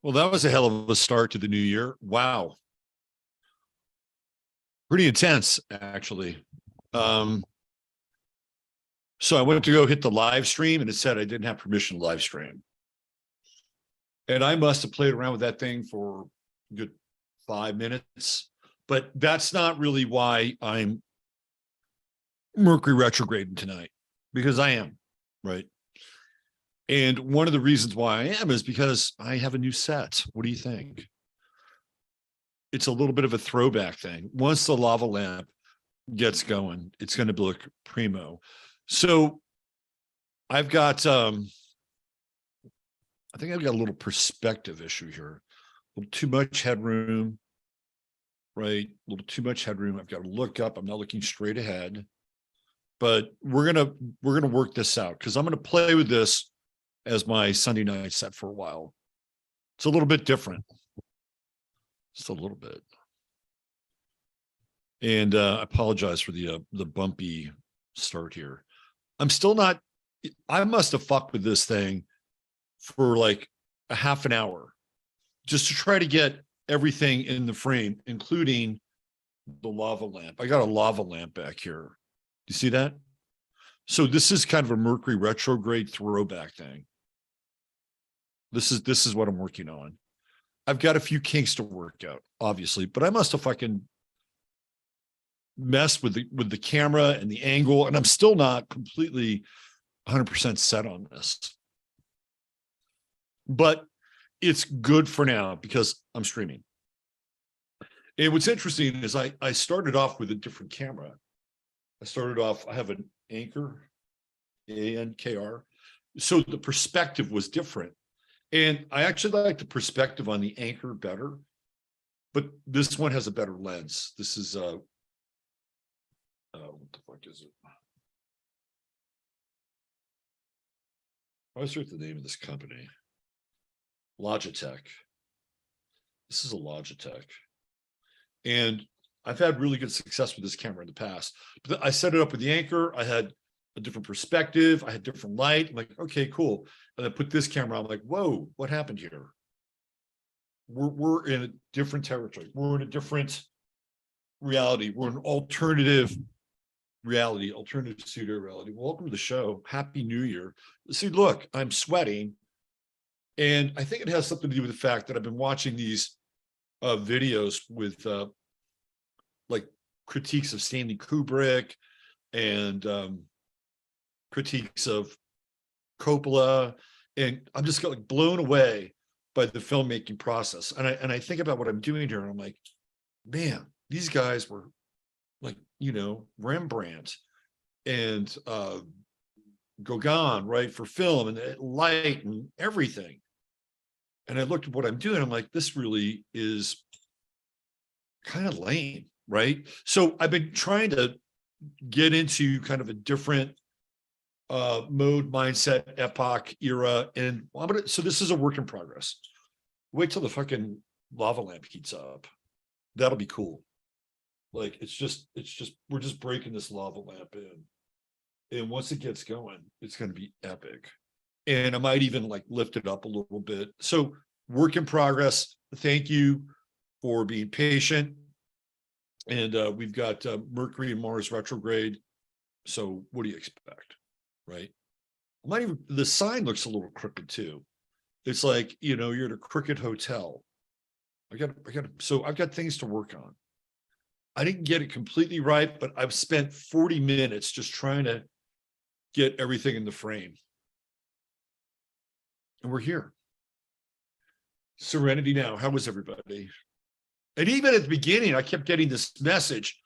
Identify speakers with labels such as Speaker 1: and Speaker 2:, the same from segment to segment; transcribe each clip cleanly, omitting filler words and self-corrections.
Speaker 1: Well, that was a hell of a start to the new year. Wow. Pretty intense, actually. Um, so I went to go hit the live stream and it said I didn't have permission to live stream. And I must have played around with that thing for a good 5 minutes. But that's not really why I'm Mercury retrograding tonight, because I am, right? And one of the reasons why I am is because I have a new set. What do you think? It's a little bit of a throwback thing. Once the lava lamp gets going, it's going to look primo. So I've got, I think I've got a little perspective issue here. A little too much headroom, right? A little too much headroom. I've got to look up. I'm not looking straight ahead. But we're gonna work this out, because I'm gonna play with this as my Sunday night set for a while. It's a little bit different. Just a little bit. And I apologize for the bumpy start here. I'm still not, I must have fucked with this thing for like a half an hour just to try to get everything in the frame, including the lava lamp. I got a lava lamp back here. You see that? So this is kind of a Mercury retrograde throwback thing. This is what I'm working on. I've got a few kinks to work out, obviously, but I must have fucking messed with the camera and the angle, and I'm still not completely 100% set on this. But it's good for now because I'm streaming. And what's interesting is I started off with a different camera. I have an Anchor, ANKR. So the perspective was different. And I actually like the perspective on the Anchor better, but this one has a better lens. This is, what the fuck is it? I was the name of this company. Logitech. This is a Logitech. And I've had really good success with this camera in the past. But I set it up with the Anchor. I had a different perspective. I had different light. I'm like, okay, cool. And I put this camera on. I'm like, whoa, what happened here? We're in a different territory. We're in a different reality. We're in an alternative reality, alternative pseudo reality. Welcome to the show. Happy New Year. See, look, I'm sweating. And I think it has something to do with the fact that I've been watching these videos with like critiques of Stanley Kubrick and critiques of Coppola, and I'm just like blown away by the filmmaking process. And I think about what I'm doing here, and I'm like, man, these guys were like, you know, Rembrandt and Gauguin, right, for film and light and everything. And I looked at what I'm doing, I'm like, this really is kind of lame, right? So I've been trying to get into kind of a different mode, mindset, epoch, era, and so this is a work in progress. Wait till the fucking lava lamp heats up. That'll be cool. Like it's just we're just breaking this lava lamp in, and once it gets going, it's going to be epic. And I might even like lift it up a little bit. So work in progress. Thank you for being patient. And we've got Mercury and Mars retrograde. So what do you expect, right? Might even, the sign looks a little crooked too. It's like, you know, you're at a crooked hotel. So I've got things to work on. I didn't get it completely right, but I've spent 40 minutes just trying to get everything in the frame. And we're here. Serenity now. How was everybody? And even at the beginning, I kept getting this message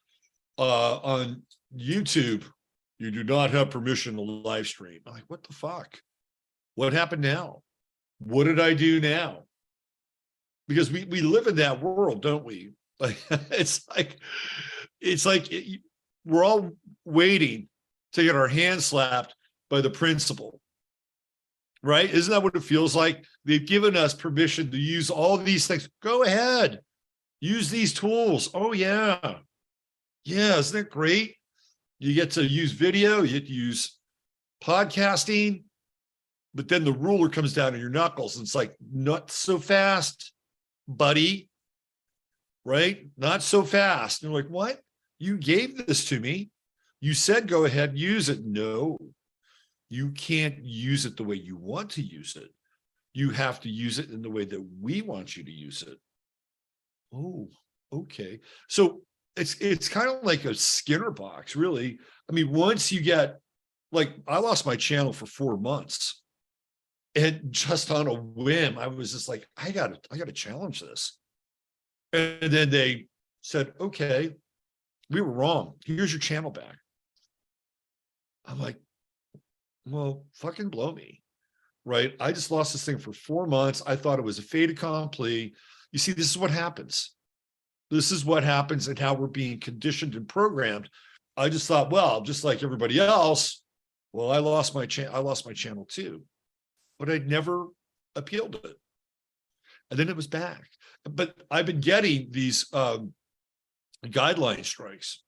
Speaker 1: on YouTube. You do not have permission to live stream. I'm like, what the fuck? What happened now? What did I do now? Because we live in that world, don't we? Like it's like we're all waiting to get our hands slapped by the principal, right? Isn't that what it feels like? They've given us permission to use all these things. Go ahead, use these tools. Oh yeah, isn't it great? You get to use video, you get to use podcasting, but then the ruler comes down on your knuckles and it's like, not so fast, buddy, right? Not so fast. And you're like, what? You gave this to me. You said, go ahead and use it. No, you can't use it the way you want to use it. You have to use it in the way that we want you to use it. Oh, okay. So it's kind of like a Skinner box, really. I mean, once you get, like, I lost my channel for 4 months. And just on a whim, I was just like, I gotta challenge this. And then they said, okay, we were wrong. Here's your channel back. I'm like, well, fucking blow me, right? I just lost this thing for 4 months. I thought it was a fait accompli. You see, this is what happens. This is what happens and how we're being conditioned and programmed. I just thought, well, just like everybody else, well, I lost my channel too, but I'd never appealed it. And then it was back. But I've been getting these guideline strikes.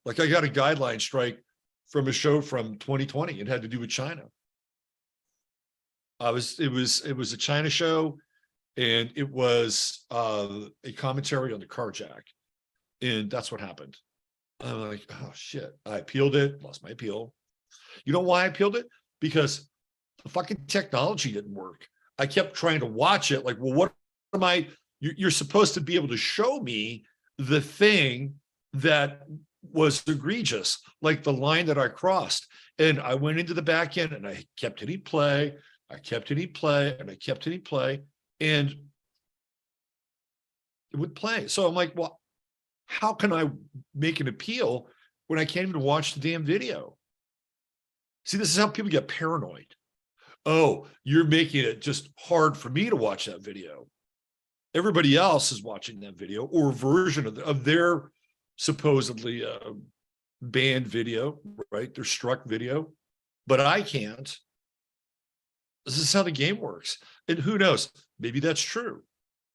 Speaker 1: Like I got a guideline strike from a show from 2020. It had to do with China. It was a China show, and it was a commentary on the carjack. And that's what happened. I'm like, oh shit. I appealed it, lost my appeal. You know why I appealed it? Because the fucking technology didn't work. I kept trying to watch it. Like, well, what am I? You're supposed to be able to show me the thing that was egregious, like the line that I crossed. And I went into the back end and I kept hitting play. I kept hitting play and I kept hitting play, and it would play. So I'm like, well, how can I make an appeal when I can't even watch the damn video? See, this is how people get paranoid. Oh, you're making it just hard for me to watch that video. Everybody else is watching that video or a version of their supposedly banned video, right? Their struck video, but I can't. This is how the game works. And who knows? Maybe that's true.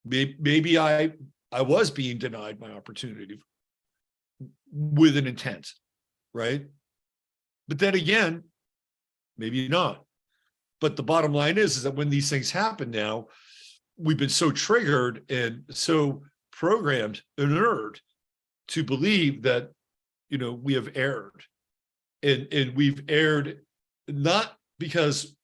Speaker 1: Maybe I was being denied my opportunity with an intent, right? But then again, maybe not. But the bottom line is that when these things happen now, we've been so triggered and so programmed and inured to believe that, you know, we have erred. And we've erred not because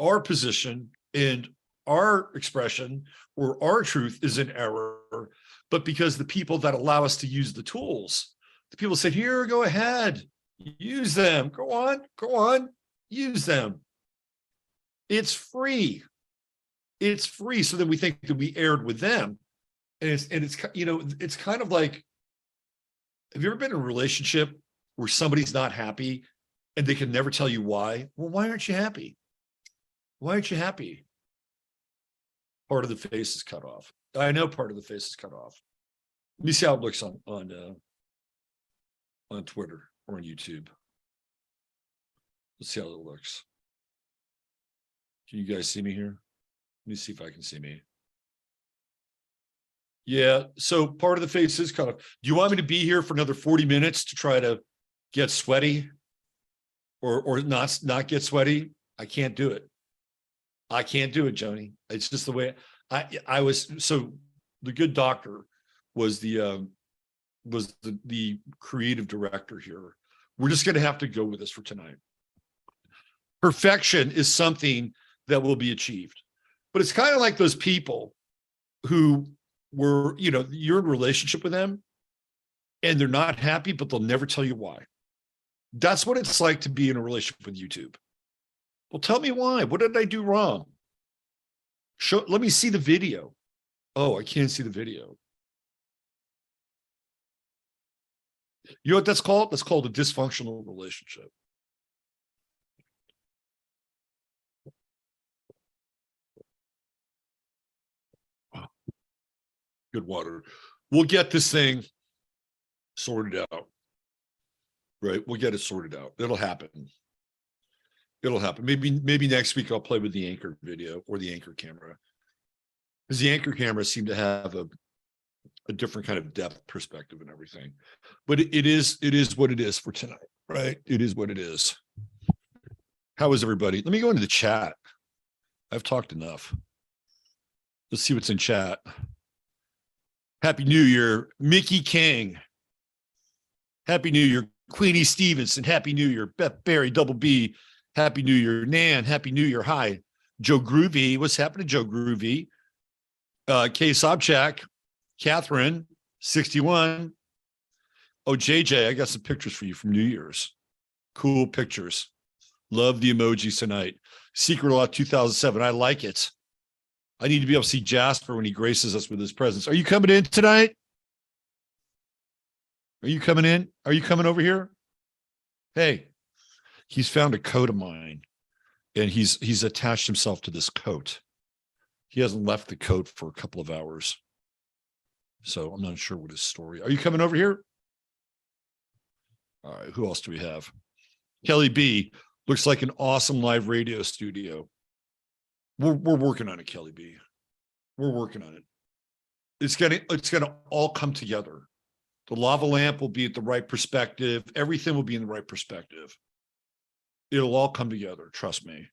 Speaker 1: our position and our expression or our truth is in error, but because the people that allow us to use the tools, the people said, here, go ahead, use them, go on, use them. It's free. It's free. So then we think that we erred with them. And it's, you know, it's kind of like, have you ever been in a relationship where somebody's not happy and they can never tell you why? Well, why aren't you happy? Why aren't you happy? Part of the face is cut off. I know part of the face is cut off. Let me see how it looks on Twitter or on YouTube. Let's see how it looks. Can you guys see me here? Let me see if I can see me. Yeah, so part of the face is cut off. Do you want me to be here for another 40 minutes to try to get sweaty or not get sweaty? I can't do it. I can't do it, Joni. It's just the way I was. So the good doctor was the creative director here. We're just going to have to go with this for tonight. Perfection is something that will be achieved, but it's kind of like those people who where, you know, you're in a relationship with them and they're not happy, but they'll never tell you why. That's what it's like to be in a relationship with YouTube. Well, tell me why. What did I do wrong? Let me see the video. Oh, I can't see the video. You know what that's called? That's called a dysfunctional relationship. Good water. We'll get this thing sorted out. Right? We'll get it sorted out. It'll happen. It'll happen. Maybe next week I'll play with the Anchor video or the Anchor camera. Because the Anchor cameras seem to have a different kind of depth perspective and everything. But it is what it is for tonight, right? It is what it is. How is everybody? Let me go into the chat. I've talked enough. Let's see what's in chat. Happy New Year, Mickey King. Happy New Year, Queenie Stevenson. Happy New Year, Beth Barry, Double B. Happy New Year, Nan. Happy New Year. Hi, Joe Groovy. What's happening, Joe Groovy? Kay Sobchak, Catherine, 61. Oh, JJ, I got some pictures for you from New Year's. Cool pictures. Love the emojis tonight. Secret Law 2007. I like it. I need to be able to see Jasper when he graces us with his presence. Are you coming in tonight? Are you coming in? Are you coming over here? Hey, he's found a coat of mine and he's attached himself to this coat. He hasn't left the coat for a couple of hours. So I'm not sure what his story. Are you coming over here? All right, who else do we have? Kelly B. Looks like an awesome live radio studio. We're working on it, Kelly B. We're working on it. It's gonna all come together. The lava lamp will be at the right perspective. Everything will be in the right perspective. It'll all come together. Trust me.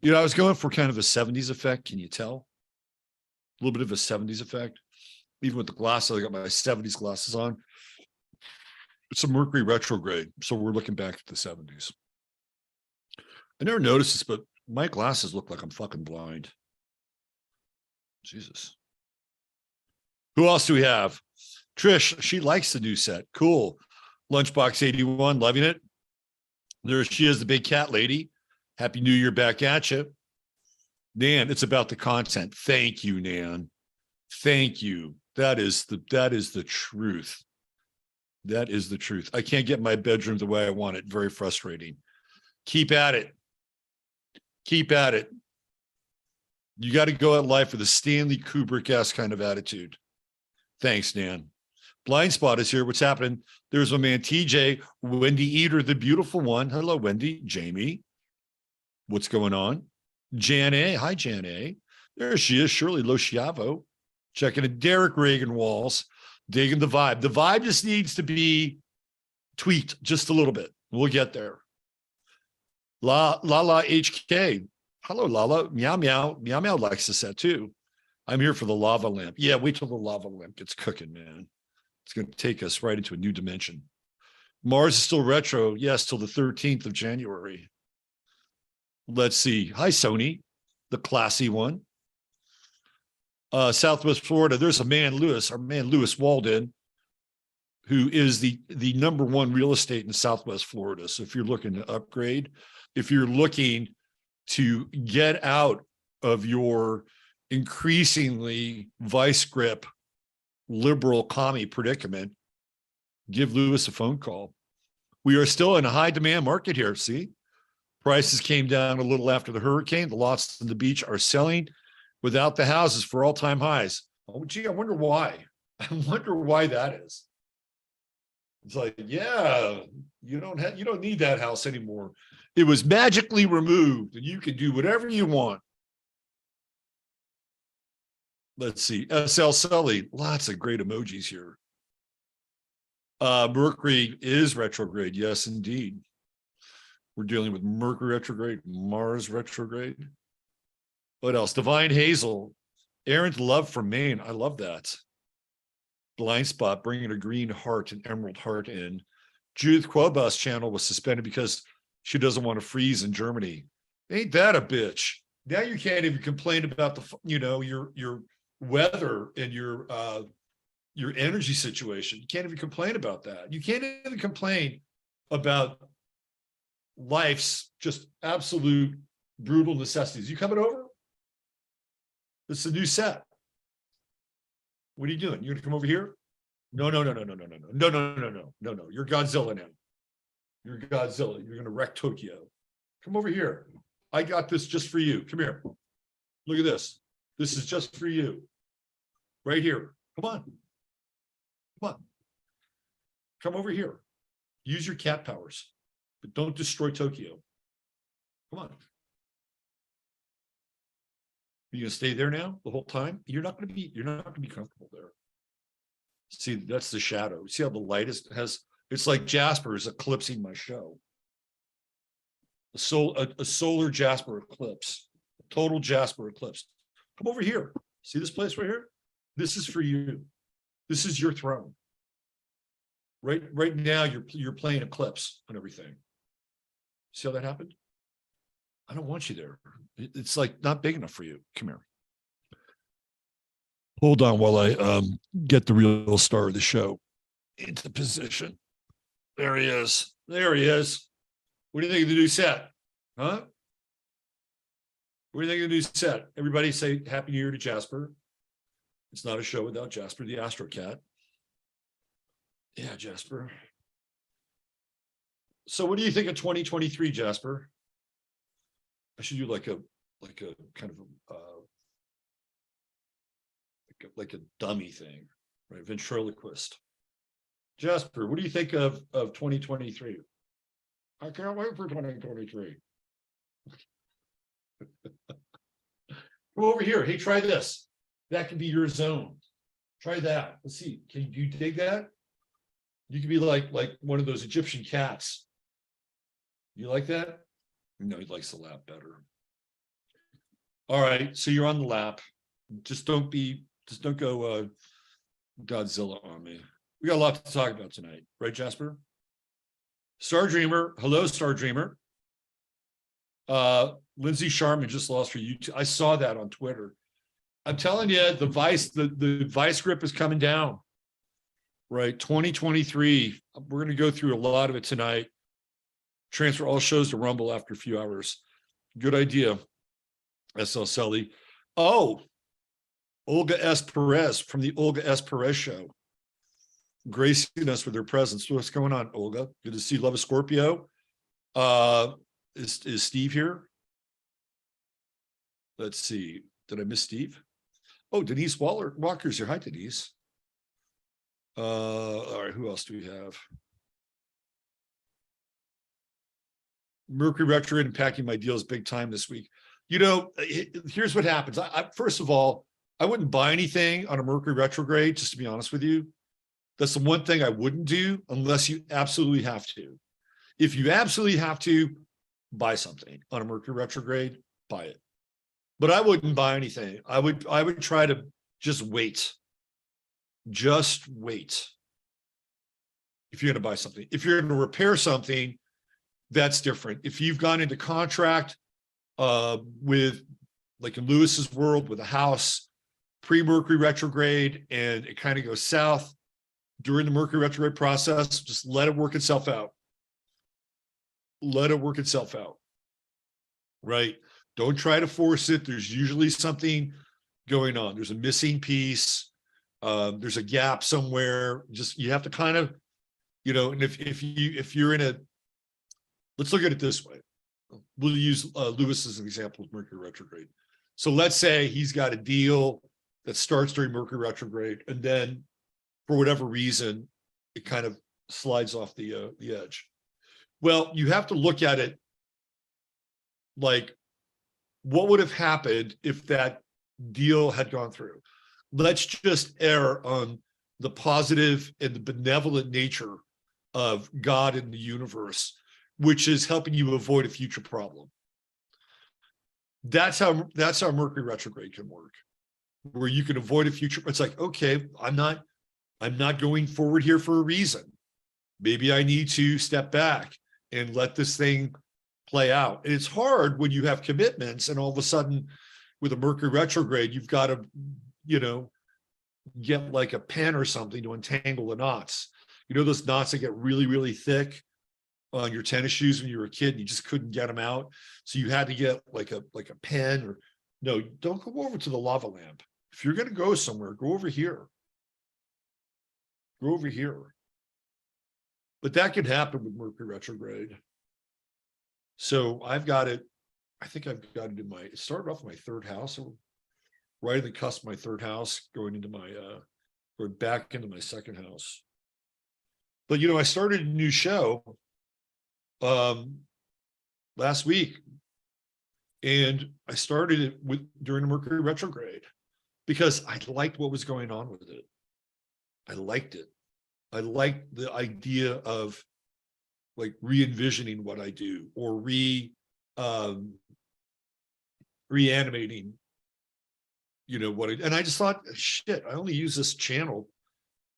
Speaker 1: You know, I was going for kind of a 70s effect. Can you tell? A little bit of a 70s effect. Even with the glasses, I got my 70s glasses on. It's a Mercury retrograde. So we're looking back at the 70s. I never noticed this, but my glasses look like I'm fucking blind. Jesus. Who else do we have? Trish, she likes the new set. Cool. Lunchbox 81, loving it. There she is, the big cat lady. Happy New Year back at you. Nan, it's about the content. Thank you, Nan. Thank you. That is the truth. That is the truth. I can't get my bedroom the way I want it. Very frustrating. Keep at it. Keep at it. You got to go at life with a Stanley Kubrick-esque kind of attitude. Thanks, Nan. Blind Spot is here. What's happening? There's my man, TJ, Wendy Eater, the beautiful one. Hello, Wendy. Jamie. What's going on? Jan A. Hi, Jan A. There she is, Shirley Lociavo. Checking it. Derek Reagan Walls. Digging the vibe. The vibe just needs to be tweaked just a little bit. We'll get there. Lala HK. Hello, Lala. Meow, meow. Meow, meow likes the set too. I'm here for the lava lamp. Yeah, wait till the lava lamp gets cooking, man. It's going to take us right into a new dimension. Mars is still retro. Yes, till the 13th of January. Let's see. Hi, Sony, the classy one. Southwest Florida, there's a man, Lewis, our man, Lewis Walden, who is the #1 real estate in Southwest Florida. So if you're looking to upgrade, if you're looking to get out of your increasingly vice grip liberal commie predicament, give Lewis a phone call. We are still in a high demand market here. See, prices came down a little after the hurricane. The lots on the beach are selling without the houses for all-time highs. Oh, gee, I wonder why. I wonder why that is. It's like, yeah, you don't need that house anymore. It was magically removed, and you can do whatever you want. Let's see. SL Sully, lots of great emojis here. Mercury is retrograde. Yes, indeed. We're dealing with Mercury retrograde, Mars retrograde. What else? Divine Hazel, Errant Love from Maine. I love that. Blind Spot, bringing a green heart and emerald heart in. Judith Quoba's channel was suspended because she doesn't want to freeze in Germany. Ain't that a bitch? Now you can't even complain about the, your weather and your energy situation. You can't even complain about that. You can't even complain about life's just absolute brutal necessities. You coming over? It's a new set. What are you doing? You're gonna come over here? No. You're Godzilla now. You're Godzilla. You're gonna wreck Tokyo. Come over here. I got this just for you. Come here. Look at this. This is just for you. Right here. Come on. Come on. Come over here. Use your cat powers, but don't destroy Tokyo. Come on. Are you gonna stay there now the whole time? You're not gonna be comfortable there. See, that's the shadow. See how the light it's like Jasper is eclipsing my show. A solar Jasper eclipse, a total Jasper eclipse. Come over here. See this place right here? This is for you. This is your throne. Right now, you're playing eclipse on everything. See how that happened? I don't want you there. It's like not big enough for you. Come here. Hold on while I get the real star of the show into position. There he is. There he is. What do you think of the new set? Huh? What do you think of the new set? Everybody say Happy New Year to Jasper. It's not a show without Jasper, the Astro Cat. Yeah, Jasper. So what do you think of 2023, Jasper? I should do like a kind of like a dummy thing, right? Ventriloquist. Jasper, what do you think of 2023? I can't wait for 2023. Come over here. Hey, try this. That could be your zone. Try that. Let's see. Can you dig that? You could be like one of those Egyptian cats. You like that? No, he likes the lap better. All right, so you're on the lap. Just don't go Godzilla on me. We got a lot to talk about tonight, right, Jasper? Star Dreamer, hello, Star Dreamer. Lindsay Sharman just lost her YouTube. I saw that on Twitter. I'm telling you, the vice grip is coming down. Right, 2023. We're going to go through a lot of it tonight. Transfer all shows to Rumble after a few hours. Good idea, SL Selly. Oh, Olga S. Perez from the Olga S. Perez show, gracing us with her presence. What's going on, Olga? Good to see you. Love a Scorpio. Is Steve here? Let's see. Did I miss Steve? Oh, Denise Walker's here. Hi, Denise. All right, who else do we have? Mercury retrograde impacting my deals big time this week. You know, here's what happens. First of all, I wouldn't buy anything on a Mercury retrograde, just to be honest with you. That's the one thing I wouldn't do unless you absolutely have to. If you absolutely have to, buy something on a Mercury retrograde, buy it. But I wouldn't buy anything. I would try to just wait. Just wait. If you're going to buy something. If you're going to repair something, that's different. If you've gone into contract with, like in Lewis's world, with a house pre-Mercury retrograde, and it kind of goes south during the Mercury retrograde process, just let it work itself out. Let it work itself out. Right? Don't try to force it. There's usually something going on. There's a missing piece. There's a gap somewhere. Just, you have to kind of, you know, and if you're in a, let's look at it this way. We'll use Lewis as an example of Mercury retrograde. So let's say he's got a deal that starts during Mercury retrograde, and then for whatever reason, it kind of slides off the edge. Well, you have to look at it like, what would have happened if that deal had gone through? Let's just err on the positive and the benevolent nature of God in the universe, which is helping you avoid a future problem. That's how Mercury retrograde can work, where you can avoid a future. It's like, okay, I'm not going forward here for a reason. Maybe I need to step back and let this thing play out. And it's hard when you have commitments, and all of a sudden with a Mercury retrograde, you've got to get like a pen or something to untangle the knots. Those knots that get really, really thick on your tennis shoes when you were a kid, and you just couldn't get them out. So you had to get like a pen, or no, don't go over to the lava lamp. If you're going to go somewhere, go over here. Go over here. But that could happen with Mercury retrograde. So I've got it. I think I've got it in it started off in my third house, so right at the cusp of my third house, going back into my second house. But I started a new show last week, and I started it during the Mercury retrograde because I liked what was going on with it. I liked it. I liked the idea of like re-envisioning what I do, or reanimating, and I just thought, shit, I only use this channel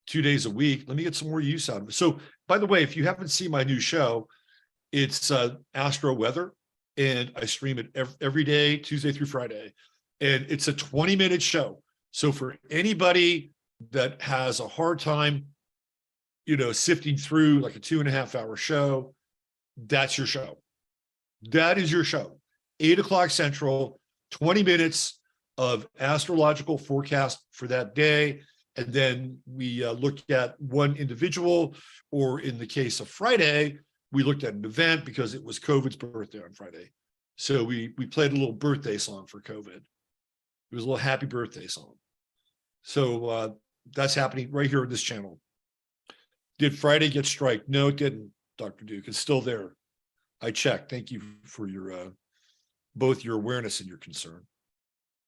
Speaker 1: 2 days a week. Let me get some more use out of it. So, by the way, if you haven't seen my new show, it's Astro Weather, and I stream it every day, Tuesday through Friday, and it's a 20-minute show. So for anybody that has a hard time, sifting through like a 2.5-hour show, that's your show. That is your show. 8 o'clock Central, 20 minutes of astrological forecast for that day. And then we look at one individual, or in the case of Friday, we looked at an event because it was COVID's birthday on Friday. So we played a little birthday song for COVID. It was a little happy birthday song. So that's happening right here on this channel. Did Friday get strike? No, it didn't, Dr. Duke. It's still there. I checked. Thank you for your both your awareness and your concern.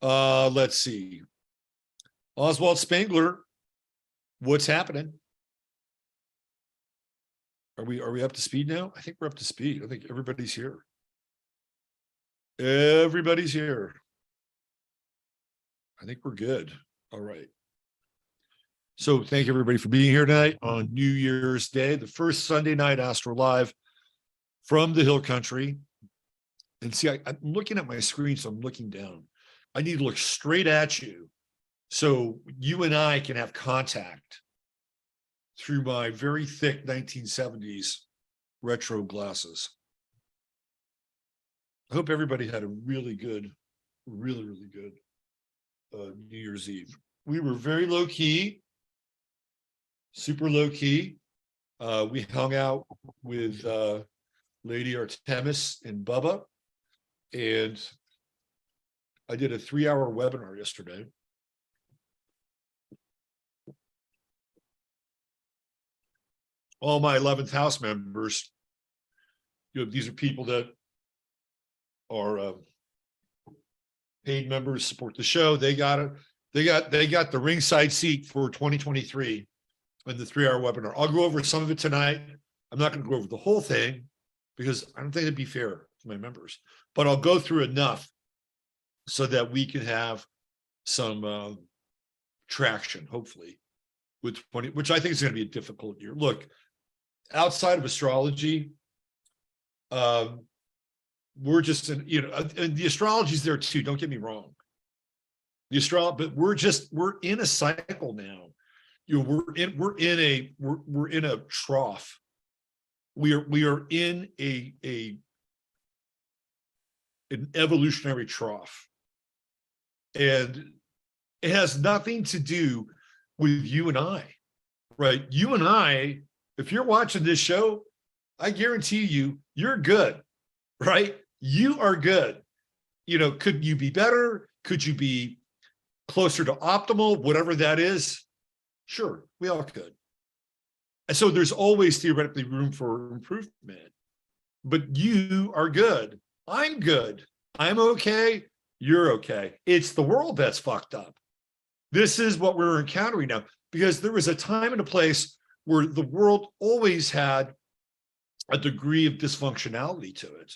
Speaker 1: Let's see. Oswald Spangler, what's happening? Are we up to speed now? I think we're up to speed. I think everybody's here. Everybody's here. I think we're good. All right. So thank you everybody for being here tonight on New Year's Day, the first Sunday night AstroLive from the Hill Country. And see, I'm looking at my screen, so I'm looking down. I need to look straight at you so you and I can have contact through my very thick 1970s retro glasses. I hope everybody had a really good, really good New Year's Eve. We were very low key, super low key. We hung out with Lady Artemis and Bubba, and I did a 3-hour webinar yesterday. All my 11th house members, these are people that are paid members, support the show. They got the ringside seat for 2023 in the 3-hour webinar. I'll go over some of it tonight. I'm not going to go over the whole thing because I don't think it'd be fair to my members, but I'll go through enough so that we can have some traction, hopefully, with 20, which I think is going to be a difficult year. Look, outside of astrology, we're just and the astrology's there too. Don't get me wrong. But we're in a cycle now. We're in a trough. We are in an evolutionary trough, and it has nothing to do with you and I, right? You and I, if you're watching this show, I guarantee you're good, right? You are good. Could you be better? Could you be closer to optimal, whatever that is? Sure, we all could. And so there's always theoretically room for improvement, but you are good. I'm good. I'm okay. You're okay. It's the world that's fucked up. This is what we're encountering now, because there was a time and a place where the world always had a degree of dysfunctionality to it.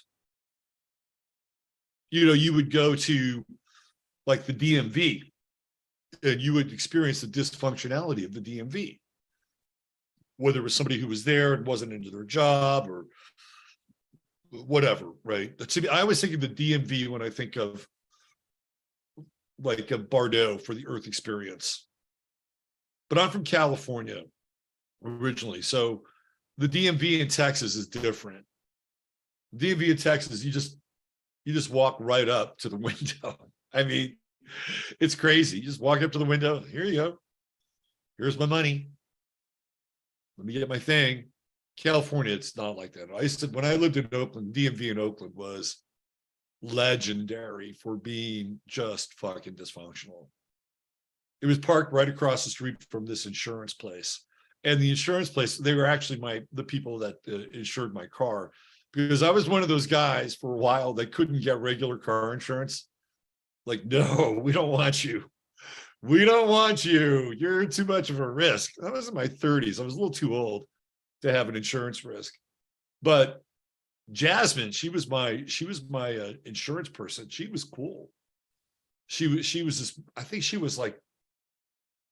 Speaker 1: You would go to like the DMV and you would experience the dysfunctionality of the DMV, whether it was somebody who was there and wasn't into their job or whatever, right? I always think of the DMV when I think of like a Bardo for the Earth experience. But I'm from California originally. So the DMV in Texas is different. DMV in Texas, you just walk right up to the window. I mean, it's crazy. You just walk up to the window. Here you go. Here's my money. Let me get my thing. California, it's not like that. When I lived in Oakland, DMV in Oakland was legendary for being just fucking dysfunctional. It was parked right across the street from this insurance place. And the insurance place, they were actually the people that insured my car, because I was one of those guys for a while that couldn't get regular car insurance. Like, no, we don't want you. We don't want you. You're too much of a risk. I was in my 30s. I was a little too old to have an insurance risk. But Jasmine, she was my insurance person. She was cool. She was this, I think she was like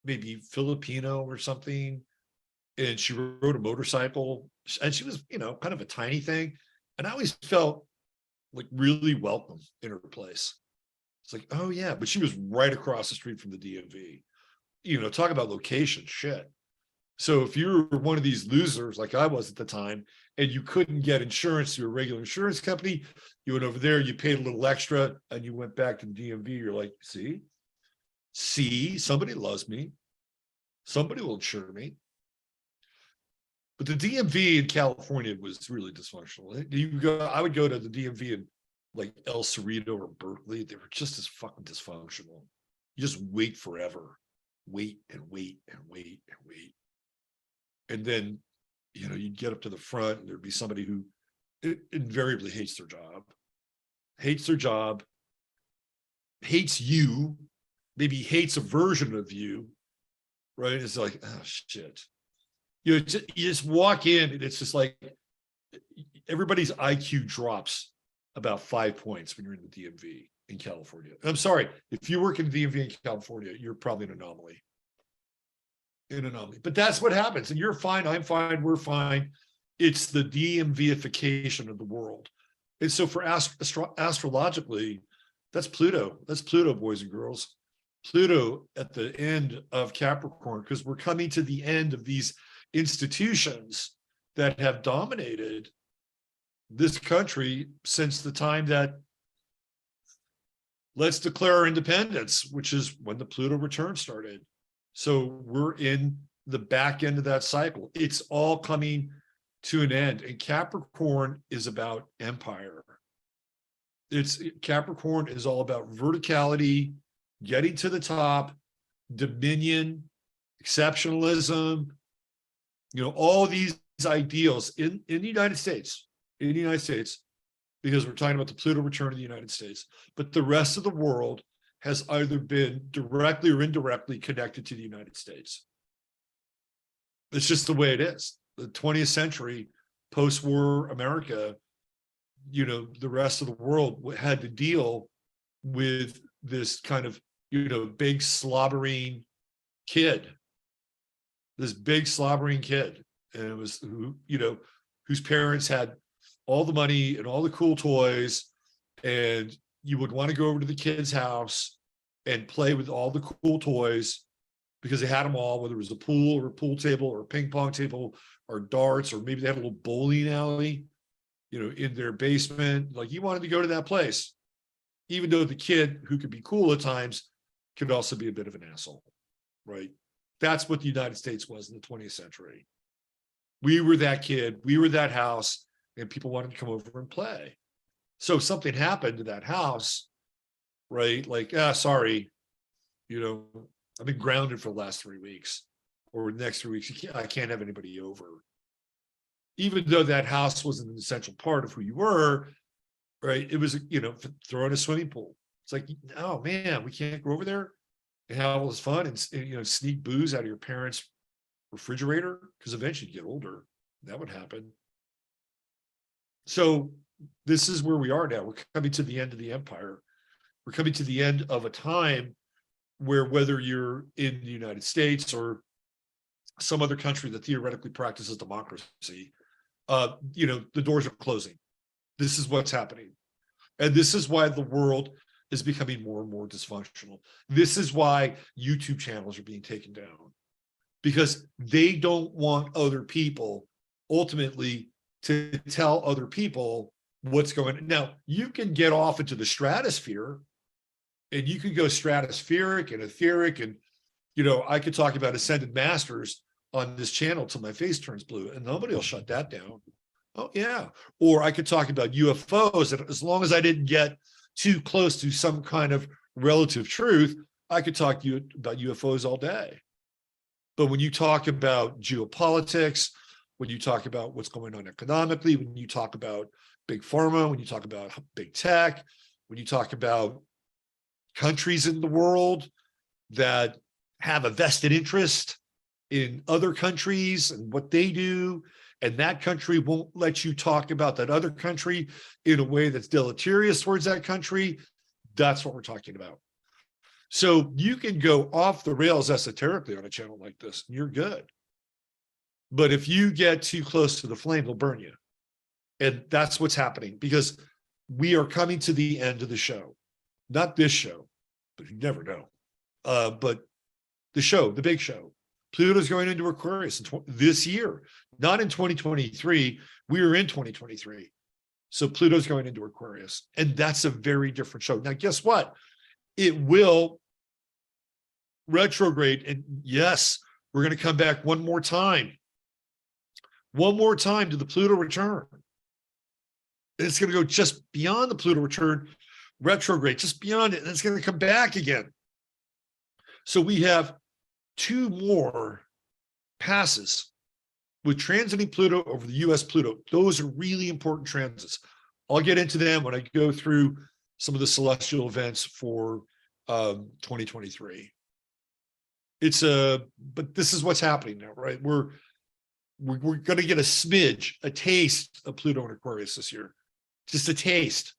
Speaker 1: maybe Filipino or something. And she rode a motorcycle, and she was, kind of a tiny thing. And I always felt like really welcome in her place. It's like, oh yeah, but she was right across the street from the DMV. Talk about location, shit. So if you're one of these losers like I was at the time, and you couldn't get insurance through a regular insurance company, you went over there, you paid a little extra, and you went back to the DMV. You're like, see, somebody loves me. Somebody will insure me. But the DMV in California was really dysfunctional. I would go to the DMV in like El Cerrito or Berkeley. They were just as fucking dysfunctional. You just wait forever, wait and wait and wait and wait. And then, you'd get up to the front and there'd be somebody who invariably hates their job, hates you, maybe hates a version of you, right? It's like, oh shit. You just walk in and it's just like everybody's IQ drops about 5 points when you're in the DMV in California. I'm sorry, if you work in the DMV in California, you're probably an anomaly. But that's what happens. And you're fine, I'm fine, we're fine. It's the DMVification of the world. And so for astrologically, that's Pluto. That's Pluto, boys and girls. Pluto at the end of Capricorn, because we're coming to the end of these institutions that have dominated this country since the time that let's declare our independence, which is when the Pluto return started. So we're in the back end of that cycle. It's all coming to an end. And Capricorn is about empire. Capricorn is all about verticality, getting to the top, dominion, exceptionalism, all these ideals in the United States, because we're talking about the Pluto return to the United States. But the rest of the world has either been directly or indirectly connected to the United States. It's just the way it is. The 20th century, post-war America, the rest of the world had to deal with this kind of, big slobbering kid. This big slobbering kid. And it was whose parents had all the money and all the cool toys, and you would want to go over to the kid's house and play with all the cool toys because they had them all, whether it was a pool or a pool table or a ping pong table or darts, or maybe they had a little bowling alley, in their basement. Like, you wanted to go to that place, even though the kid, who could be cool at times, could also be a bit of an asshole, right? That's what the United States was in the 20th century. We were that kid, we were that house, and people wanted to come over and play. So if something happened to that house, right? Like, sorry, I've been grounded for the last 3 weeks, or the next 3 weeks, I can't have anybody over. Even though that house wasn't an essential part of who you were, right? It was, throw in a swimming pool. It's like, oh man, we can't go over there and have all this fun and sneak booze out of your parents' refrigerator, because eventually you get older, that would happen. So this is where we are now. We're coming to the end of the empire. We're coming to the end of a time where, whether you're in the United States or some other country that theoretically practices democracy, the doors are closing. This is what's happening. And this is why the world is becoming more and more dysfunctional. This is why YouTube channels are being taken down, because they don't want other people ultimately to tell other people what's going on. Now, you can get off into the stratosphere and you can go stratospheric and etheric. And, I could talk about ascended masters on this channel till my face turns blue and nobody will shut that down. Oh, yeah. Or I could talk about UFOs. And as long as I didn't get too close to some kind of relative truth, I could talk to you about UFOs all day. But when you talk about geopolitics, when you talk about what's going on economically, when you talk about big pharma, when you talk about big tech, when you talk about countries in the world that have a vested interest in other countries and what they do, and that country won't let you talk about that other country in a way that's deleterious towards that country, that's what we're talking about. So you can go off the rails esoterically on a channel like this, and you're good. But if you get too close to the flame, they'll burn you. And that's what's happening, because we are coming to the end of the show. Not this show, but you never know. But the show, the big show. Pluto's going into Aquarius this year, not in 2023. We are in 2023. So Pluto's going into Aquarius, and that's a very different show. Now, guess what? It will retrograde. And yes, we're going to come back one more time to the Pluto return. It's going to go just beyond the Pluto return, retrograde, just beyond it. And it's going to come back again. So we have 2 more passes with transiting Pluto over the US Pluto. Those are really important transits. I'll get into them when I go through some of the celestial events for 2023. But this is what's happening now, right? We're going to get a smidge, a taste of Pluto and Aquarius this year, just a taste.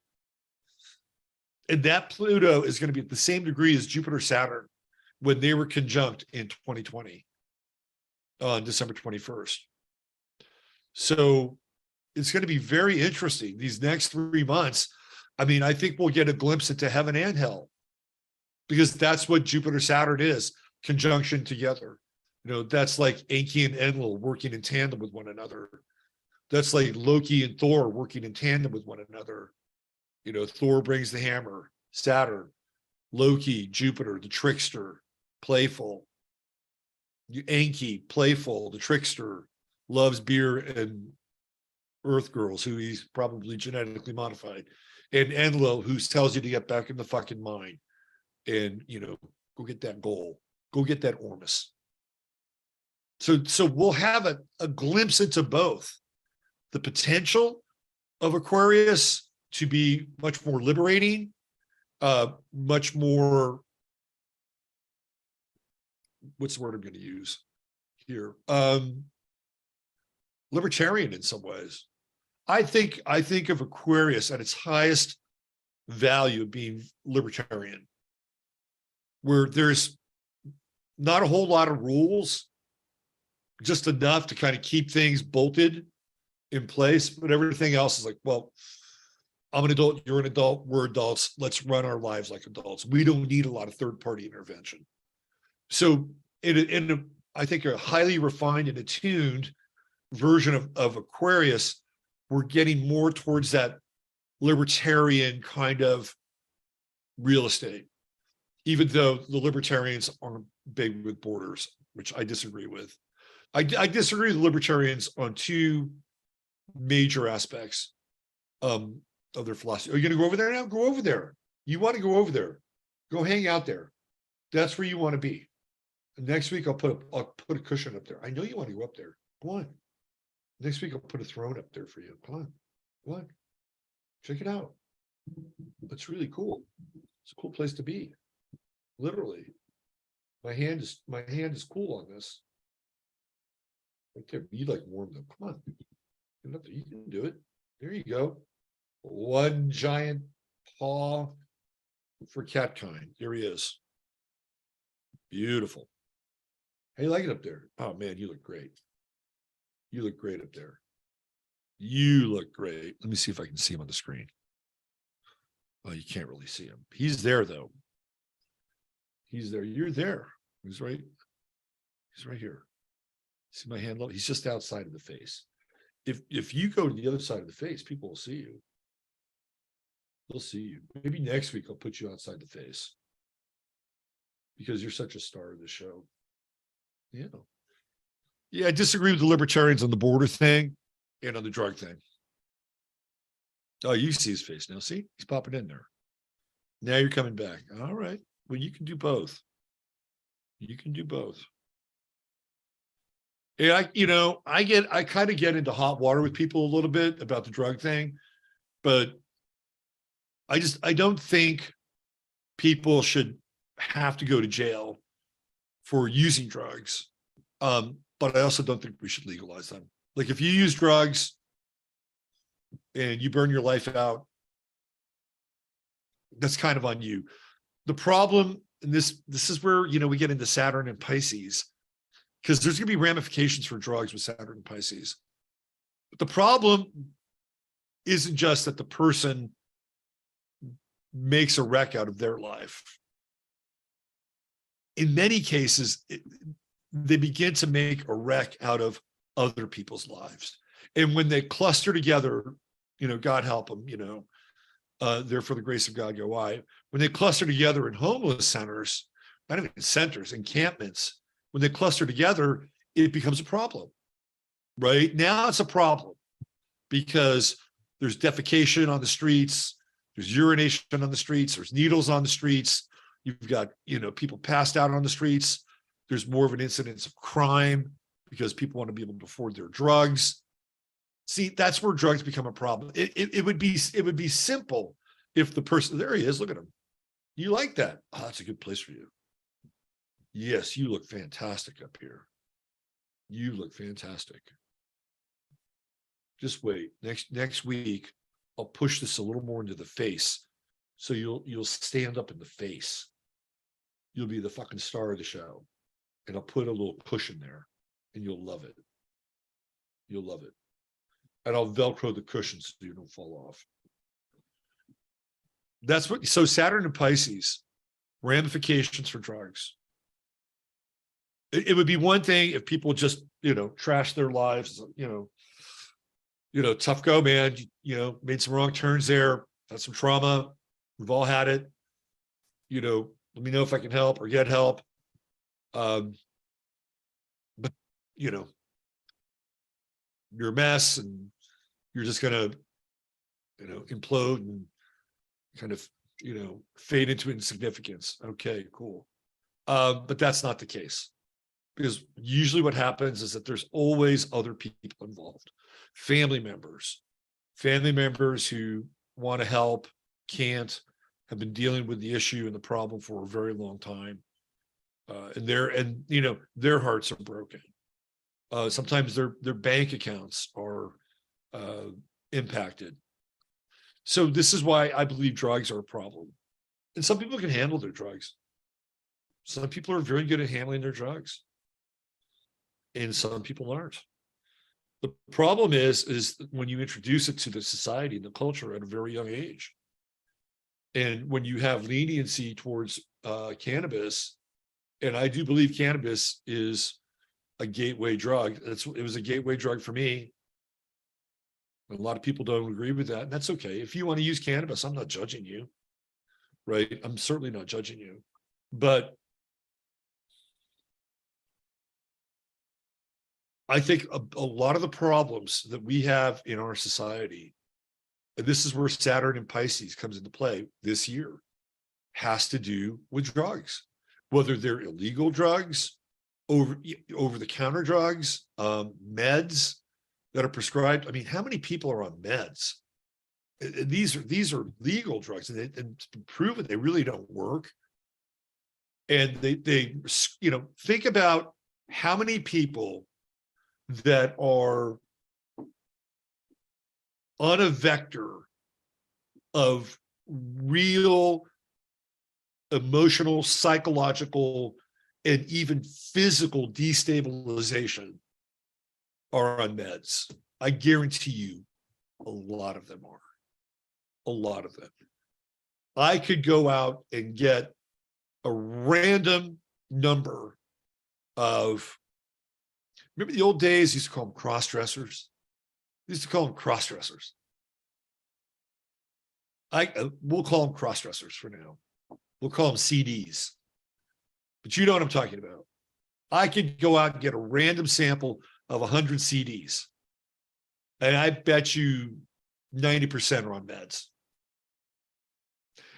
Speaker 1: And that Pluto is going to be at the same degree as Jupiter, Saturn, when they were conjunct in 2020 on December 21st. So it's going to be very interesting these next 3 months. I mean, I think we'll get a glimpse into heaven and hell, because that's what Jupiter, Saturn is, conjunction together. That's like Enki and Enlil working in tandem with one another. That's like Loki and Thor working in tandem with one another. Thor brings the hammer, Saturn, Loki, Jupiter, the trickster, playful. Enki, playful, the trickster, loves beer and Earth girls, who he's probably genetically modified. And Enlil, who tells you to get back in the fucking mine and, go get that goal, go get that Ormus. So we'll have a glimpse into both. The potential of Aquarius to be much more liberating, much more, what's the word I'm going to use here? Libertarian in some ways. I think of Aquarius at its highest value being libertarian, where there's not a whole lot of rules, just enough to kind of keep things bolted in place, but everything else is like, well, I'm an adult, you're an adult, we're adults, let's run our lives like adults. We don't need a lot of third-party intervention. So I think a highly refined and attuned version of Aquarius, we're getting more towards that libertarian kind of real estate, even though the libertarians aren't big with borders, which I disagree with. I disagree with libertarians on 2 major aspects of their philosophy. Are you going to go over there now? Go over there. You want to go over there? Go hang out there. That's where you want to be. And next week I'll put a cushion up there. I know you want to go up there. Go on. Next week I'll put a throne up there for you. Come on. Check it out. That's really cool. It's a cool place to be. Literally. My hand is cool on this. Right there. You like warm them. Come on. You can do it. There you go. One giant paw for cat kind. There he is. Beautiful. How you like it up there? Oh man, you look great. You look great up there. You look great. Let me see if I can see him on the screen. Oh, you can't really see him. He's there though. He's there. You're there. He's right. He's right here. See my hand? He's just outside of the face. If you go to the other side of the face, people will see you. They'll see you. Maybe next week I'll put you outside the face because you're such a star of the show. Yeah. Yeah, I disagree with the libertarians on the border thing and on the drug thing. Oh, you see his face now. See, he's popping in there. Now you're coming back. All right. Well, you can do both. You can do both. And I kind of get into hot water with people a little bit about the drug thing, but I don't think people should have to go to jail for using drugs. But I also don't think we should legalize them. Like if you use drugs and you burn your life out, that's kind of on you. The problem, and this is where, we get into Saturn and Pisces, because there's going to be ramifications for drugs with Saturn and Pisces. But the problem isn't just that the person makes a wreck out of their life. In many cases, they begin to make a wreck out of other people's lives. And when they cluster together, God help them, there for the grace of God go I. When they cluster together in homeless centers, not even centers, encampments, when they cluster together, it becomes a problem. Right now, it's a problem because there's defecation on the streets, there's urination on the streets, there's needles on the streets. You've got, people passed out on the streets. There's more of an incidence of crime because people want to be able to afford their drugs. See, that's where drugs become a problem. It would be simple if the person, there he is, look at him. You like that? Oh, that's a good place for you. Yes, you look fantastic up here. You look fantastic. Just wait. Next week, I'll push this a little more into the face. So you'll stand up in the face. You'll be the fucking star of the show. And I'll put a little cushion there and you'll love it. You'll love it. And I'll Velcro the cushion so you don't fall off. So Saturn and Pisces, ramifications for drugs. It would be one thing if people just, trash their lives, tough go, man, made some wrong turns there, had some trauma. We've all had it. Let me know if I can help or get help. But you're a mess and you're just gonna, implode and kind of, fade into insignificance. Okay, cool. But that's not the case, because usually what happens is that there's always other people involved, family members who want to help, can't, have been dealing with the issue and the problem for a very long time. And their hearts are broken. Sometimes their bank accounts are impacted. So this is why I believe drugs are a problem. And some people can handle their drugs. Some people are very good at handling their drugs. And some people aren't. The problem is when you introduce it to the society and the culture at a very young age. And when you have leniency towards cannabis, and I do believe cannabis is a gateway drug. It was a gateway drug for me. A lot of people don't agree with that, and that's okay. If you want to use cannabis, I'm not judging you, right? I'm certainly not judging you. But I think a lot of the problems that we have in our society, and this is where Saturn and Pisces comes into play this year, has to do with drugs, whether they're illegal drugs, over-the-counter drugs, meds that are prescribed. I mean, how many people are on meds? These are legal drugs, and it's been proven they really don't work. And they think about how many people that are on a vector of real emotional, psychological, and even physical destabilization are on meds. I guarantee you a lot of them are. A lot of them. I could go out and get a random number of, remember the old days, used to call them cross-dressers? Used to call them cross-dressers. We'll call them cross-dressers for now. We'll call them CDs. But you know what I'm talking about. I could go out and get a random sample of 100 CDs. And I bet you 90% are on meds.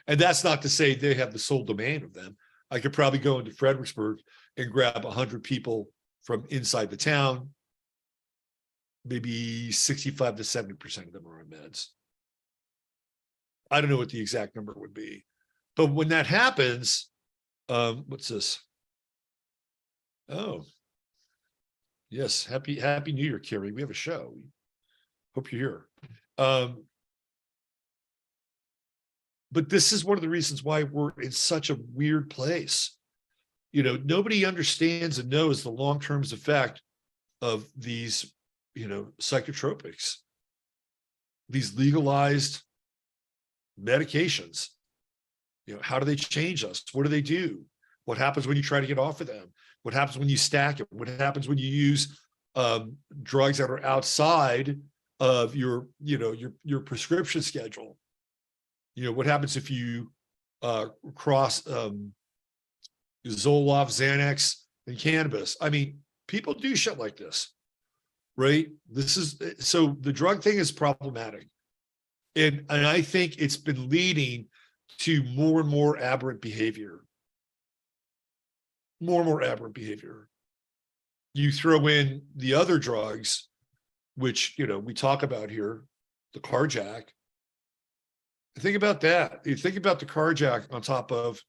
Speaker 1: And that's not to say they have the sole domain of them. I could probably go into Fredericksburg and grab 100 people from inside the town. Maybe 65 to 70% of them are on meds. I don't know what the exact number would be. But when that happens, what's this? Oh, yes. Happy New Year, Carrie. We have a show. Hope you're here. But this is one of the reasons why we're in such a weird place. You know, nobody understands and knows the long-term effect of these, you know, psychotropics, these legalized medications. You know, how do they change us? What do they do? What happens when you try to get off of them? What happens when you stack it? What happens when you use drugs that are outside of your, you know, your prescription schedule? You know, what happens if you cross Zoloft, Xanax, and cannabis? I mean, people do shit like this, right? This is, so the drug thing is problematic. And I think it's been leading to more and more aberrant behavior. More and more aberrant behavior. You throw in the other drugs, which, you know, we talk about here, the carjack. Think about that. You think about the carjack on top of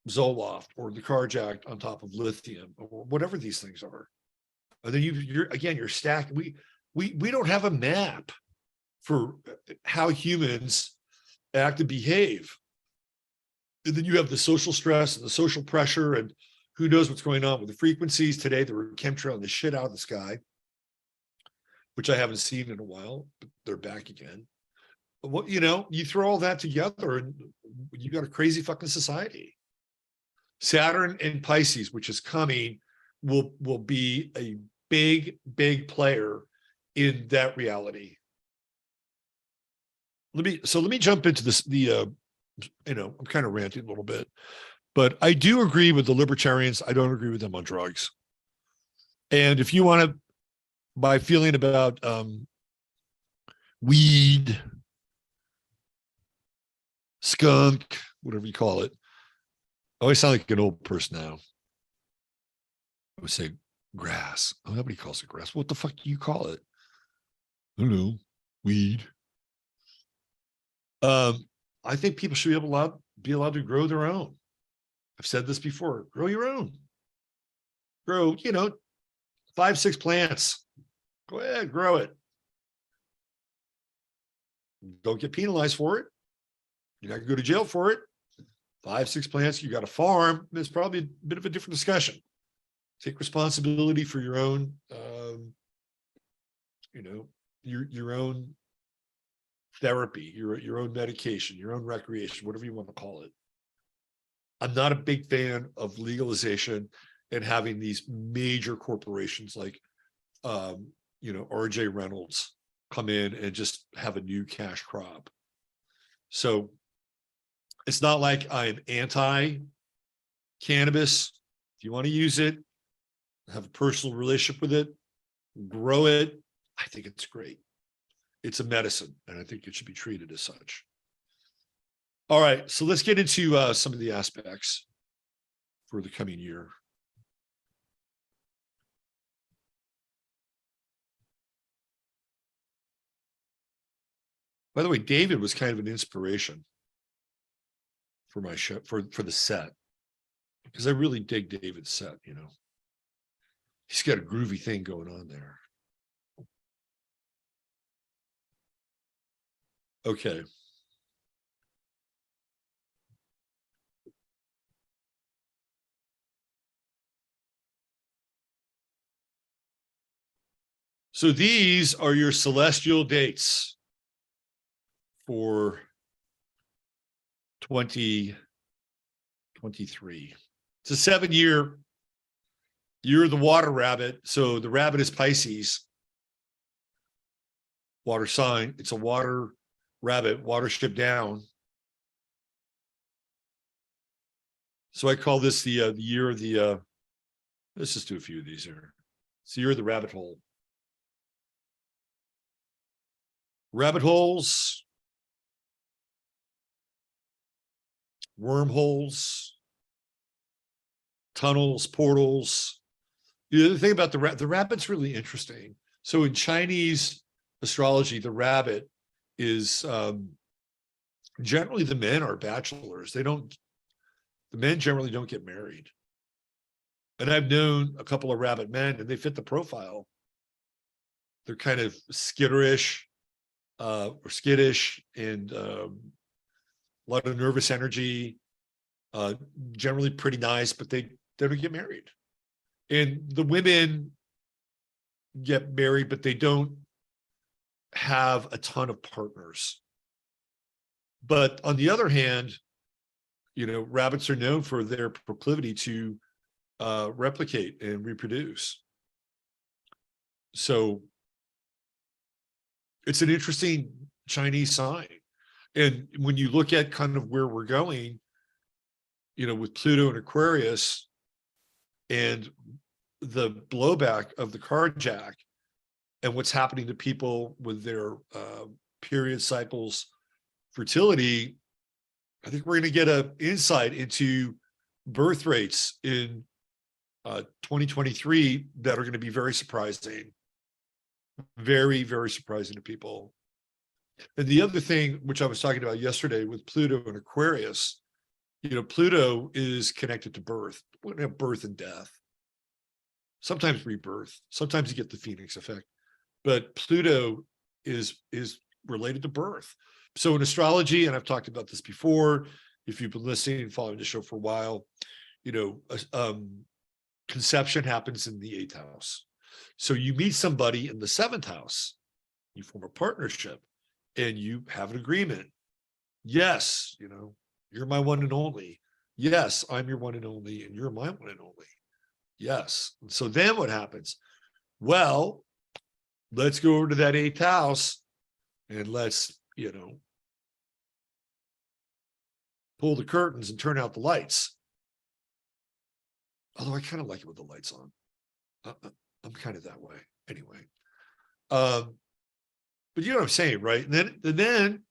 Speaker 1: Zoloft, or the carjack on top of lithium, or whatever these things are. And then you're stacked. We don't have a map for how humans act and behave. And then you have the social stress and the social pressure, and who knows what's going on with the frequencies. Today, they were chemtrailing the shit out of the sky, which I haven't seen in a while, but they're back again. What, you know, you throw all that together and you got a crazy fucking society. Saturn and Pisces, which is coming, will be a big player in that reality. Let me jump into this. You know, I'm kind of ranting a little bit, but I do agree with the libertarians. I don't agree with them on drugs. And if you want to, my feeling about weed, skunk, whatever you call it. I always sound like an old person now. I would say grass. Oh, nobody calls it grass. What the fuck do you call it? I don't know. Weed. I think people should be allowed to grow their own. I've said this before. Grow your own. Grow, you know, 5-6 plants. Go ahead, grow it. Don't get penalized for it. You're not going to go to jail for it. 5-6 plants. You got a farm. There's probably a bit of a different discussion. Take responsibility for your own, you know, your own therapy, your own medication, your own recreation, whatever you want to call it. I'm not a big fan of legalization and having these major corporations like, you know, RJ Reynolds come in and just have a new cash crop. So it's not like I'm anti-cannabis. If you want to use it, have a personal relationship with it, grow it, I think it's great. It's a medicine, and I think it should be treated as such. All right, so let's get into some of the aspects for the coming year. By the way, David was kind of an inspiration for my show, for the set, because I really dig David's set, you know. He's got a groovy thing going on there. Okay. So these are your celestial dates for 2023. It's a 7-year. You're the water rabbit. So the rabbit is Pisces, water sign. It's a water rabbit, water ship down. So I call this the year of the, let's just do a few of these here. It's the year of the rabbit hole. Rabbit holes, wormholes, tunnels, portals. The other thing about the rabbit's really interesting. So in Chinese astrology, the rabbit is generally the men are bachelors. The men generally don't get married. And I've known a couple of rabbit men, and they fit the profile. They're kind of skitterish or skittish, and a lot of nervous energy, generally pretty nice, but they don't get married. And the women get married, but they don't have a ton of partners. But on the other hand, rabbits are known for their proclivity to replicate and reproduce. So it's an interesting Chinese sign. And when you look at kind of where we're going, with Pluto and Aquarius and the blowback of the card jack and what's happening to people with their period cycles, fertility, I think we're going to get an insight into birth rates in 2023 that are going to be very surprising. Very, very surprising to people. And the other thing, which I was talking about yesterday with Pluto and Aquarius, Pluto is connected to birth. We're going to have birth and death. Sometimes rebirth. Sometimes you get the Phoenix effect. But Pluto is related to birth. So in astrology, and I've talked about this before, if you've been listening and following the show for a while, conception happens in the 8th house. So you meet somebody in the 7th house, you form a partnership, and you have an agreement. Yes, you're my one and only. Yes, I'm your one and only, and you're my one and only. Yes. And so then what happens? Well, let's go over to that 8th house and let's, pull the curtains and turn out the lights. Although I kind of like it with the lights on. I'm kind of that way anyway. But you know what I'm saying, right? And then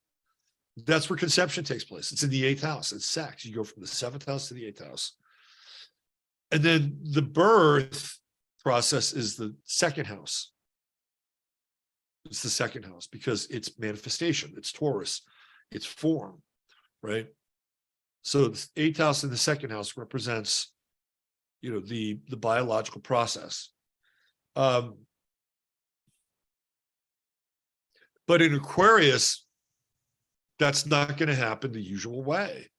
Speaker 1: that's where conception takes place. It's in the 8th house. It's sex. You go from the 7th house to the 8th house. And then the birth process is the 2nd house. It's the 2nd house because it's manifestation. It's Taurus. It's form, right? So the 8th house and the 2nd house represents, the biological process. But in Aquarius, that's not going to happen the usual way.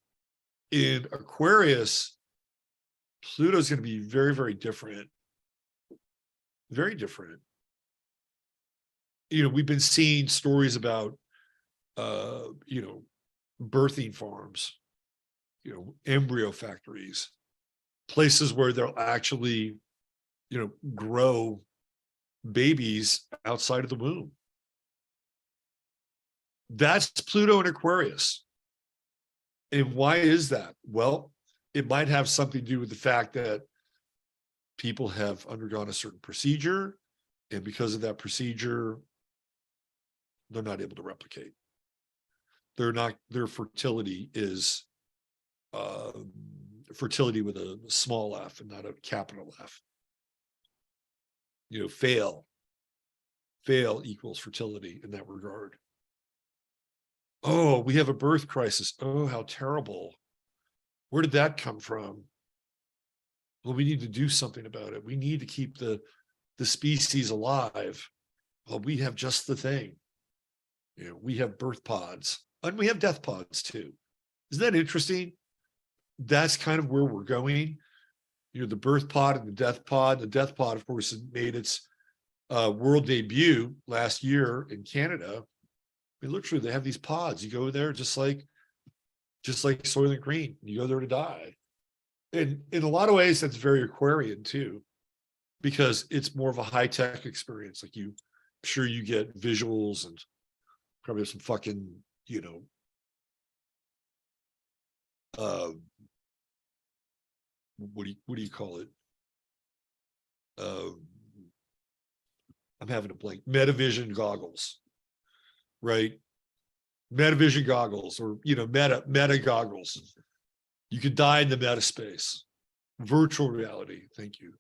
Speaker 1: In Aquarius, Pluto's going to be very, very different. Very different. We've been seeing stories about, birthing farms, embryo factories, places where they'll actually, grow babies outside of the womb. That's Pluto and Aquarius. And why is that? Well, it might have something to do with the fact that people have undergone a certain procedure, and because of that procedure, they're not able to replicate. Their fertility is fertility with a small f and not a capital F. Fail equals fertility in that regard. Oh, we have a birth crisis. Oh, how terrible. Where did that come from? Well, we need to do something about it. We need to keep the species alive. Well, we have just the thing. We have birth pods, and we have death pods too. Isn't that interesting? That's kind of where we're going. The birth pod and the death pod. The death pod, of course, made its world debut last year in Canada. I mean, literally, they have these pods. You go there just like just like Soylent Green. You go there to die. And in a lot of ways, that's very Aquarian too, because it's more of a high-tech experience. Like I'm sure you get visuals and probably some fucking, what do you call it? I'm having a blank. Metavision goggles, right? Metavision goggles, or meta goggles. You could die in the meta space. Virtual reality. Thank you.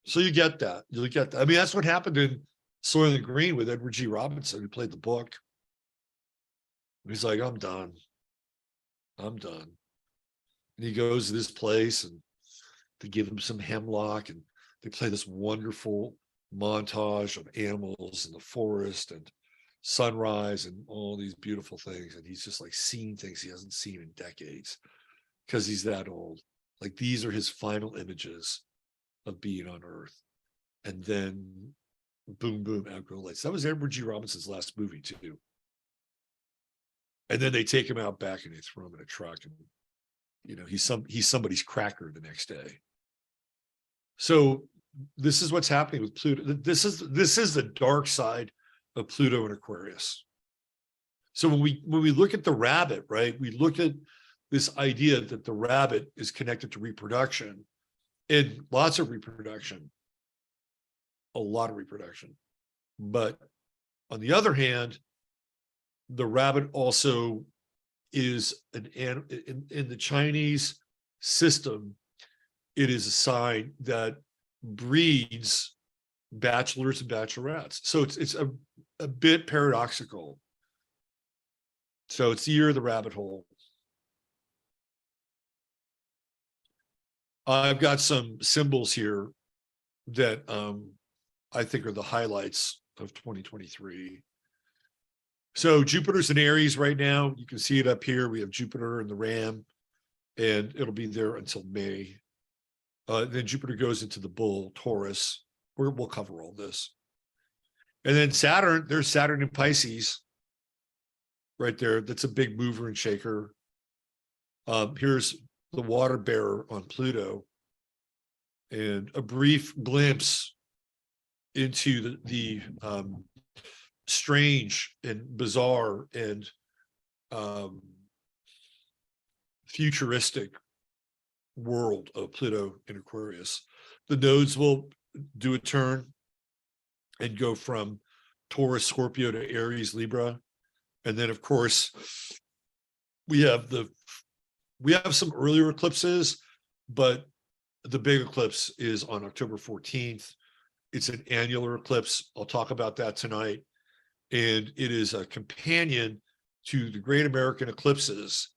Speaker 1: So you get that. You get that. I mean, that's what happened in Soylent Green with Edward G. Robinson, who played the book. He's like, I'm done. I'm done. And he goes to this place and they give him some hemlock and they play this wonderful montage of animals in the forest and sunrise and all these beautiful things. And he's just like seeing things he hasn't seen in decades because he's that old. Like these are his final images of being on Earth. And then boom, boom, outgrow lights. That was Edward G. Robinson's last movie too. And then they take him out back and they throw him in a truck and he's somebody's cracker the next day. So this is what's happening with Pluto. This is the dark side of Pluto and Aquarius. So when we look at the rabbit, right, we look at this idea that the rabbit is connected to reproduction and lots of reproduction, a lot of reproduction. But on the other hand, the rabbit also is in the Chinese system, it is a sign that breeds bachelors and bachelorettes. So it's a bit paradoxical. So it's the year of the rabbit hole. I've got some symbols here that I think are the highlights of 2023. So Jupiter's in Aries right now. You can see it up here. We have Jupiter in the Ram, and it'll be there until May. Then Jupiter goes into the Bull, Taurus. We'll cover all this. And then Saturn, there's Saturn in Pisces right there. That's a big mover and shaker. Here's the water bearer on Pluto, and a brief glimpse into the strange and bizarre and futuristic world of Pluto in Aquarius. The nodes will do a turn and go from Taurus, Scorpio to Aries, Libra. And then of course we have some earlier eclipses, but the big eclipse is on October 14th. It's an annular eclipse. I'll talk about that tonight. And it is a companion to the Great American Eclipses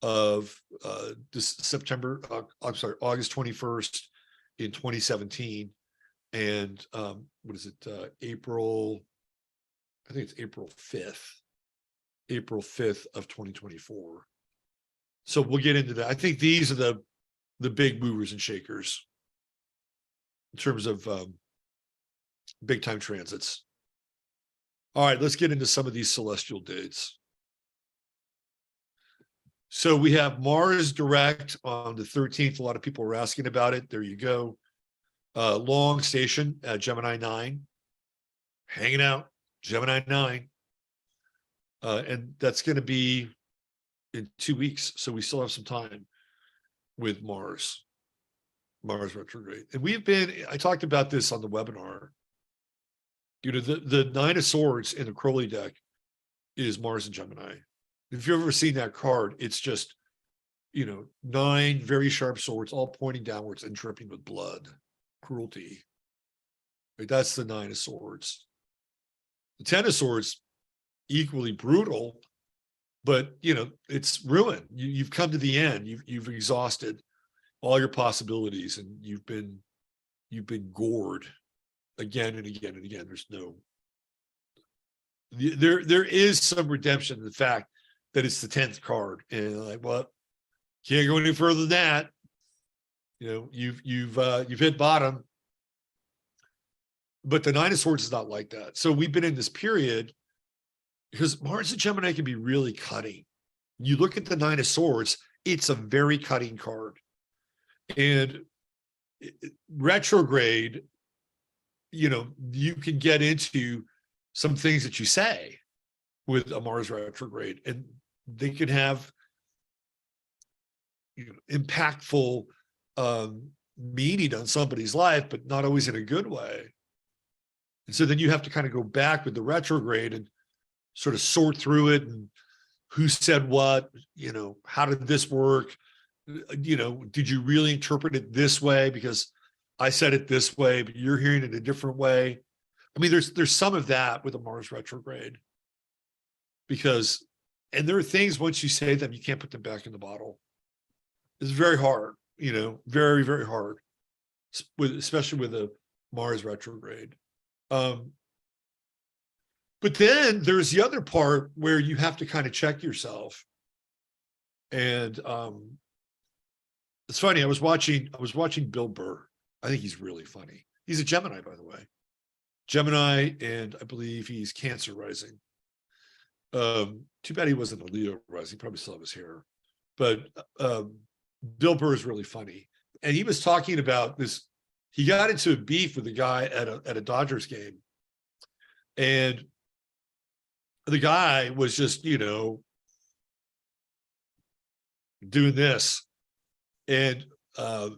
Speaker 1: of August 21st in 2017. And April, I think it's April 5th of 2024. So we'll get into that. I think these are the big movers and shakers in terms of big time transits. All right, let's get into some of these celestial dates. So we have Mars direct on the 13th. A lot of people are asking about it. There you go. Long station at Gemini 9. Hanging out, Gemini 9. And that's going to be in 2 weeks. So we still have some time with Mars retrograde. And I talked about this on the webinar. The 9 of Swords in the Crowley deck is Mars and Gemini. If you've ever seen that card, it's just, 9 very sharp swords, all pointing downwards and dripping with blood, cruelty. Right? That's the 9 of Swords. The 10 of Swords, equally brutal, but it's ruin. You've come to the end. You've exhausted all your possibilities, and you've been gored again and again and again. There is some redemption in the fact that it's the 10th card, and like, well, can't go any further than that. You've hit bottom. But the 9 of Swords is not like that. So we've been in this period because Mars and Gemini can be really cutting. You look at the Nine of Swords, it's a very cutting card. And retrograde, you can get into some things that you say with a Mars retrograde, and they can have impactful meaning on somebody's life, but not always in a good way. And so then you have to kind of go back with the retrograde and sort of sort through it, and who said what, how did this work? Did you really interpret it this way? Because I said it this way, but you're hearing it a different way. I mean, there's some of that with a Mars retrograde, and there are things, once you say them, you can't put them back in the bottle. It's very hard, very, very hard, especially with a Mars retrograde. But then there's the other part where you have to kind of check yourself. And it's funny. I was watching Bill Burr. I think he's really funny. He's a Gemini, by the way. Gemini, and I believe he's Cancer rising. Too bad he wasn't a Leo rising. He probably still have his hair. But Bill Burr is really funny. And he was talking about this. He got into a beef with a guy at a Dodgers game. And the guy was just, doing this. And, Bill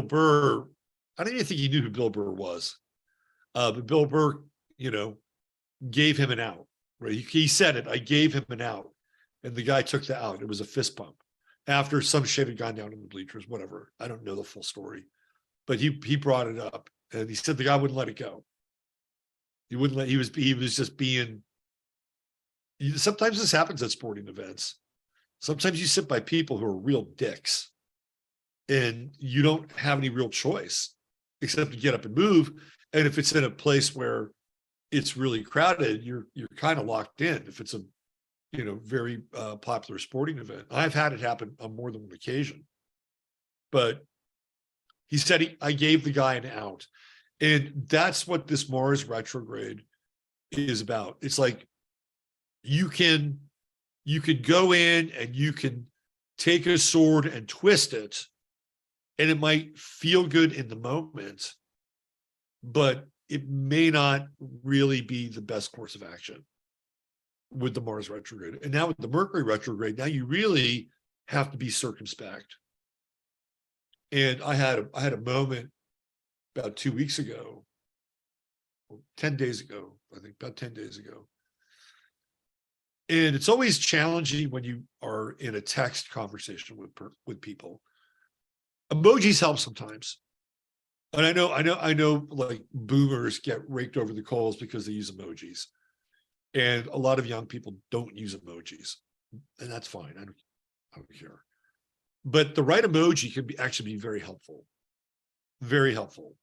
Speaker 1: Burr, I don't even think he knew who Bill Burr was. But Bill Burr, gave him an out. Right? He said it. I gave him an out. And the guy took the out. It was a fist bump after some shit had gone down in the bleachers, whatever. I don't know the full story. But he brought it up. And he said the guy wouldn't let it go. He wouldn't let, he was just being, sometimes this happens at sporting events. Sometimes you sit by people who are real dicks and you don't have any real choice except to get up and move. And if it's in a place where it's really crowded, you're kind of locked in. If it's a, very popular sporting event, I've had it happen on more than one occasion. But he said, I gave the guy an out. And that's what this Mars retrograde is about. It's like you can go in and you can take a sword and twist it, and it might feel good in the moment, but it may not really be the best course of action with the Mars retrograde. And now with the Mercury retrograde, now you really have to be circumspect. And I had a moment about 2 weeks ago, 10 days ago, I think about 10 days ago. And it's always challenging when you are in a text conversation with people. Emojis help sometimes. And I know like boomers get raked over the coals because they use emojis. And a lot of young people don't use emojis. And that's fine. I don't care. But the right emoji can actually be very helpful. Very helpful.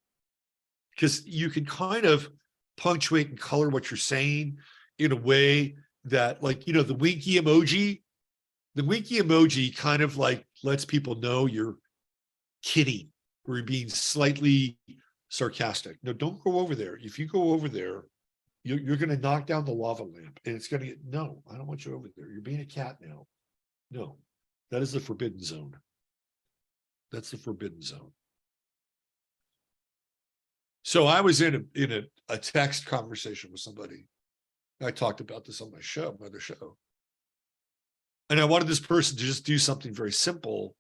Speaker 1: Because you can kind of punctuate and color what you're saying in a way that, like, the winky emoji kind of like lets people know you're kidding or you're being slightly sarcastic. No, don't go over there. If you go over there, you're going to knock down the lava lamp, and it's going to get, no, I don't want you over there. You're being a cat now. No, that is the forbidden zone. That's the forbidden zone. So I was in a text conversation with somebody. I talked about this on my other show. And I wanted this person to just do something very simple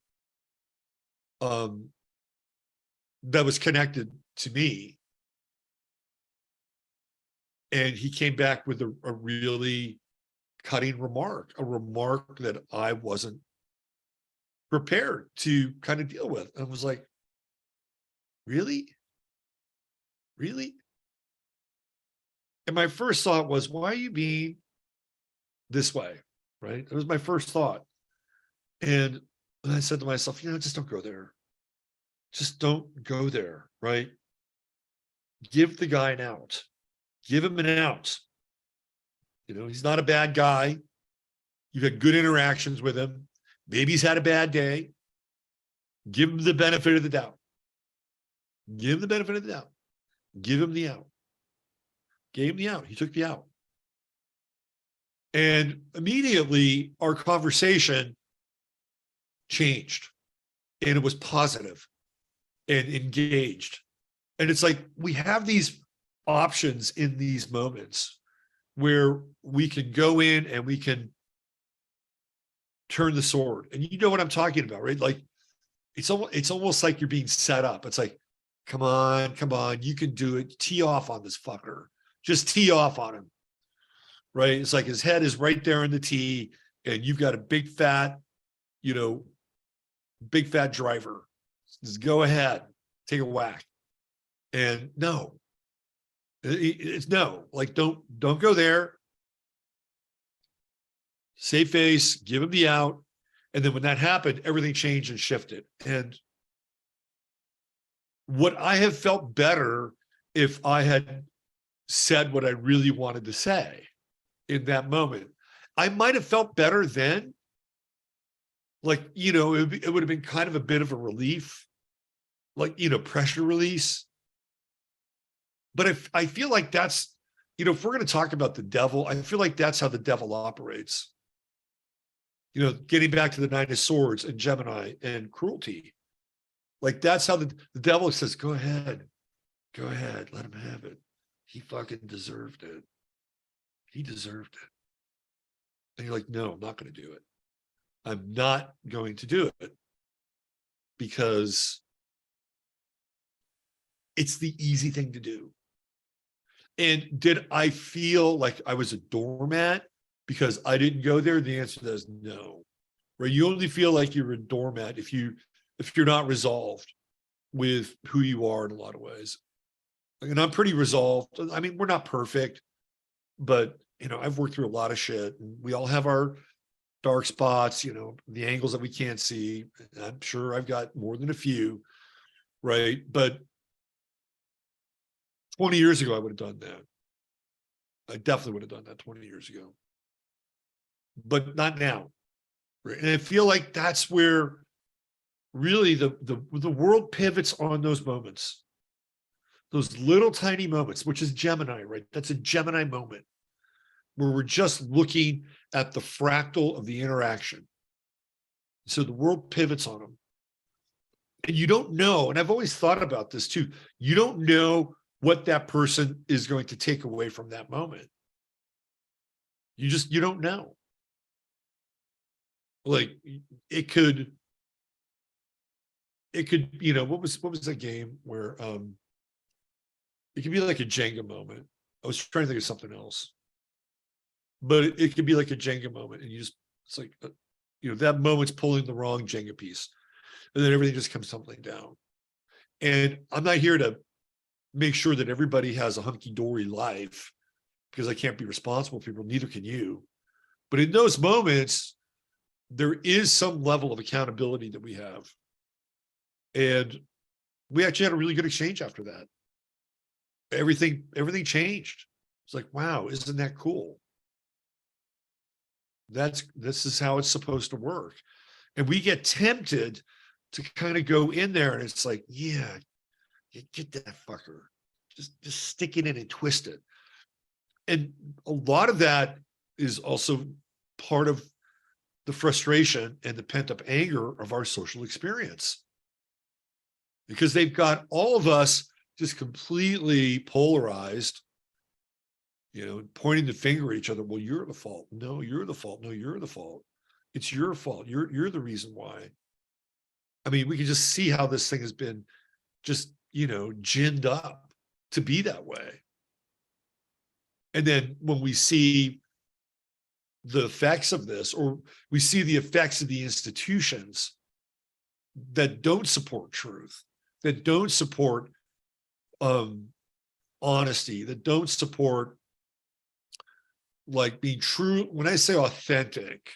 Speaker 1: that was connected to me. And he came back with a really cutting remark, a remark that I wasn't prepared to kind of deal with. And I was like, really? Really? And my first thought was, why are you being this way? Right? It was my first thought. And I said to myself, just don't go there. Just don't go there, right? Give the guy an out. Give him an out. He's not a bad guy. You've had good interactions with him. Maybe he's had a bad day. Give him the benefit of the doubt. Give him the benefit of the doubt. Give him the out. Gave him the out. He took the out. And immediately our conversation changed, and it was positive and engaged. And it's like we have these options in these moments where we can go in and we can turn the sword. And you know what I'm talking about, right? Like it's almost like you're being set up. It's like, come on, you can do it. Tee off on this fucker. Just tee off on him. Right? It's like his head is right there in the tee, and you've got a big fat, big fat driver. Just go ahead, take a whack. And no, it's no, like don't go there. Save face, give him the out. And then when that happened, everything changed and shifted. And what I have felt better if I had said what I really wanted to say in that moment. I might have felt better then. Like, it would have been kind of a bit of a relief, like, pressure release. But if I feel like that's, if we're going to talk about the devil, I feel like that's how the devil operates. Getting back to the Nine of Swords and Gemini and cruelty. Like that's how the devil says, go ahead, let him have it. He fucking deserved it. He deserved it. And you're like, no, I'm not going to do it. I'm not going to do it because it's the easy thing to do. And did I feel like I was a doormat because I didn't go there? The answer to that is no. Right? You only feel like you're a doormat if you're not resolved with who you are in a lot of ways. And I'm pretty resolved. I mean, we're not perfect, but I've worked through a lot of shit, and we all have our dark spots, the angles that we can't see. I'm sure I've got more than a few, right? But 20 years ago, I would have done that. I definitely would have done that 20 years ago, but not now. Right? And I feel like that's where really the world pivots on those moments, those little tiny moments, which is Gemini, right? That's a Gemini moment where we're just looking at the fractal of the interaction. So the world pivots on them. And you don't know, and I've always thought about this too, you don't know what that person is going to take away from that moment. You don't know. Like it could, what was that game where it could be like a Jenga moment. I was trying to think of something else. But it could be like a Jenga moment, and it's like, that moment's pulling the wrong Jenga piece, and then everything just comes tumbling down. And I'm not here to make sure that everybody has a hunky-dory life, because I can't be responsible for people, neither can you. But in those moments, there is some level of accountability that we have. And we actually had a really good exchange after that. Everything changed. It's like, wow, isn't that cool? This is how it's supposed to work. And we get tempted to kind of go in there, and it's like, yeah, get that fucker. Just stick it in and twist it. And a lot of that is also part of the frustration and the pent-up anger of our social experience. Because they've got all of us just completely polarized, pointing the finger at each other. Well, you're the fault. No, you're the fault. No, you're the fault. It's your fault. You're the reason why. I mean, we can just see how this thing has been just, ginned up to be that way. And then when we see the effects of this, or we see the effects of the institutions that don't support truth, that don't support honesty, that don't support like being true. When I say authentic,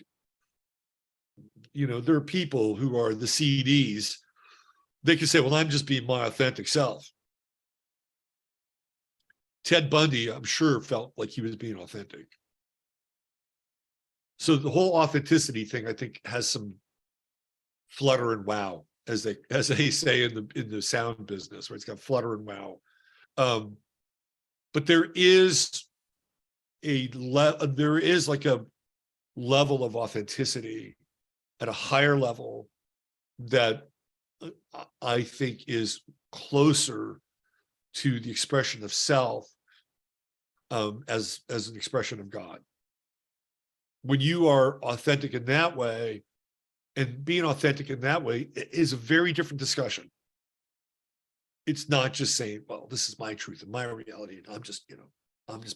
Speaker 1: there are people who are the CDs. They can say, well, I'm just being my authentic self. Ted Bundy, I'm sure, felt like he was being authentic. So the whole authenticity thing, I think, has some flutter and wow, as they say in the sound business, right? It's got flutter and wow. But there is there is like a level of authenticity at a higher level that I think is closer to the expression of self as an expression of God. When you are authentic in that way, and being authentic in that way is a very different discussion. It's not just saying, well, this is my truth and my reality, and I'm just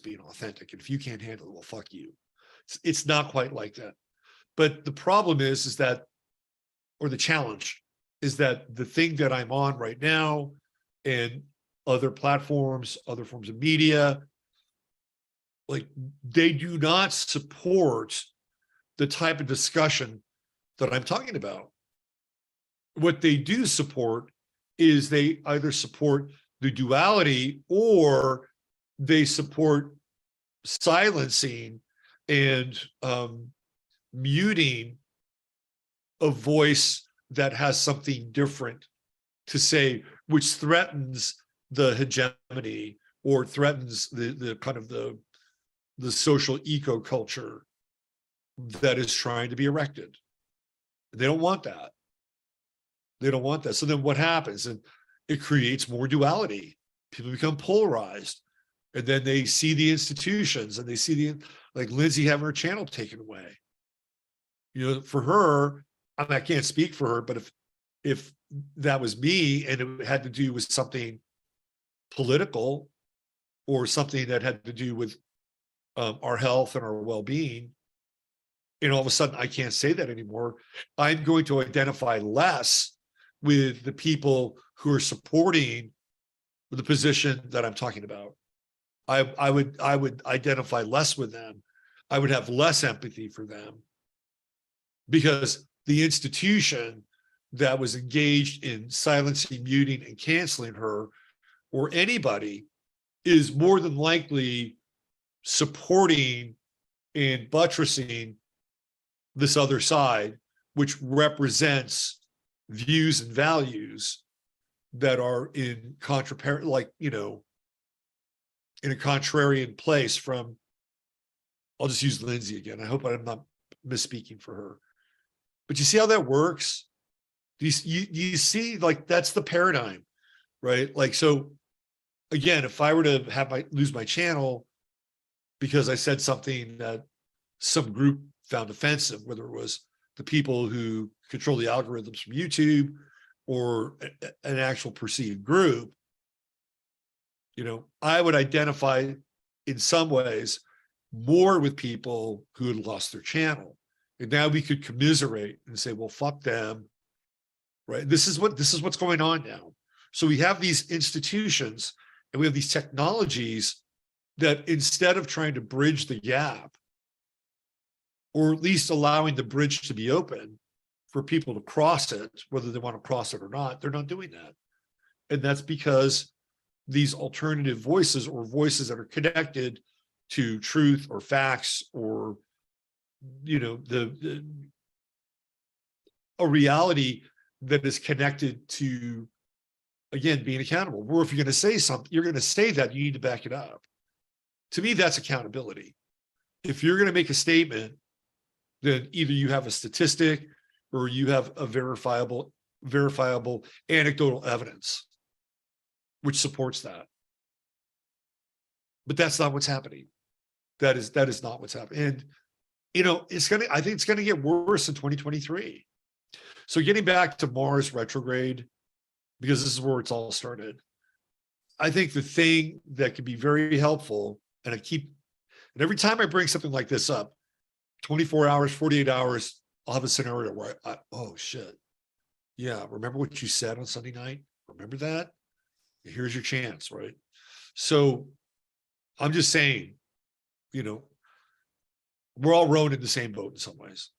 Speaker 1: being authentic. And if you can't handle it, well, fuck you. It's not quite like that. But the problem is that, or the challenge is that the thing that I'm on right now and other platforms, other forms of media, like they do not support the type of discussion that I'm talking about. What they do support is they either support the duality or they support silencing and muting a voice that has something different to say, which threatens the hegemony or threatens the kind of the social eco culture that is trying to be erected. They don't want that. They don't want that. So then what happens? And it creates more duality. People become polarized. And then they see the institutions and they see like Lindsay having her channel taken away. For her, I can't speak for her, but if that was me and it had to do with something political or something that had to do with our health and our well-being, and all of a sudden I can't say that anymore, I'm going to identify less with the people who are supporting the position that I'm talking about. I would identify less with them. I would have less empathy for them because the institution that was engaged in silencing, muting, and canceling her, or anybody, is more than likely supporting and buttressing this other side, which represents views and values that are in in a contrarian place from, I'll just use Lindsay again. I hope I'm not misspeaking for her. But you see how that works? You see, like, that's the paradigm, right? Like, so again, if I were to lose my channel because I said something that some group found offensive, whether it was the people who control the algorithms from YouTube or an actual perceived group, I would identify in some ways more with people who had lost their channel. And now we could commiserate and say, well, fuck them, right? This is what's going on now. So we have these institutions and we have these technologies that, instead of trying to bridge the gap, or at least allowing the bridge to be open for people to cross it, whether they want to cross it or not, they're not doing that. And that's because these alternative voices, or voices that are connected to truth or facts, or a reality that is connected to, again, being accountable. Or if you're going to say something, you're going to say that, you need to back it up. To me, that's accountability. If you're going to make a statement, then either you have a statistic or you have a verifiable anecdotal evidence which supports that. But that's not what's happening. That is not what's happening. And I think it's gonna get worse in 2023. So getting back to Mars retrograde, because this is where it's all started, I think the thing that can be very helpful, and every time I bring something like this up, 24 hours, 48 hours, I'll have a scenario where oh shit. Yeah, remember what you said on Sunday night? Remember that? Here's your chance, right? So I'm just saying, we're all rowing in the same boat in some ways,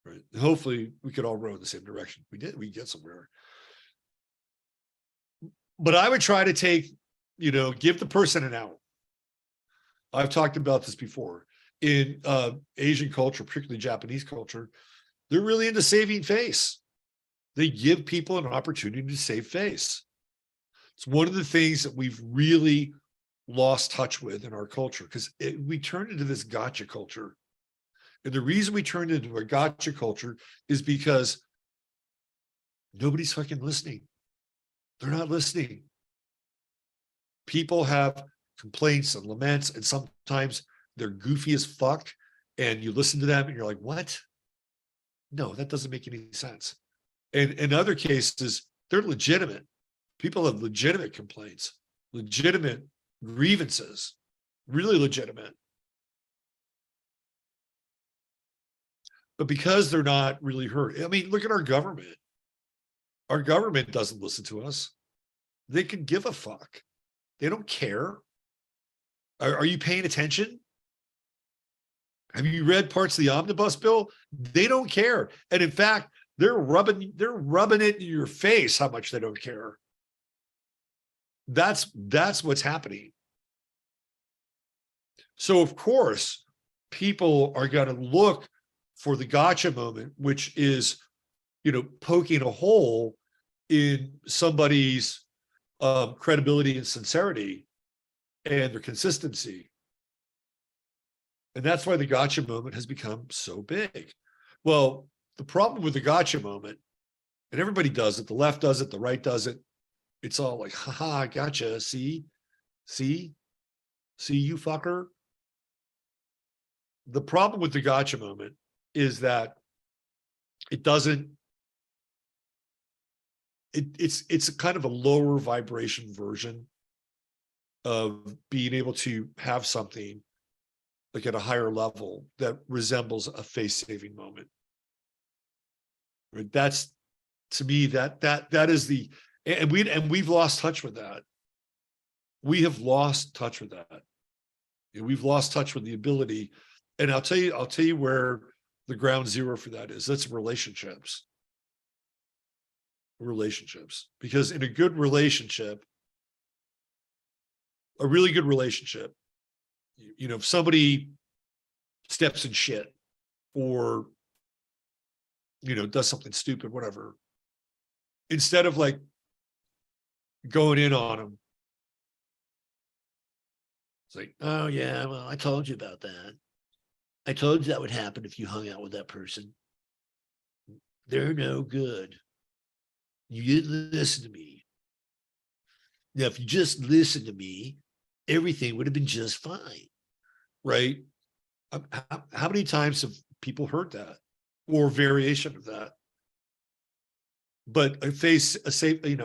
Speaker 1: right? Hopefully we could all row in the same direction. We get somewhere. But I would try to give the person an out. I've talked about this before. In Asian culture, particularly Japanese culture, they're really into saving face. They give people an opportunity to save face. It's one of the things that we've really lost touch with in our culture, because we turned into this gotcha culture. And the reason we turned into a gotcha culture is because nobody's fucking listening. They're not listening. People have complaints and laments, and sometimes they're goofy as fuck. And you listen to them and you're like, what? No, that doesn't make any sense. And in other cases, they're legitimate. People have legitimate complaints, legitimate grievances, really legitimate. But because they're not really heard, I mean, look at our government. Our government doesn't listen to us. They can give a fuck. They don't care. Are you paying attention? Have you read parts of the omnibus bill? They don't care. And in fact, they're rubbing it in your face how much they don't care. That's what's happening. So of course, people are going to look for the gotcha moment, which is, poking a hole in somebody's credibility and sincerity and their consistency. And that's why the gotcha moment has become so big. Well, the problem with the gotcha moment, and everybody does it, the left does it, the right does it. It's all like, haha, gotcha. See, you fucker. The problem with the gotcha moment is that it's a kind of a lower vibration version of being able to have something like at a higher level that resembles a face-saving moment. Right? That's, to me, that is the, and we've lost touch with that. We have lost touch with that. We've lost touch with the ability. And I'll tell you where the ground zero for that is. That's relationships. Because in a good relationship, a really good relationship, if somebody steps in shit or, does something stupid, whatever, instead of like going in on them, it's like, oh yeah, well, I told you about that. I told you that would happen if you hung out with that person. They're no good. You didn't listen to me. Now, if you just listened to me, everything would have been just fine. Right? How many times have people heard that or variation of that? But a face-saving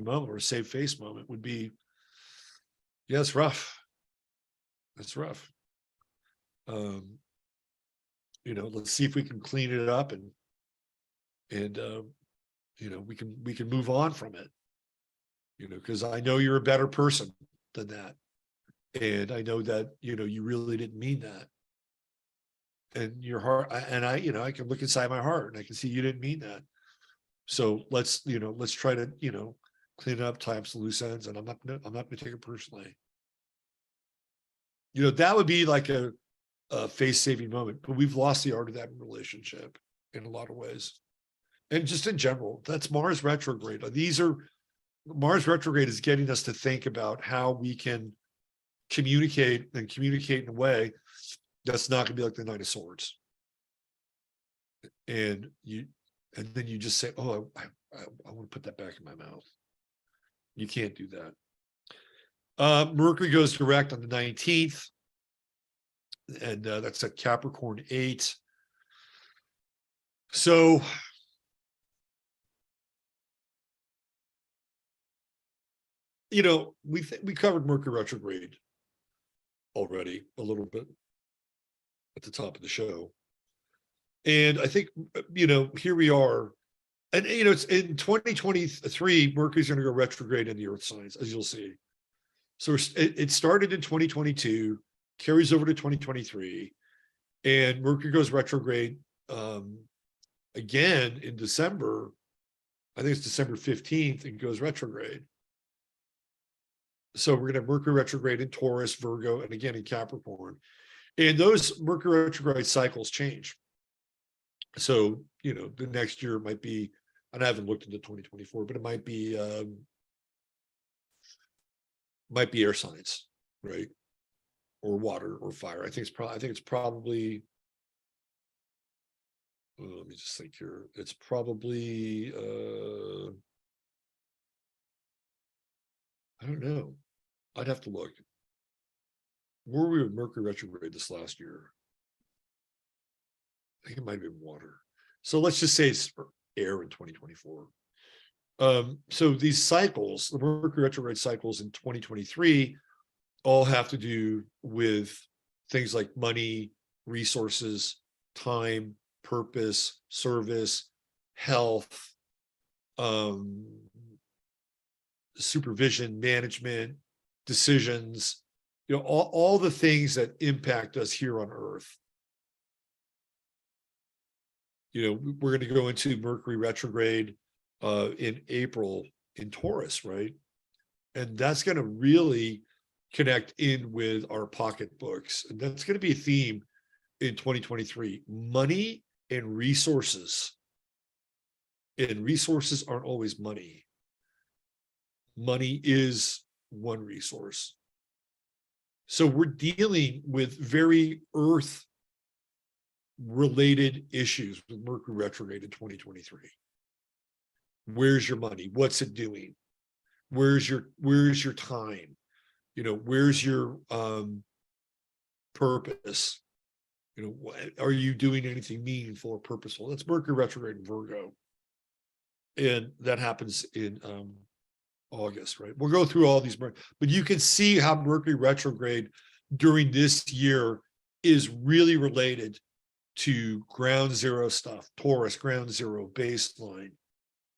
Speaker 1: moment or a save face moment would be, yeah, it's rough. That's rough. Let's see if we can clean it up and we can move on from it. Because I know you're a better person than that. And I know that, you really didn't mean that. And your heart, and I can look inside my heart and I can see you didn't mean that. So let's try to, clean it up, tie up some loose ends, and I'm not gonna take it personally. That would be like a face-saving moment, but we've lost the art of that relationship in a lot of ways. And just in general, that's Mars retrograde. Mars retrograde is getting us to think about how we can communicate in a way that's not going to be like the Knight of Swords. And then you just say, oh, I want to put that back in my mouth. You can't do that. Mercury goes direct on the 19th. And that's at Capricorn 8. So we covered Mercury retrograde already a little bit at the top of the show. And I think, here we are. And, it's in 2023, Mercury's going to go retrograde in the Earth signs, as you'll see. So it started in 2022, carries over to 2023, and Mercury goes retrograde again in December. I think it's December 15th, and goes retrograde. So we're going to have Mercury retrograde in Taurus, Virgo, and again in Capricorn. And those Mercury retrograde cycles change. So, the next year might be, and I haven't looked into 2024, but it might be air signs. right? Or water or fire. I think it's probably let me just think here. It's probably I don't know. I'd have to look. Were we with Mercury retrograde this last year? I think it might have been water. So let's just say it's air in 2024. So these cycles, the Mercury retrograde cycles in 2023, all have to do with things like money, resources, time, purpose, service, health, supervision, management, decisions, all the things that impact us here on Earth. We're going to go into Mercury retrograde in April in Taurus, right? And that's going to really connect in with our pocketbooks. And that's going to be a theme in 2023, money and resources. And resources aren't always money. Money is one resource. So we're dealing with very Earth related issues with Mercury retrograde in 2023. Where's your money? What's it doing? Where's your time? Where's your purpose? Are you doing anything meaningful or purposeful? That's Mercury retrograde in Virgo. And that happens in August, right? We'll go through all these, but you can see how Mercury retrograde during this year is really related to ground zero stuff. Taurus, ground zero, baseline,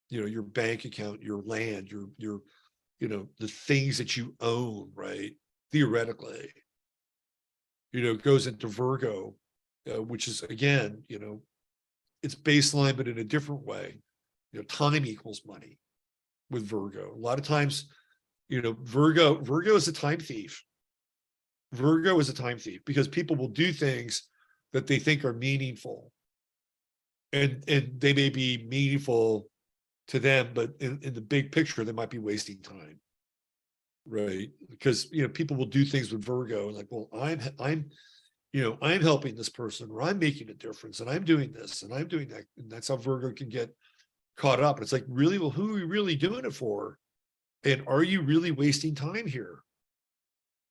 Speaker 1: your bank account, your land, your the things that you own, right? Theoretically, goes into Virgo, which is, again, it's baseline, but in a different way. Time equals money with Virgo. A lot of times, Virgo is a time thief. Virgo is a time thief because people will do things that they think are meaningful. And they may be meaningful to them, but in the big picture, they might be wasting time. Right. Because people will do things with Virgo and like, well, I'm helping this person, or I'm making a difference, and I'm doing this and I'm doing that. And that's how Virgo can get caught up. It's like, really, well, who are you really doing it for? And are you really wasting time here?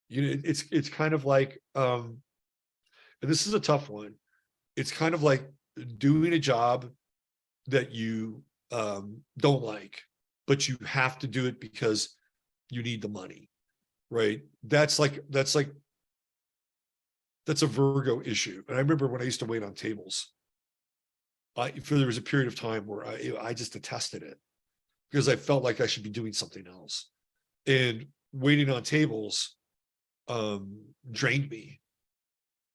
Speaker 1: It's kind of like, and this is a tough one. It's kind of like doing a job that you don't like, but you have to do it because you need the money, right? That's a Virgo issue. And I remember when I used to wait on tables, there was a period of time where I just detested it because I felt like I should be doing something else. And waiting on tables drained me.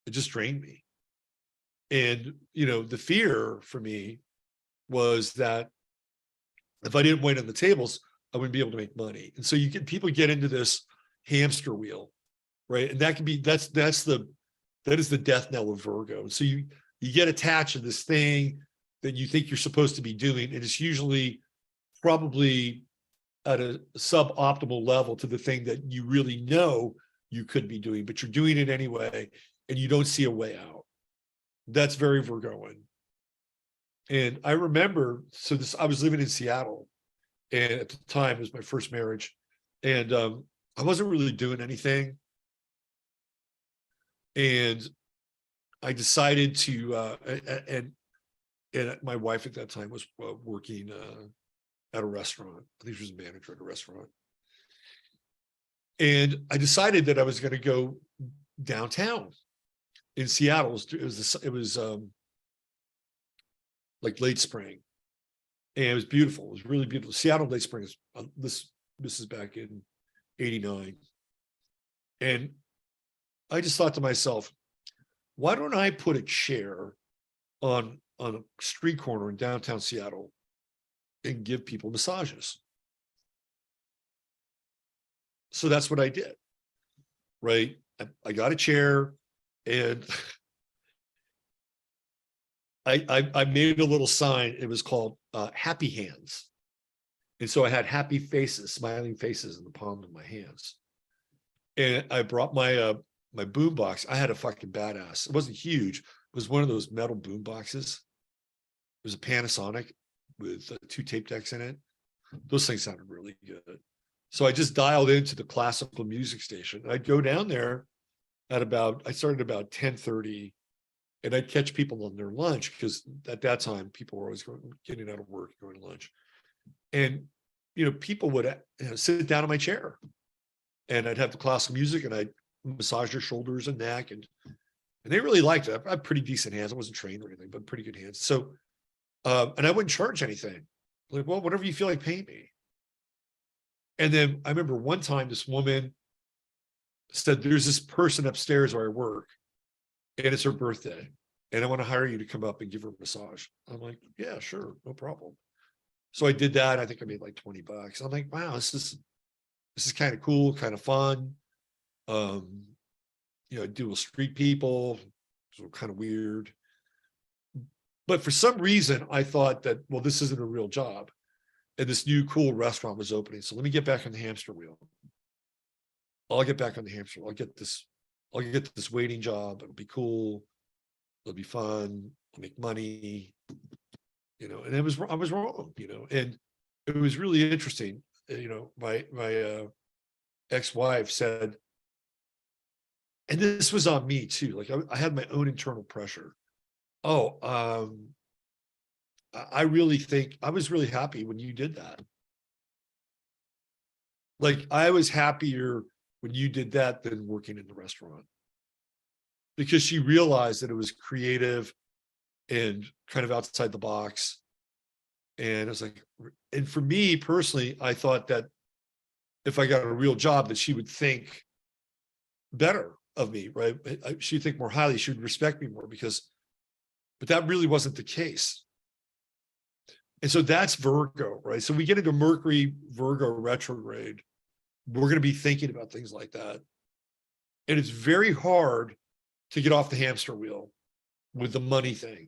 Speaker 1: It just drained me. And, the fear for me was that if I didn't wait on the tables, I wouldn't be able to make money. And so people get into this hamster wheel, right? And that is the death knell of Virgo. And so you get attached to this thing that you think you're supposed to be doing, and it's usually probably at a suboptimal level to the thing that you really know you could be doing, but you're doing it anyway, and you don't see a way out. That's very Virgoan. And I remember, I was living in Seattle, and at the time it was my first marriage, and I wasn't really doing anything. And I decided to, and my wife at that time was working at a restaurant. I think she was a manager at a restaurant. And I decided that I was going to go downtown in Seattle. It was like late spring, and it was beautiful. It was really beautiful. Seattle late spring is this is back in '89, and I just thought to myself, why don't I put a chair on a street corner in downtown Seattle and give people massages? So that's what I did, right? I got a chair, and I made a little sign. It was called Happy Hands. And so I had happy faces, smiling faces in the palm of my hands. And I brought my my boom box. I had a fucking badass. It wasn't huge. It was one of those metal boom boxes. It was a Panasonic with 2 tape decks in it. Those things sounded really good. So I just dialed into the classical music station. I'd go down there I started about 10:30, and I'd catch people on their lunch, because at that time people were always getting out of work, going to lunch. And, people would sit down in my chair, and I'd have the classical music, and I'd massage their shoulders and neck. And they really liked it. I have pretty decent hands. I wasn't trained or anything, but pretty good hands. So, and I wouldn't charge anything. Like, well, whatever you feel like paying me. And then I remember one time this woman said, there's this person upstairs where I work, and it's her birthday, and I want to hire you to come up and give her a massage. I'm like, yeah, sure, no problem. So I did that. I think I made like $20. I'm like, wow, this is kind of cool, kind of fun. I deal with street people, so kind of weird. But for some reason, I thought that, well, this isn't a real job. And this new cool restaurant was opening. So let me get back on the hamster wheel. I'll get back on the hamster wheel. I'll get this waiting job. It'll be cool. It'll be fun. I'll make money. And I was wrong, and it was really interesting. My ex-wife said, and this was on me too. Like I had my own internal pressure. I really think I was really happy when you did that. Like I was happier when you did that than working in the restaurant, because she realized that it was creative and kind of outside the box. And I was like, and for me personally, I thought that if I got a real job, that she would think better of me, right? She'd think more highly, she would respect me more, but that really wasn't the case. And so that's Virgo, right? So we get into Mercury, Virgo retrograde. We're going to be thinking about things like that. And it's very hard to get off the hamster wheel with the money thing.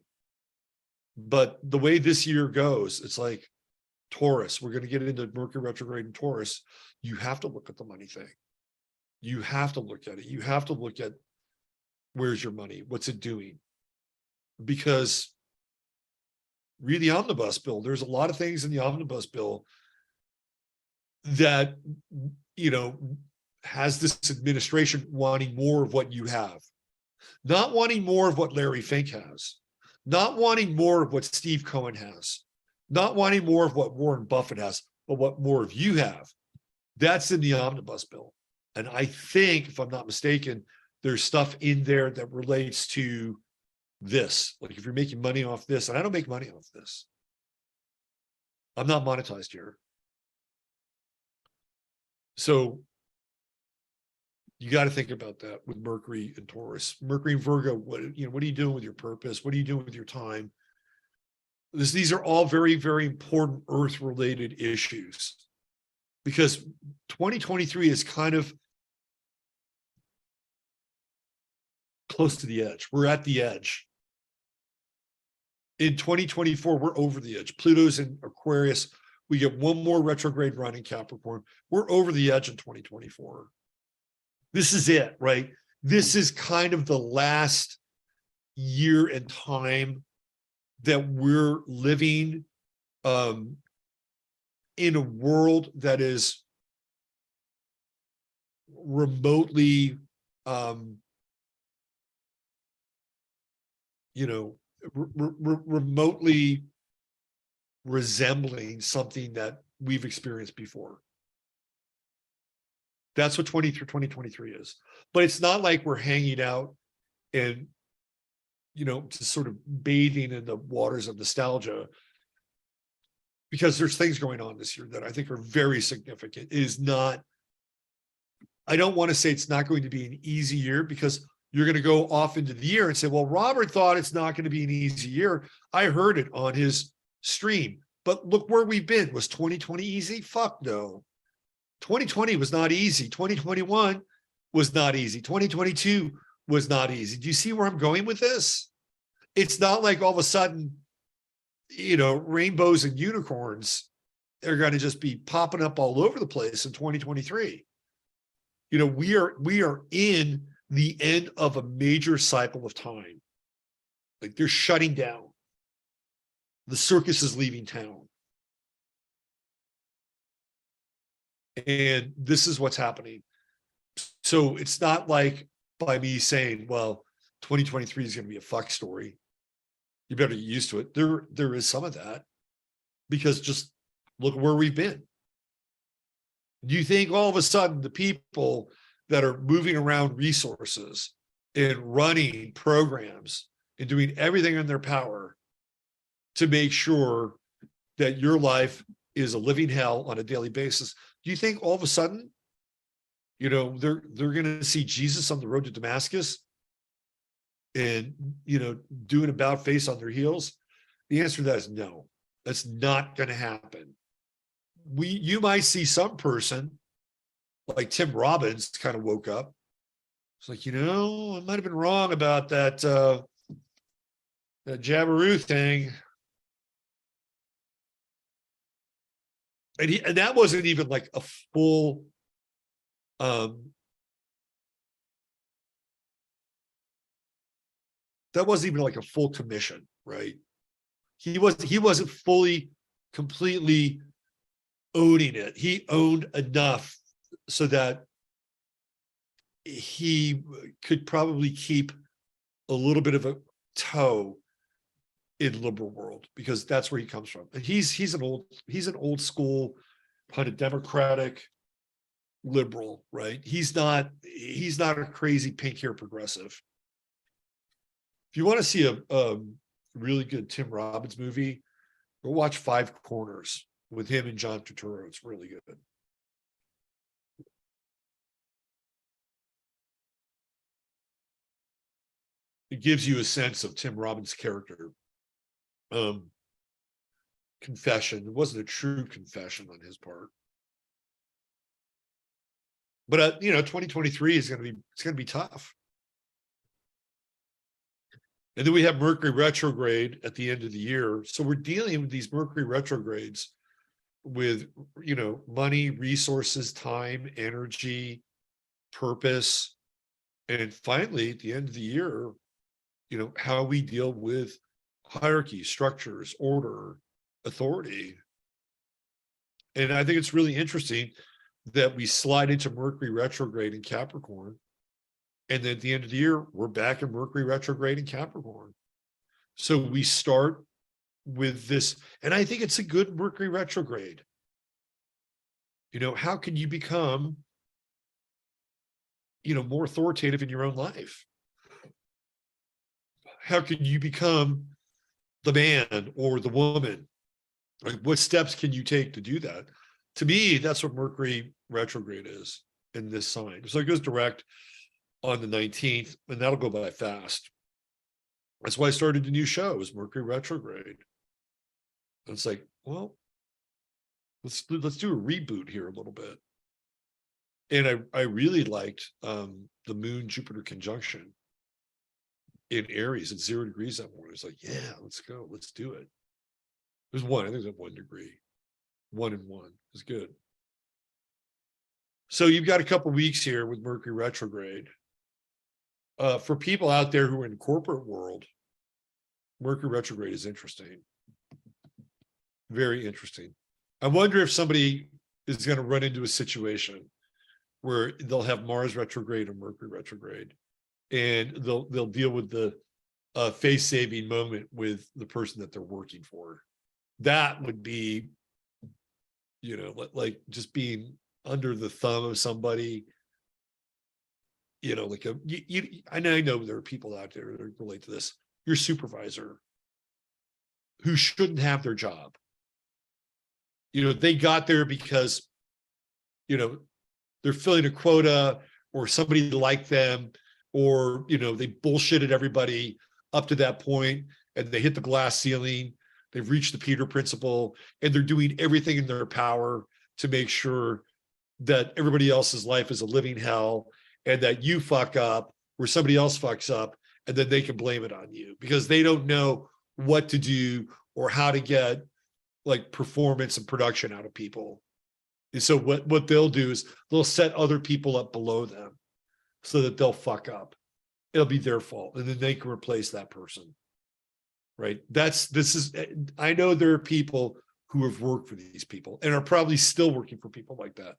Speaker 1: But the way this year goes, it's like Taurus. We're going to get into Mercury retrograde in Taurus. You have to look at the money thing. You have to look at it. You have to look at, where's your money? What's it doing? Because read the omnibus bill. There's a lot of things in the omnibus bill that, has this administration wanting more of what you have, not wanting more of what Larry Fink has, not wanting more of what Steve Cohen has, not wanting more of what Warren Buffett has, but what more of you have. That's in the omnibus bill. And I think, if I'm not mistaken, there's stuff in there that relates to this. Like if you're making money off this, and I don't make money off this. I'm not monetized here. So you got to think about that with Mercury and Taurus. Mercury and Virgo, what are you doing with your purpose? What are you doing with your time? These are all very, very important Earth-related issues, because 2023 is kind of close to the edge. We're at the edge. In 2024, we're over the edge. Pluto's in Aquarius. We get one more retrograde run in Capricorn. We're over the edge in 2024. This is it, right? This is kind of the last year and time that we're living in a world that is remotely, remotely resembling something that we've experienced before. That's what 2023 is. But it's not like we're hanging out and, just sort of bathing in the waters of nostalgia, because there's things going on this year that I think are very significant. It is not, I don't want to say it's not going to be an easy year, because you're going to go off into the year and say, well, Robert thought it's not going to be an easy year. I heard it on his stream, but look where we've been. Was 2020 easy? Fuck no. 2020 was not easy. 2021 was not easy. 2022 was not easy. Do you see where I'm going with this? It's not like all of a sudden, rainbows and unicorns are going to just be popping up all over the place in 2023. we are in the end of a major cycle of time. Like they're shutting down. The circus is leaving town. And this is what's happening. So it's not like by me saying, well, 2023 is going to be a fuck story. You better get used to it. There is some of that, because just look where we've been. Do you think all of a sudden the people that are moving around resources and running programs and doing everything in their power to make sure that your life is a living hell on a daily basis, do you think all of a sudden, they're going to see Jesus on the road to Damascus and, doing about face on their heels? The answer to that is no. That's not going to happen. You might see some person like Tim Robbins kind of woke up. It's like, I might have been wrong about that Jabberoo thing. And that wasn't even like a full that wasn't even like a full commission, right? He wasn't fully, completely owning it. He owned enough so that he could probably keep a little bit of a toe in liberal world, because that's where he comes from. And he's an old school kind of democratic liberal, right? He's not a crazy pink hair progressive. If you want to see a really good Tim Robbins movie, go watch Five Corners with him and John Turturro. It's really good. It gives you a sense of Tim Robbins' character. Confession. It wasn't a true confession on his part. But 2023 is going to be tough. And then we have Mercury retrograde at the end of the year. So we're dealing with these Mercury retrogrades with, money, resources, time, energy, purpose. And finally, at the end of the year, how we deal with hierarchy, structures, order, authority. And I think it's really interesting that we slide into Mercury retrograde in Capricorn. And then at the end of the year, we're back in Mercury retrograde in Capricorn. So we start with this, and I think it's a good Mercury retrograde. How can you become, more authoritative in your own life? How can you become the man or the woman? Like, what steps can you take to do that? To me, that's what Mercury retrograde is in this sign. So it goes direct on the 19th, and that'll go by fast. That's why I started a new show, is Mercury retrograde. And it's like, well, let's do a reboot here a little bit. And I really liked the Moon Jupiter conjunction in Aries at 0 degrees that morning. It's like, yeah, let's go, let's do it. There's one, I think there's 1 degree. 1 and 1 is good. So you've got a couple weeks here with Mercury retrograde. For people out there who are in the corporate world, Mercury retrograde is interesting. Very interesting. I wonder if somebody is going to run into a situation where they'll have Mars retrograde or Mercury retrograde, and they'll deal with the face-saving moment with the person that they're working for. That would be, like just being under the thumb of somebody. Like I know there are people out there that relate to this. Your supervisor who shouldn't have their job. They got there because, they're filling a quota, or somebody liked them, or, they bullshitted everybody up to that point, and they hit the glass ceiling. They've reached the Peter principle, and they're doing everything in their power to make sure that everybody else's life is a living hell, and that you fuck up or somebody else fucks up, and then they can blame it on you because they don't know what to do or how to get like performance and production out of people. And so what they'll do is they'll set other people up below them so that they'll fuck up. It'll be their fault. And then they can replace that person. Right. I know there are people who have worked for these people and are probably still working for people like that.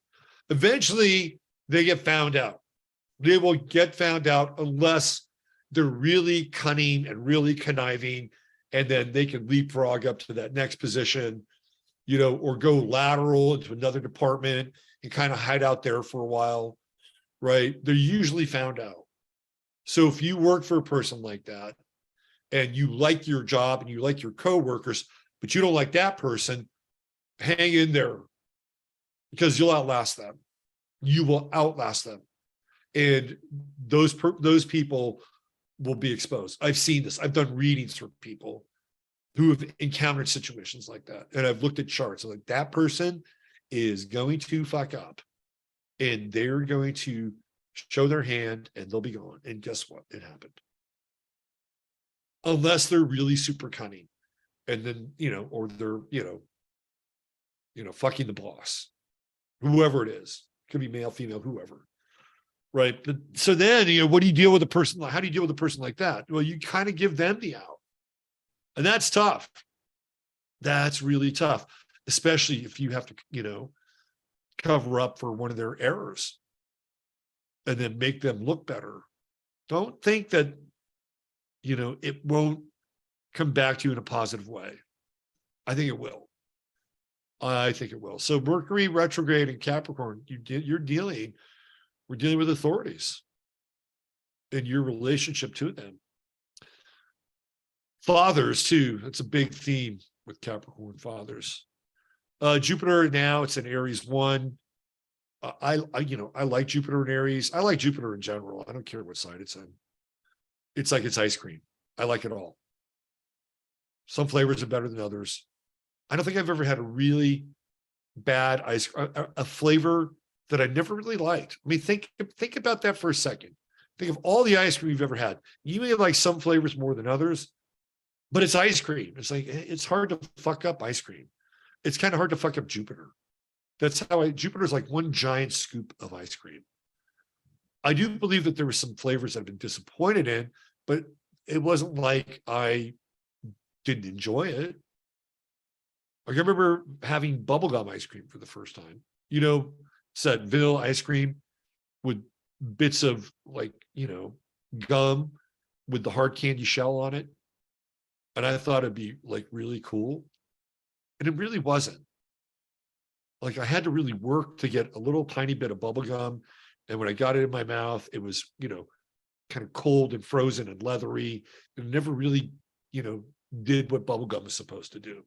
Speaker 1: Eventually they get found out. They will get found out unless they're really cunning and really conniving, and then they can leapfrog up to that next position, or go lateral into another department and kind of hide out there for a while, right? They're usually found out. So if you work for a person like that and you like your job and you like your coworkers, but you don't like that person, hang in there because you'll outlast them. You will outlast them. And those people will be exposed. I've seen this. I've done readings for people who have encountered situations like that. And I've looked at charts. I'm like, that person is going to fuck up and they're going to show their hand and they'll be gone. And guess what? It happened. Unless they're really super cunning. And then, or they're, fucking the boss, whoever it is. Could be male, female, whoever. Right. But so then, what do you deal with a person? How do you deal with a person like that? Well, you kind of give them the out. And that's tough. That's really tough, especially if you have to, cover up for one of their errors and then make them look better. Don't think that, it won't come back to you in a positive way. I think it will. I think it will. So Mercury retrograde in Capricorn, we're dealing with authorities and your relationship to them. Fathers too. That's a big theme with Capricorn fathers. Jupiter now, it's in Aries 1. I like Jupiter in Aries. I like Jupiter in general. I don't care what side it's in. It's like it's ice cream. I like it all. Some flavors are better than others. I don't think I've ever had a really bad a flavor that I never really liked. I mean, think about that for a second. Think of all the ice cream you've ever had. You may like some flavors more than others, but it's ice cream. It's like, it's hard to fuck up ice cream. It's kind of hard to fuck up Jupiter. That's how Jupiter's like one giant scoop of ice cream. I do believe that there were some flavors I've been disappointed in, but it wasn't like I didn't enjoy it. I remember having bubblegum ice cream for the first time. It's that vanilla ice cream with bits of gum with the hard candy shell on it. And I thought it'd be like really cool. And it really wasn't. Like I had to really work to get a little tiny bit of bubble gum. And when I got it in my mouth, it was, kind of cold and frozen and leathery. And never really, did what bubble gum is supposed to do.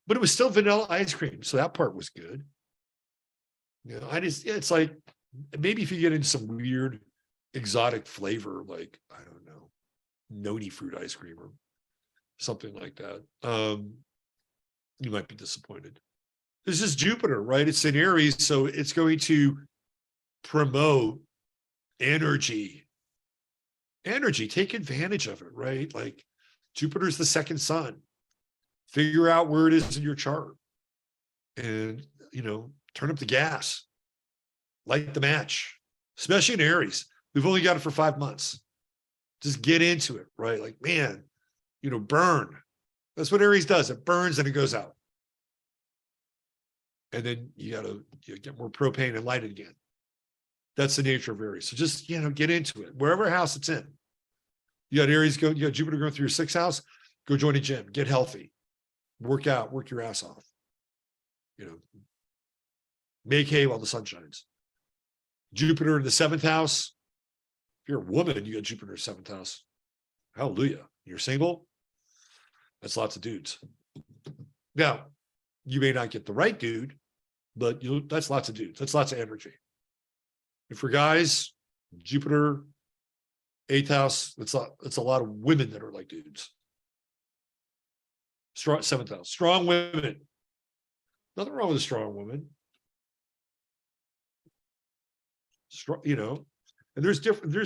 Speaker 1: But it was still vanilla ice cream. So that part was good. It's like, maybe if you get into some weird exotic flavor, like, I don't know, noni fruit ice cream or something like that, you might be disappointed. This is Jupiter, right? It's in Aries, so it's going to promote energy. Take advantage of it, right? Like Jupiter's the second sun. Figure out where it is in your chart and, turn up the gas, light the match, especially in Aries. We've only got it for 5 months. Just get into it, right? Like, man, burn. That's what Aries does. It burns and it goes out. And then you get more propane and light it again. That's the nature of Aries. So just, get into it, wherever house it's in. You got Aries you got Jupiter going through your 6th house, go join a gym, get healthy, work out, work your ass off. Make hay while the sun shines. Jupiter in the 7th house. If you're a woman, you got Jupiter in the 7th house. Hallelujah. You're single. That's lots of dudes. Now, you may not get the right dude, but that's lots of dudes. That's lots of energy. And for guys, Jupiter, 8th house, it's a lot of women that are like dudes. Strong 7th house, strong women. Nothing wrong with a strong woman. Strong, and there's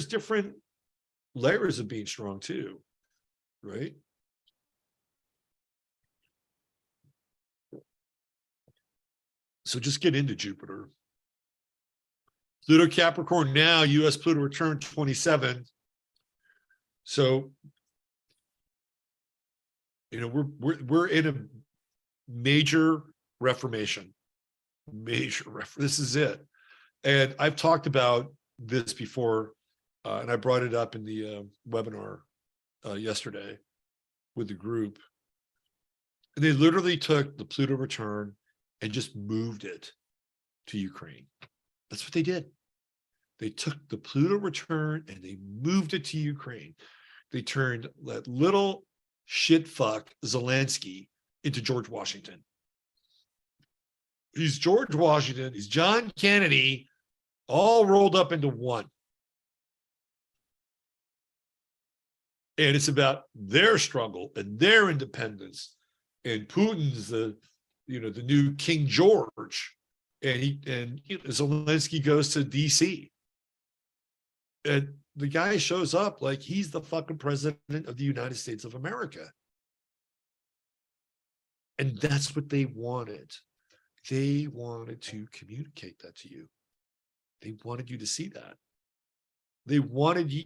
Speaker 1: different layers of being strong too, right? So just get into Jupiter. Pluto Capricorn now, US Pluto return 27. So, we're in a major reformation. This is it. And I've talked about this before, and I brought it up in the webinar yesterday with the group. And they literally took the Pluto return and just moved it to Ukraine. That's what they did. They took the Pluto return and they moved it to Ukraine. They turned that little shit fuck Zelensky into George Washington. He's George Washington. He's John Kennedy, all rolled up into one. And it's about their struggle and their independence. And Putin's the new King George. And Zelensky goes to DC. And the guy shows up like he's the fucking president of the United States of America. And that's what they wanted. They wanted to communicate that to you. They wanted you to see that. They wanted you.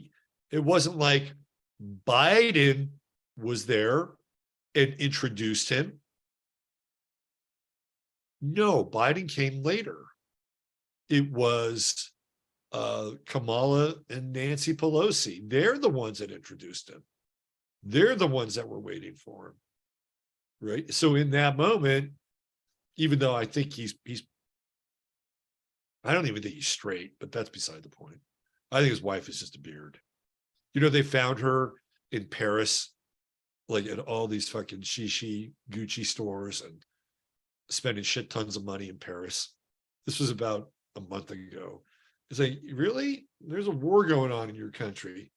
Speaker 1: It wasn't like Biden was there and introduced him. No, Biden came later. It was Kamala and Nancy Pelosi. They're the ones that introduced him. They're the ones that were waiting for him. Right. So in that moment, even though I think he's I don't even think he's straight, but that's beside the point. I think his wife is just a beard. They found her in Paris, like at all these fucking shishi Gucci stores and spending shit tons of money in Paris. This was about a month ago. It's like, really? There's a war going on in your country.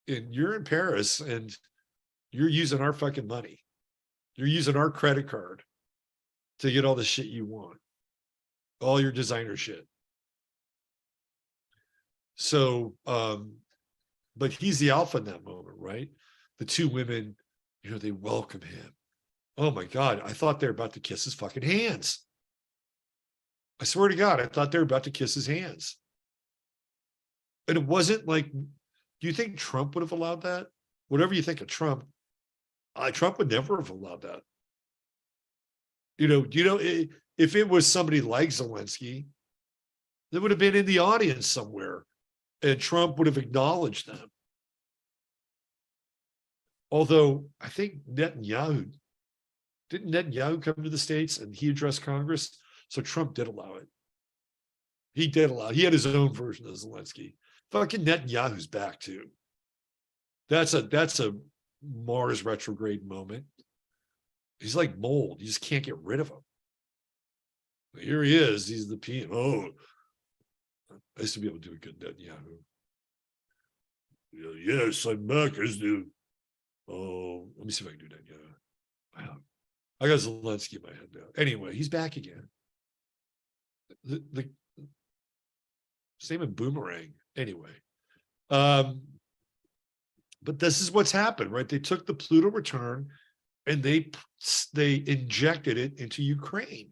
Speaker 1: And you're in Paris and you're using our fucking money. You're using our credit card to get all the shit you want. All your designer shit. So, but he's the alpha in that moment, right? The two women, they welcome him. Oh my God, I thought they were about to kiss his fucking hands. I swear to God, I thought they were about to kiss his hands. And it wasn't like, do you think Trump would have allowed that? Whatever you think of Trump, Trump would never have allowed that. If it was somebody like Zelensky, they would have been in the audience somewhere and Trump would have acknowledged them. Although I think didn't Netanyahu come to the States and he addressed Congress? So Trump did allow it. He had his own version of Zelensky. Fucking Netanyahu's back too. That's a Mars retrograde moment. He's like mold. You just can't get rid of him. Here he is. He's the PM. Oh, I used to be able to do a good Netanyahu. Yes, I'm back as the. Oh, let me see if I can do Netanyahu. Wow. I got Zelensky in my head now. Anyway, he's back again. The same in Boomerang. Anyway. But this is what's happened, right? They took the Pluto return and they injected it into Ukraine.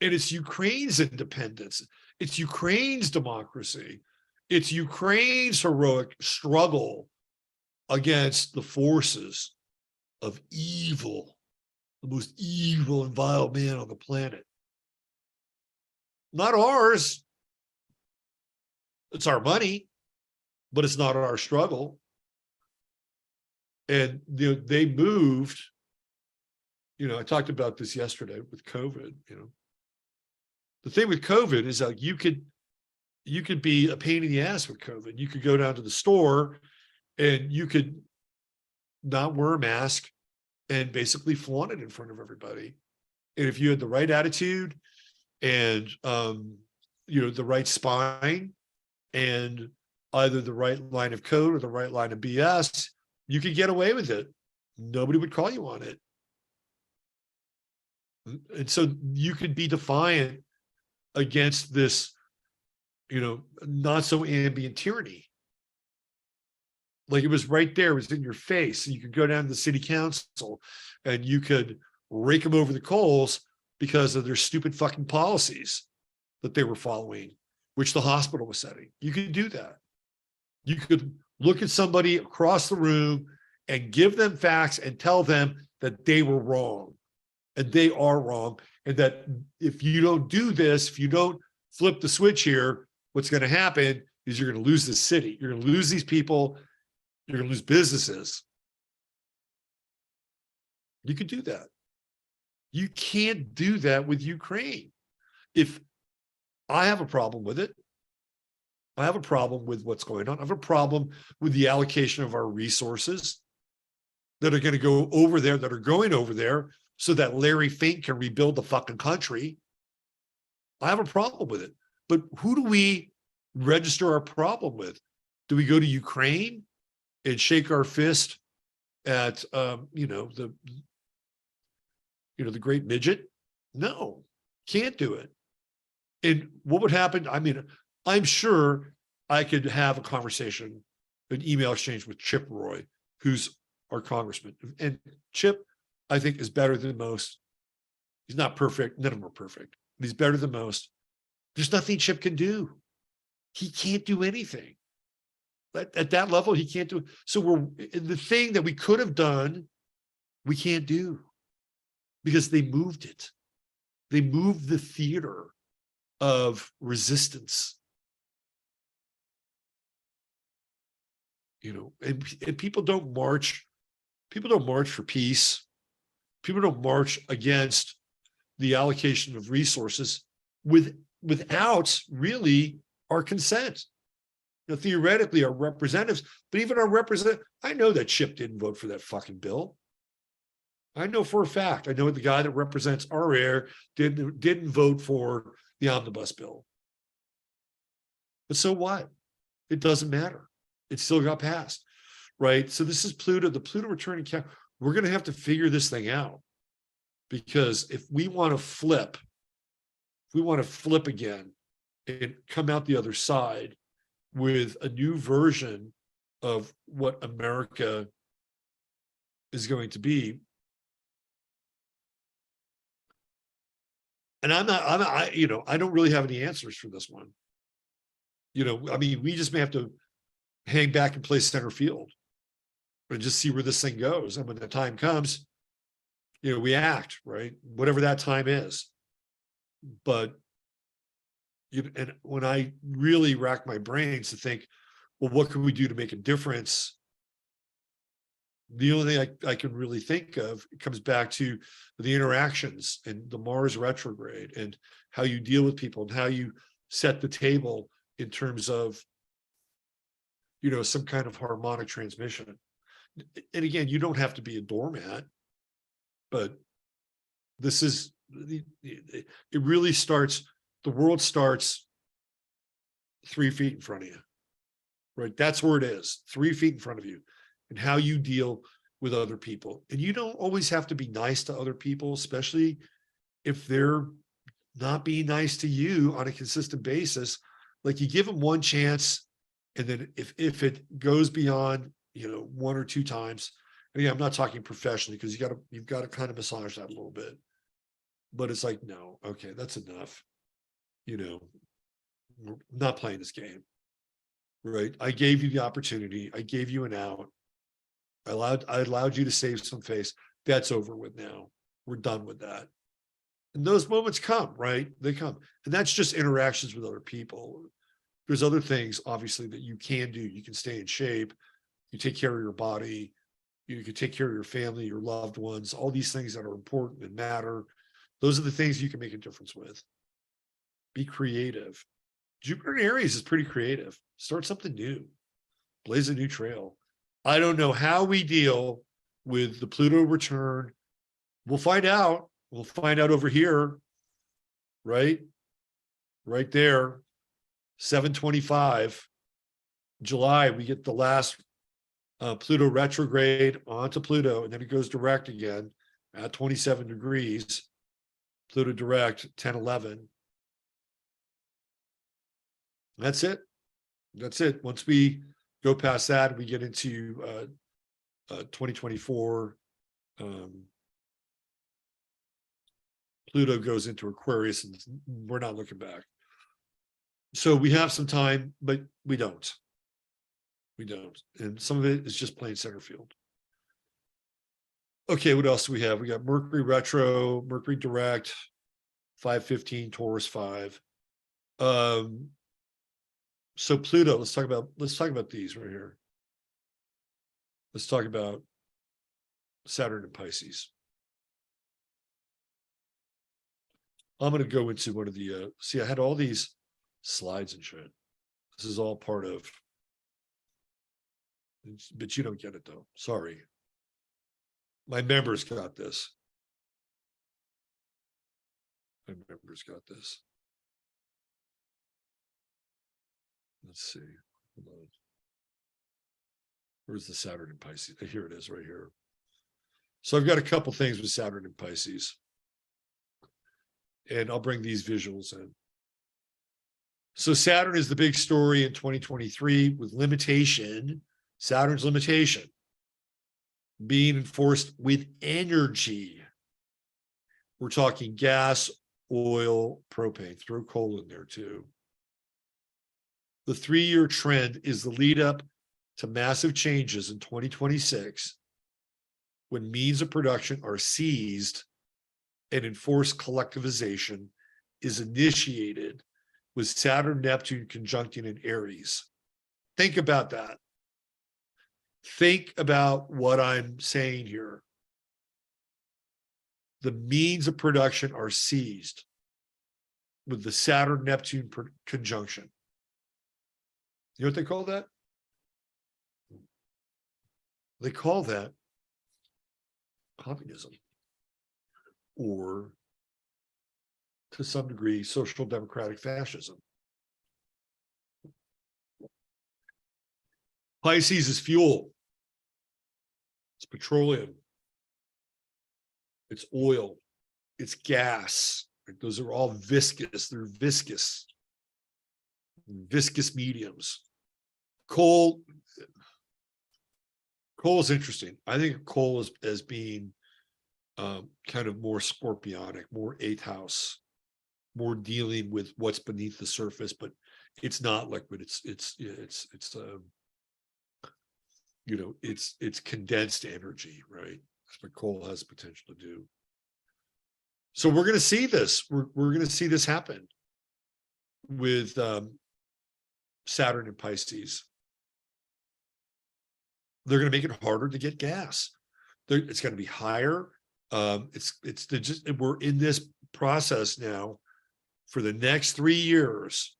Speaker 1: And it's Ukraine's independence. It's Ukraine's democracy. It's Ukraine's heroic struggle against the forces of evil, the most evil and vile man on the planet. Not ours. It's our money, but it's not our struggle. And they moved, I talked about this yesterday with COVID, The thing with COVID is that you could be a pain in the ass with COVID. You could go down to the store and you could not wear a mask and basically flaunt it in front of everybody. And if you had the right attitude and the right spine and either the right line of code or the right line of BS, you could get away with it. Nobody would call you on it. And so you could be defiant against this, not so ambient tyranny. Like it was right there, it was in your face. You could go down to the city council and you could rake them over the coals because of their stupid fucking policies that they were following, which the hospital was setting. You could do that. You could look at somebody across the room and give them facts and tell them that they were wrong and they are wrong. And that if you don't do this, if you don't flip the switch here, what's going to happen is you're going to lose the city. You're going to lose these people. You're going to lose businesses. You could do that. You can't do that with Ukraine. If I have a problem with it, I have a problem with what's going on. I have a problem with the allocation of our resources that are going to go over there, that are going over there so that Larry Fink can rebuild the fucking country. I have a problem with it. But who do we register our problem with? Do we go to Ukraine and shake our fist at the great midget? No, can't do it. And what would happen? I mean, I'm sure I could have a conversation, an email exchange with Chip Roy, who's our congressman. And Chip, I think, is better than most. He's not perfect. None of them are perfect. But he's better than most. There's nothing Chip can do. He can't do anything. At that level, he can't do it. So the thing that we could have done, we can't do because they moved it. They moved the theater of resistance. And people don't march. People don't march for peace. People don't march against the allocation of resources without really our consent. Theoretically, our representatives, but even our representative, I know that Chip didn't vote for that fucking bill. I know for a fact. I know the guy that represents our area didn't vote for the omnibus bill. But so what? It doesn't matter. It still got passed, right? So this is Pluto, the Pluto returning count. We're going to have to figure this thing out, because if we want to flip again and come out the other side with a new version of what America is going to be. And I don't really have any answers for this one. We just may have to hang back and play center field and just see where this thing goes. And when the time comes, we act, right? Whatever that time is. But and when I really rack my brains to think, well, what can we do to make a difference? The only thing I can really think of, it comes back to the interactions and the Mars retrograde and how you deal with people and how you set the table in terms of, some kind of harmonic transmission. And again, you don't have to be a doormat, but this is, it really starts, the world starts 3 feet in front of you, right? That's where it is, 3 feet in front of you, and how you deal with other people. And you don't always have to be nice to other people, especially if they're not being nice to you on a consistent basis. Like, you give them one chance, and then if it goes beyond, 1 or 2 times, and again, I'm not talking professionally, because you've got to kind of massage that a little bit. But it's like, no, okay, that's enough. We're not playing this game, right? I gave you the opportunity. I gave you an out. I allowed you to save some face. That's over with now. We're done with that. And those moments come, right? They come. And that's just interactions with other people. There's other things, obviously, that you can do. You can stay in shape. You take care of your body. You can take care of your family, your loved ones, all these things that are important and matter. Those are the things you can make a difference with. Be creative. Jupiter in Aries is pretty creative. Start something new. Blaze a new trail. I don't know how we deal with the Pluto return. We'll find out. We'll find out over here, right? Right there, 7/25 July, we get the last Pluto retrograde onto Pluto, and then it goes direct again at 27 degrees. Pluto direct, 10/11. That's it. That's it. Once we go past that, we get into 2024 Pluto goes into Aquarius, and we're not looking back. So we have some time, but we don't. We don't. And some of it is just plain center field. Okay, what else do we have? We got Mercury retro, Mercury direct, 515, Taurus 5. So Pluto, let's talk about these right here. Let's talk about Saturn and Pisces. I'm going to go into one of the, see, I had all these slides and shit. This is all part of, but you don't get it though. Sorry. My members got this. My members got this. Let's see. Hold on. Where's the Saturn and Pisces? Here it is right here. So I've got a couple things with Saturn and Pisces. And I'll bring these visuals in. So Saturn is the big story in 2023 with limitation. Saturn's limitation being enforced with energy. We're talking gas, oil, propane. Throw coal in there too. The 3-year trend is the lead up to massive changes in 2026 when means of production are seized and enforced collectivization is initiated with Saturn, Neptune conjuncting in Aries. Think about that. Think about what I'm saying here. The means of production are seized with the Saturn-Neptune conjunction. You know what they call that? They call that communism, or to some degree, social democratic fascism. Pisces is fuel. It's petroleum. It's oil. It's gas. Those are all viscous. They're viscous. Viscous mediums. Coal is interesting. I think coal is as being kind of more scorpionic, more eighth house, more dealing with what's beneath the surface, but it's not liquid. It's condensed energy, right? That's what coal has potential to do. So we're going to see this. We're going to see this happen with Saturn and Pisces. They're going to make it harder to get gas. It's going to be higher. We're in this process now for the next 3 years.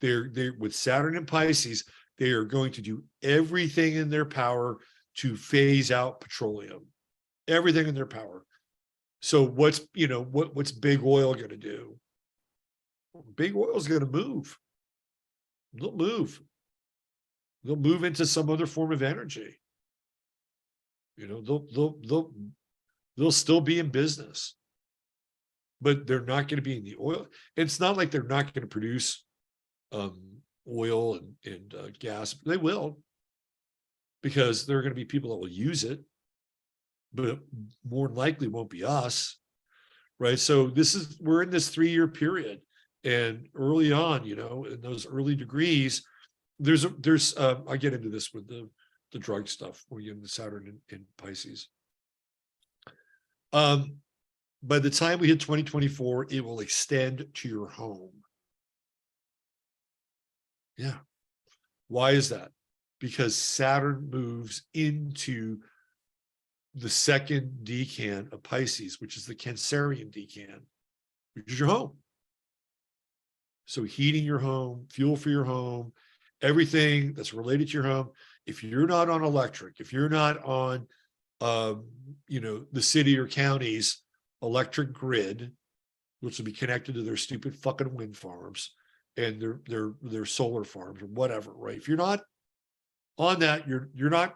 Speaker 1: They're with Saturn and Pisces. They are going to do everything in their power to phase out petroleum. Everything in their power. So what's big oil going to do? Big oil is going to move. They'll move. They'll move into some other form of energy. They'll still be in business, but they're not going to be in the oil. It's not like they're not going to produce oil and gas. They will, because there are going to be people that will use it, but more than likely won't be us, right? So we're in this 3-year period, and early on, in those early degrees, there's I get into this with the drug stuff. We get into Saturn and Pisces. By the time we hit 2024, it will extend to your home. Yeah. Why is that? Because Saturn moves into the second decan of Pisces, which is the Cancerian decan, which is your home. So heating your home, fuel for your home, everything that's related to your home. If you're not on electric, if you're not on, the city or county's electric grid, which will be connected to their stupid fucking wind farms and their solar farms or whatever, right? If you're not on that, you're not,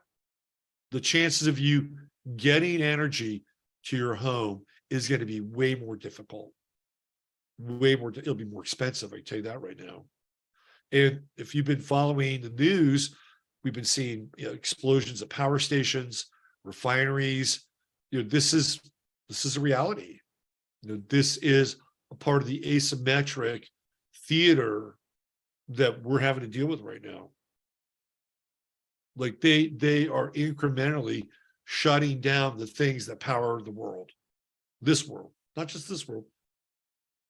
Speaker 1: the chances of you getting energy to your home is going to be way more difficult. It'll be more expensive, I tell you that right now. And if you've been following the news, we've been seeing explosions of power stations, refineries. This is a reality. This is a part of the asymmetric theater that we're having to deal with right now. Like they are incrementally shutting down the things that power the world, this world, not just this world,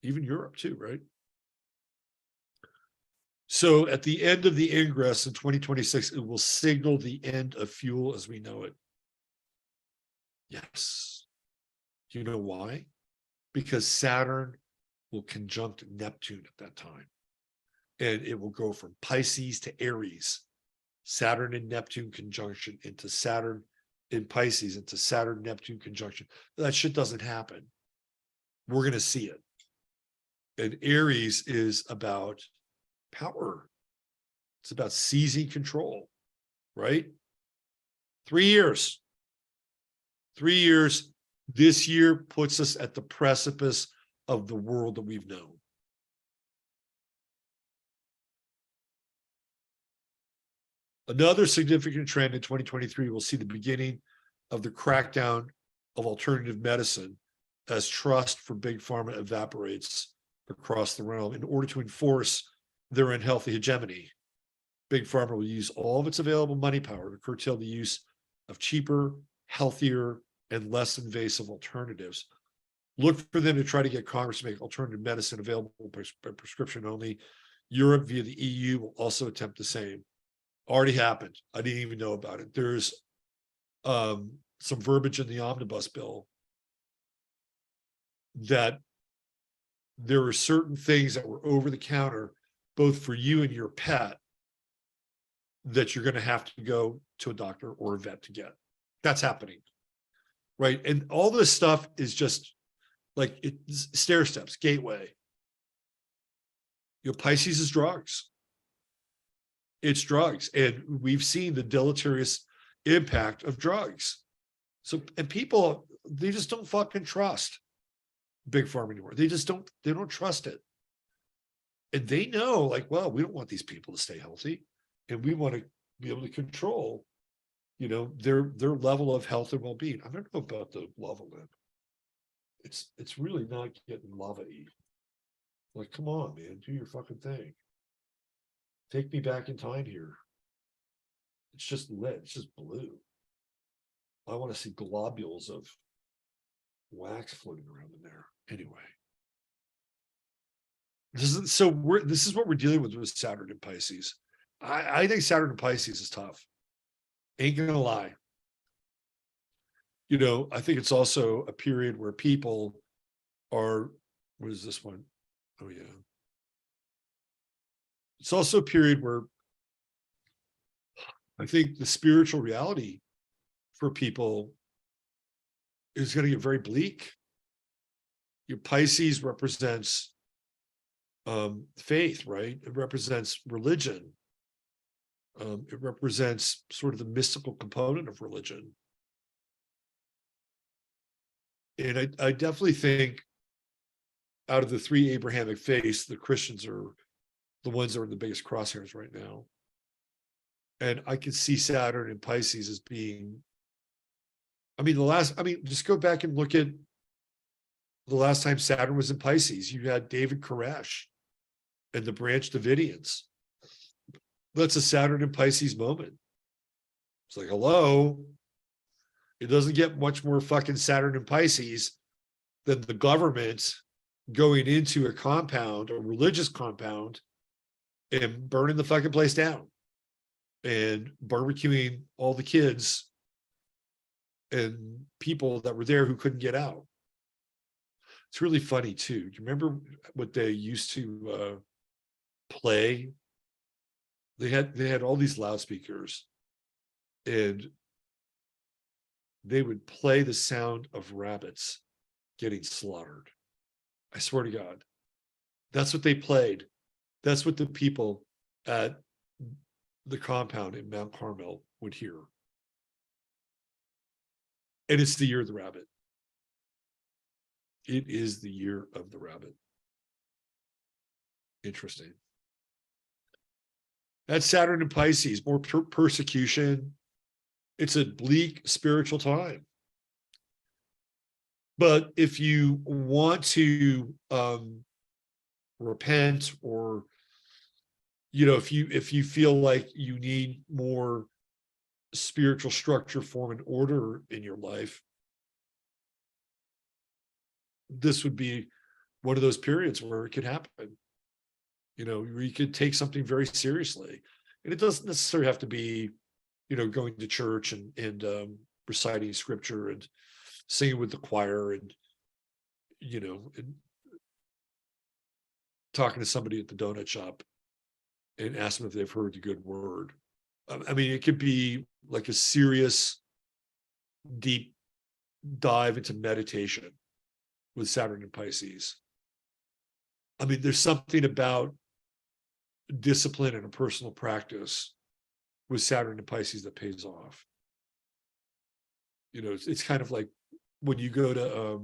Speaker 1: even Europe too, right? So at the end of the ingress in 2026, it will signal the end of fuel as we know it. Yes. Do you know why? Because Saturn will conjunct Neptune at that time. And it will go from Pisces to Aries. Saturn and Neptune conjunction into Saturn in Pisces, into Saturn Neptune conjunction. That shit doesn't happen. We're going to see it. And Aries is about power. It's about seizing control, right? 3 years. 3 years. This year puts us at the precipice of the world that we've known. Another significant trend in 2023 will see the beginning of the crackdown of alternative medicine as trust for big pharma evaporates across the realm in order to enforce their unhealthy hegemony. Big pharma will use all of its available money power to curtail the use of cheaper, healthier, and less invasive alternatives. Look for them to try to get Congress to make alternative medicine available by prescription only. Europe via the EU will also attempt the same. Already happened. I didn't even know about it. There's some verbiage in the omnibus bill that there are certain things that were over the counter, both for you and your pet, that you're going to have to go to a doctor or a vet to get. That's happening, right? And all this stuff is just like it's stair steps, gateway. Pisces is drugs. It's drugs, and we've seen the deleterious impact of drugs. So, and people, they just don't fucking trust big pharma anymore. They don't trust it. And they know, like, well, we don't want these people to stay healthy, and we want to be able to control, their level of health and well-being. I don't know about the lava lamp. It's really not getting lava-y. Like, come on, man, do your fucking thing. Take me back in time here. It's just lit. It's just blue. I want to see globules of wax floating around in there. Anyway, this is what we're dealing with Saturn and Pisces. I think Saturn and Pisces is tough. Ain't gonna lie. I think it's also a period where people are. What is this one? Oh yeah. It's also a period where I think the spiritual reality for people is going to get very bleak. Your Pisces represents faith, right? It represents religion. It represents sort of the mystical component of religion. And I definitely think out of the three Abrahamic faiths, the Christians are the ones that are in the biggest crosshairs right now. And I can see Saturn and Pisces as being, just go back and look at the last time Saturn was in Pisces. You had David Koresh and the Branch Davidians. That's a Saturn and Pisces moment. It's like, hello. It doesn't get much more fucking Saturn and Pisces than the government going into a compound, a religious compound, and burning the fucking place down and barbecuing all the kids and people that were there who couldn't get out. It's really funny too. Do you remember what they used to play? They had all these loudspeakers, and they would play the sound of rabbits getting slaughtered. I swear to God. That's what they played. That's what the people at the compound in Mount Carmel would hear. And it's the year of the rabbit. It is the year of the rabbit. Interesting. That's Saturn and Pisces, more persecution. It's a bleak spiritual time. But if you want to repent, or if you feel like you need more spiritual structure, form, and order in your life, this would be one of those periods where it could happen. Where you could take something very seriously, and it doesn't necessarily have to be, going to church and reciting scripture and singing with the choir and and talking to somebody at the donut shop and ask them if they've heard the good word. I mean, it could be like a serious, deep dive into meditation with Saturn and Pisces. I mean, there's something about discipline and a personal practice with Saturn and Pisces that pays off. It's kind of like when you go to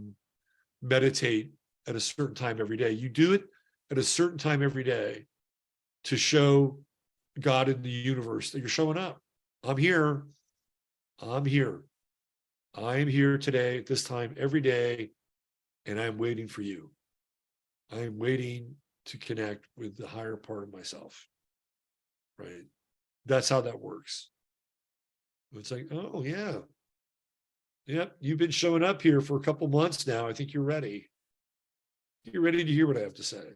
Speaker 1: meditate at a certain time every day. You do it at a certain time every day to show God in the universe that you're showing up. I'm here. I'm here. I am here today at this time every day, and I'm waiting for you. I am waiting to connect with the higher part of myself. Right? That's how that works. It's like, oh yeah. Yep, you've been showing up here for a couple months now. I think you're ready. You're ready to hear what I have to say.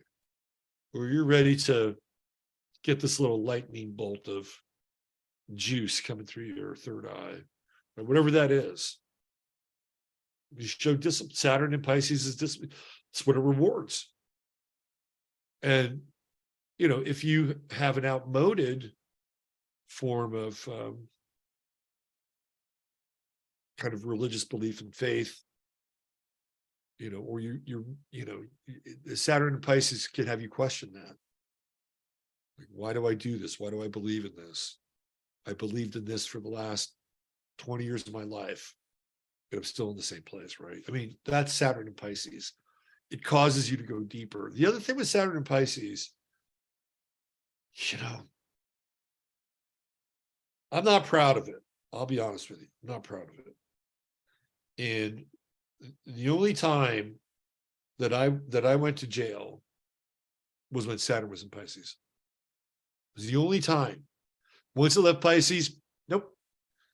Speaker 1: Or you're ready to get this little lightning bolt of juice coming through your third eye, or whatever that is. You show discipline. Saturn in Pisces is discipline. It's what it rewards. And, if you have an outmoded form of kind of religious belief and faith, or Saturn and Pisces can have you question that. Like, why do I do this? Why do I believe in this? I believed in this for the last 20 years of my life, and I'm still in the same place, right? I mean, that's Saturn and Pisces. It causes you to go deeper. The other thing with Saturn and Pisces, I'm not proud of it. I'll be honest with you. I'm not proud of it. And the only time that I went to jail was when Saturn was in Pisces. It was the only time. Once it left Pisces, nope.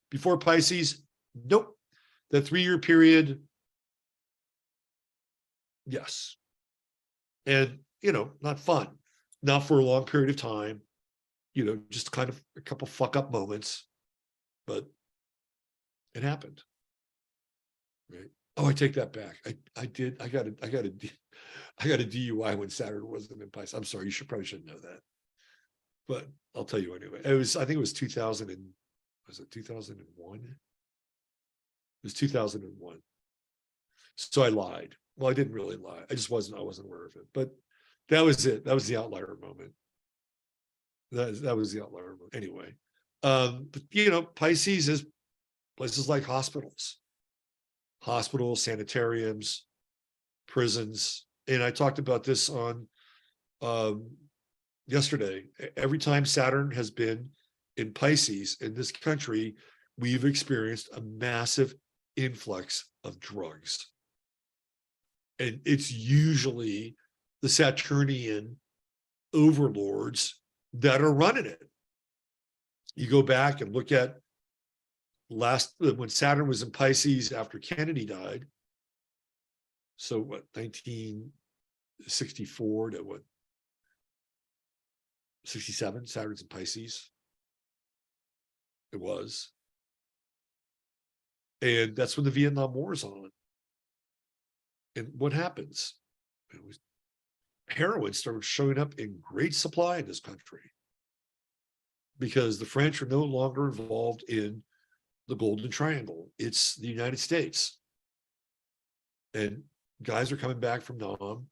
Speaker 1: Before Pisces, nope. That 3-year period, yes. And, not fun. Not for a long period of time. Just kind of a couple fuck up moments, but it happened. Right. Oh, I take that back. I got a DUI when Saturn wasn't in Pisces. I'm sorry, you shouldn't know that. But I'll tell you anyway. I think it was 2000 and was it 2001? It was 2001. So I lied. Well, I didn't really lie. I wasn't aware of it. But that was it. That was the outlier moment. That was the outlier moment. Anyway. But Pisces is places like hospitals, sanitariums, prisons. And I talked about this on yesterday. Every time Saturn has been in Pisces in this country, we've experienced a massive influx of drugs. And it's usually the Saturnian overlords that are running it. You go back and look at when Saturn was in Pisces after Kennedy died. So 1964 to 67, Saturn's in Pisces. It was. And that's when the Vietnam War is on. And what happens? Heroin started showing up in great supply in this country because the French are no longer involved in the Golden Triangle. It's the United States. And guys are coming back from Nam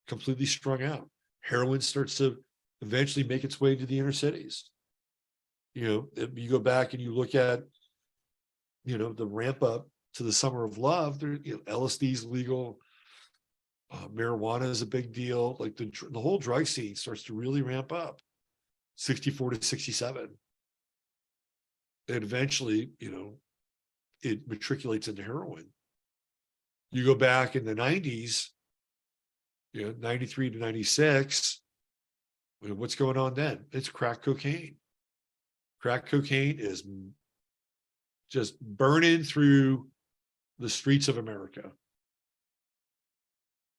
Speaker 1: completely strung out. Heroin starts to eventually make its way to the inner cities. You go back and you look at, the ramp up to the Summer of Love. LSD is legal. Marijuana is a big deal. Like the whole drug scene starts to really ramp up. 64 to 67. And eventually, it matriculates into heroin. You go back in the 90s, 93 to 96, what's going on then? It's crack cocaine. Crack cocaine is just burning through the streets of America.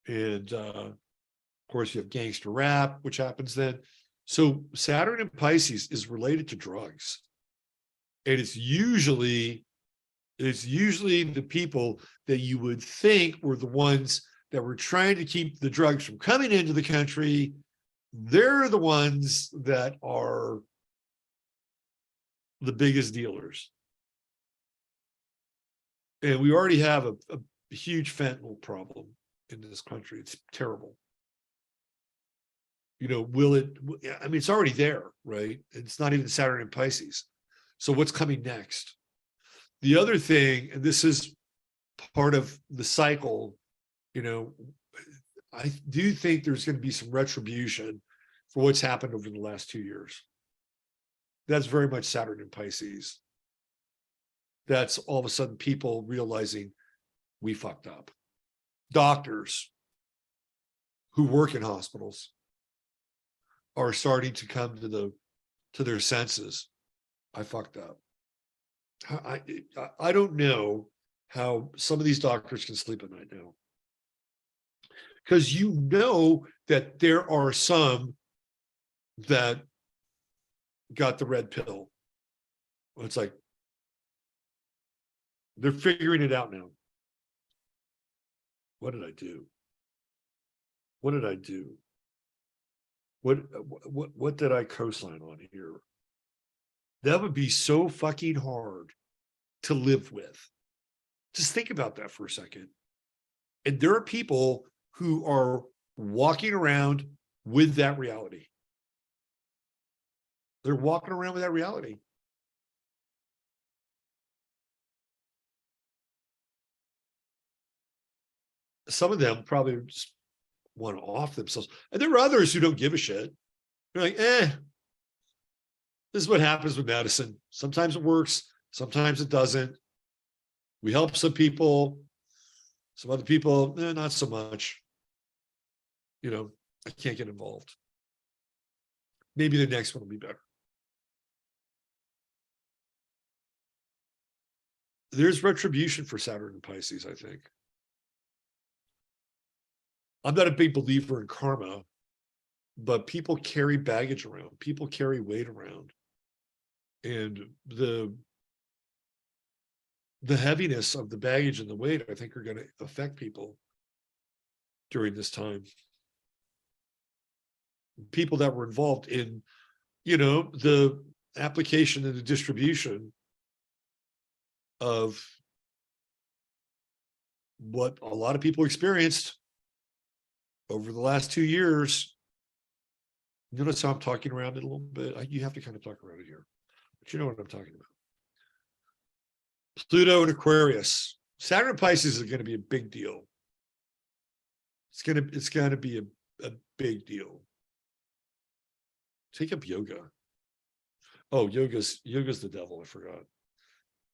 Speaker 1: And of course, you have gangster rap, which happens then. So Saturn in Pisces is related to drugs. And it's usually the people that you would think were the ones that were trying to keep the drugs from coming into the country. They're the ones that are the biggest dealers. And we already have a huge fentanyl problem in this country. It's terrible. Will it? I mean, it's already there, right? It's not even Saturn in Pisces. So what's coming next? The other thing, and this is part of the cycle, I do think there's going to be some retribution for what's happened over the last 2 years. That's very much Saturn in Pisces. That's all of a sudden people realizing we fucked up. Doctors who work in hospitals are starting to come to their senses. I fucked up. I don't know how some of these doctors can sleep at night now. Because that there are some that got the red pill. It's like they're figuring it out now. What did I do? What did I do? What did I co-sign on here? That would be so fucking hard to live with. Just think about that for a second. And there are people who are walking around with that reality. They're walking around with that reality. Some of them probably just want to off themselves. And there are others who don't give a shit. They're like, this is what happens with medicine. Sometimes it works, sometimes it doesn't. We help some people, some other people, not so much. I can't get involved. Maybe the next one will be better. There's retribution for Saturn and Pisces, I think. I'm not a big believer in karma, but people carry baggage around. People carry weight around. And the heaviness of the baggage and the weight, I think, are going to affect people during this time. People that were involved in, the application and the distribution of what a lot of people experienced over the last 2 years. Notice how I'm talking around it a little bit. You have to kind of talk around it here, but you know what I'm talking about. Pluto and Aquarius. Saturn and Pisces is going to be a big deal. It's going to be a big deal. Take up yoga. Oh, yoga's the devil. I forgot.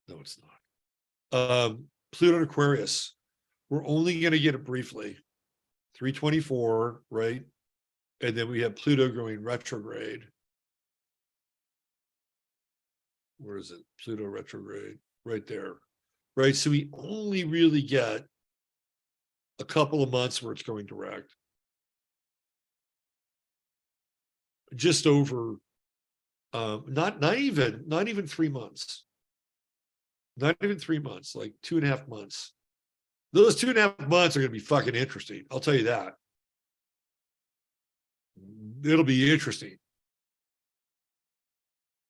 Speaker 1: No, it's not. Pluto and Aquarius. We're only going to get it briefly. 324, right? And then we have Pluto going retrograde. Where is it? Pluto retrograde, right there. Right. So we only really get a couple of months where it's going direct. Just over not even 3 months. Not even 3 months, like 2.5 months. Those 2.5 months are going to be fucking interesting. I'll tell you that. It'll be interesting.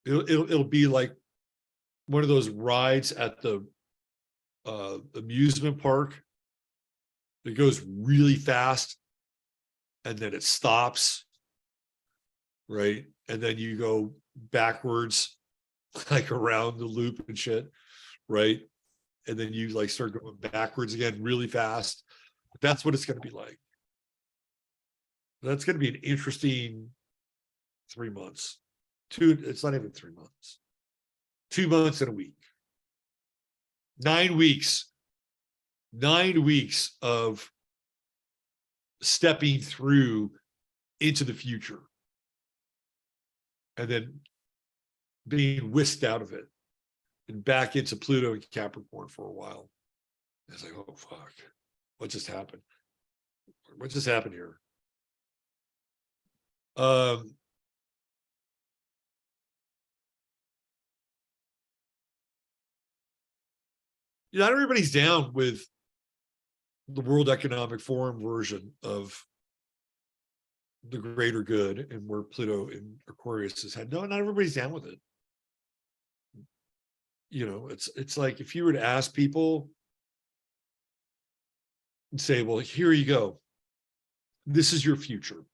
Speaker 1: It'll be like one of those rides at the amusement park. It goes really fast and then it stops, right? And then you go backwards, like around the loop and shit, right? And then you like start going backwards again really fast. That's what it's going to be like. That's going to be an interesting 3 months. It's not even 3 months. 2 months and a week. 9 weeks. 9 weeks of stepping through into the future and then being whisked out of it and back into Pluto and Capricorn for a while. It's like, oh, fuck. What just happened? What just happened here? Not everybody's down with the World Economic Forum version of the greater good and where Pluto and Aquarius has had. No, not everybody's down with it. You know, it's like if you were to ask people and say, well, here you go. This is your future.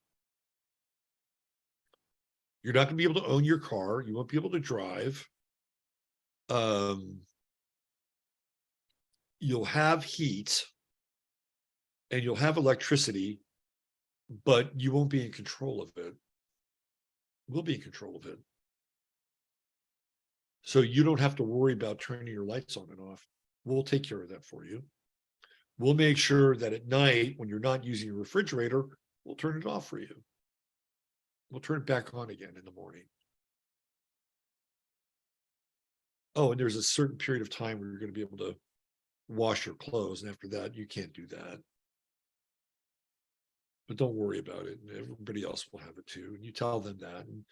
Speaker 1: You're not going to be able to own your car. You won't be able to drive. You'll have heat and you'll have electricity, but you won't be in control of it. We'll be in control of it. So you don't have to worry about turning your lights on and off. We'll take care of that for you. We'll make sure that at night, when you're not using your refrigerator, we'll turn it off for you. We'll turn it back on again in the morning. Oh, and there's a certain period of time where you're going to be able to wash your clothes. And after that, you can't do that. But don't worry about it. Everybody else will have it too. And you tell them that. And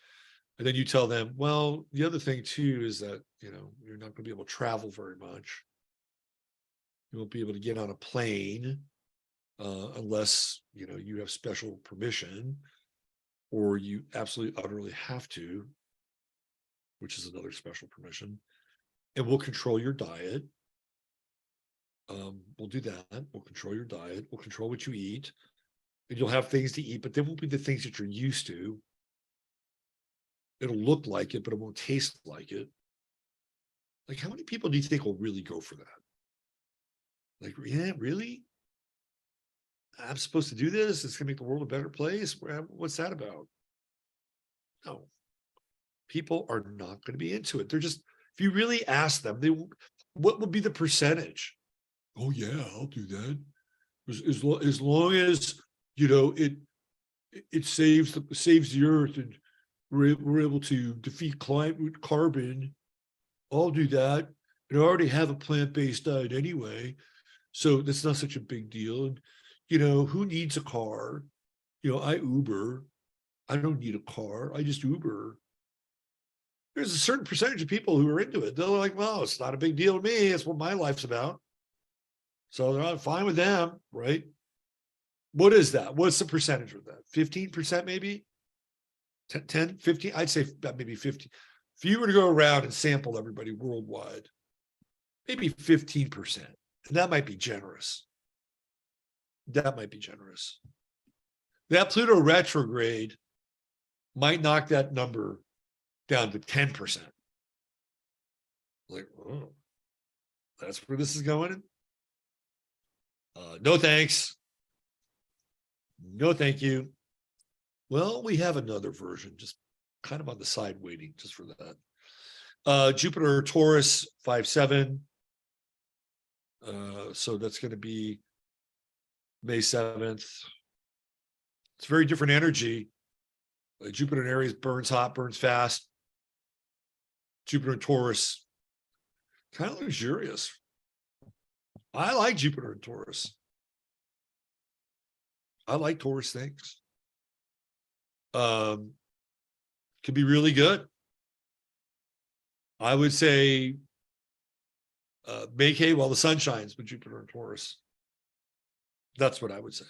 Speaker 1: then you tell them, well, the other thing too is that, you know, you're not going to be able to travel very much. You won't be able to get on a plane unless, you know, you have special permission or you absolutely utterly have to, which is another special permission. And we'll control your diet. We'll do that. We'll control your diet. We'll control what you eat. And you'll have things to eat, but they won't be the things that you're used to. It'll look like it, but it won't taste like it. Like, how many people do you think will really go for that? Like, yeah, really? I'm supposed to do this? It's going to make the world a better place? What's that about? No. People are not going to be into it. They're just, if you really ask them, what would be the percentage? Oh, yeah, I'll do that. As long as, you know, it saves the earth and we're able to defeat carbon, I'll do that. And I already have a plant-based diet anyway, so that's not such a big deal. And, you know, who needs a car? You know, I Uber. I don't need a car. I just Uber. There's a certain percentage of people who are into it. They're like, well, it's not a big deal to me. It's what my life's about. So they're not fine with them, right? What is that? What's the percentage of that? 15% maybe? 10, 15? I'd say maybe 50. If you were to go around and sample everybody worldwide, maybe 15%. And that might be generous. That might be generous. That Pluto retrograde might knock that number down to 10%. Like, oh, that's where this is going? No thanks. No, thank you. Well, we have another version, just kind of on the side waiting just for that. Jupiter, Taurus, 5-7. So that's going to be May 7th. It's very different energy. Jupiter in Aries burns hot, burns fast. Jupiter in Taurus, kind of luxurious. I like Jupiter in Taurus. I like Taurus things. Could be really good. I would say make hay while the sun shines with Jupiter and Taurus. That's what I would say.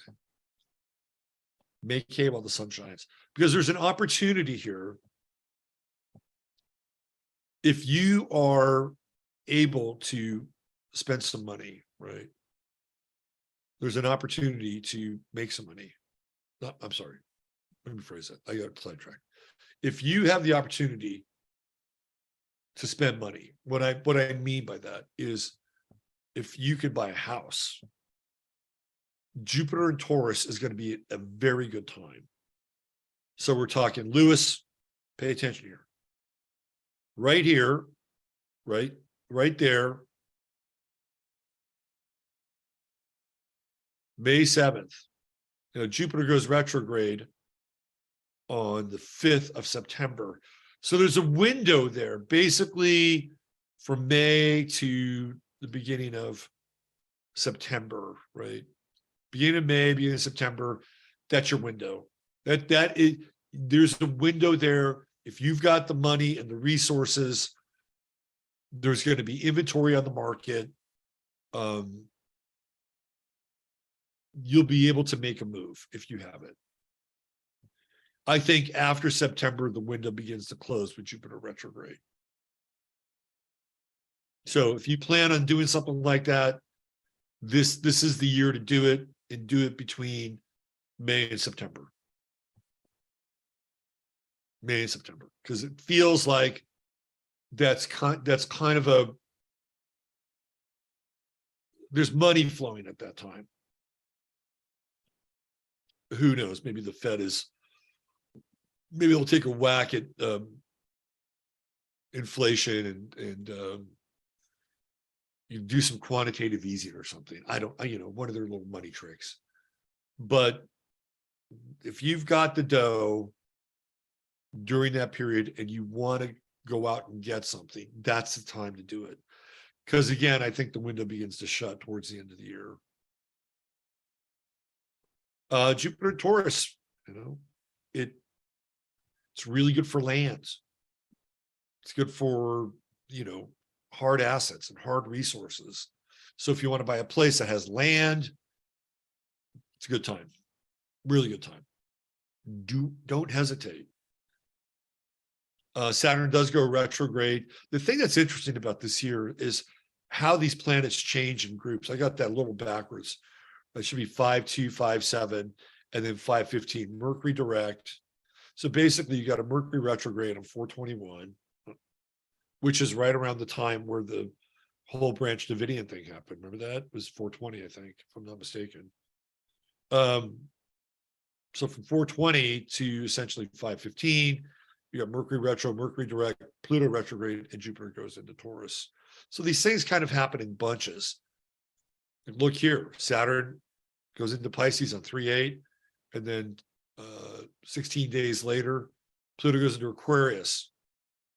Speaker 1: Make hay while the sun shines. Because there's an opportunity here. If you are able to spend some money, right? There's an opportunity to make some money. No, I'm sorry. Let me phrase that. I got sidetracked. If you have the opportunity to spend money, what I mean by that is if you could buy a house, Jupiter and Taurus is going to be a very good time. So we're talking, Lewis, pay attention here. Right here, right there. May 7th, Jupiter goes retrograde on the 5th of September. So there's a window there, basically from May to the beginning of September, right? Beginning of May, beginning of September, that's your window. That is, there's a window there. If you've got the money and the resources, there's going to be inventory on the market. You'll be able to make a move if you have it. I think after September, the window begins to close with Jupiter retrograde. So if you plan on doing something like that, this is the year to do it, and do it between May and September. May and September, because it feels like that's kind of a, there's money flowing at that time. Who knows? Maybe the Fed is, maybe they'll take a whack at inflation and you do some quantitative easing or something. I don't, one of their little money tricks. But if you've got the dough during that period and you want to go out and get something, that's the time to do it. Because again, I think the window begins to shut towards the end of the year. Jupiter Taurus, it's really good for lands. It's good for, hard assets and hard resources. So if you want to buy a place that has land, it's a good time. Really good time. Don't hesitate. Saturn does go retrograde. The thing that's interesting about this year is how these planets change in groups. I got that a little backwards. That should be 5-2, 5-7, and then 5-15. Mercury direct. So basically, you got a Mercury retrograde on 4/21, which is right around the time where the whole Branch Davidian thing happened. Remember that? It was 4/20, I think, if I'm not mistaken. So from 4/20 to essentially 5/15, you got Mercury retro, Mercury direct, Pluto retrograde, and Jupiter goes into Taurus. So these things kind of happen in bunches. And look here, Saturn goes into Pisces on 3/8, and then 16 days later, Pluto goes into Aquarius.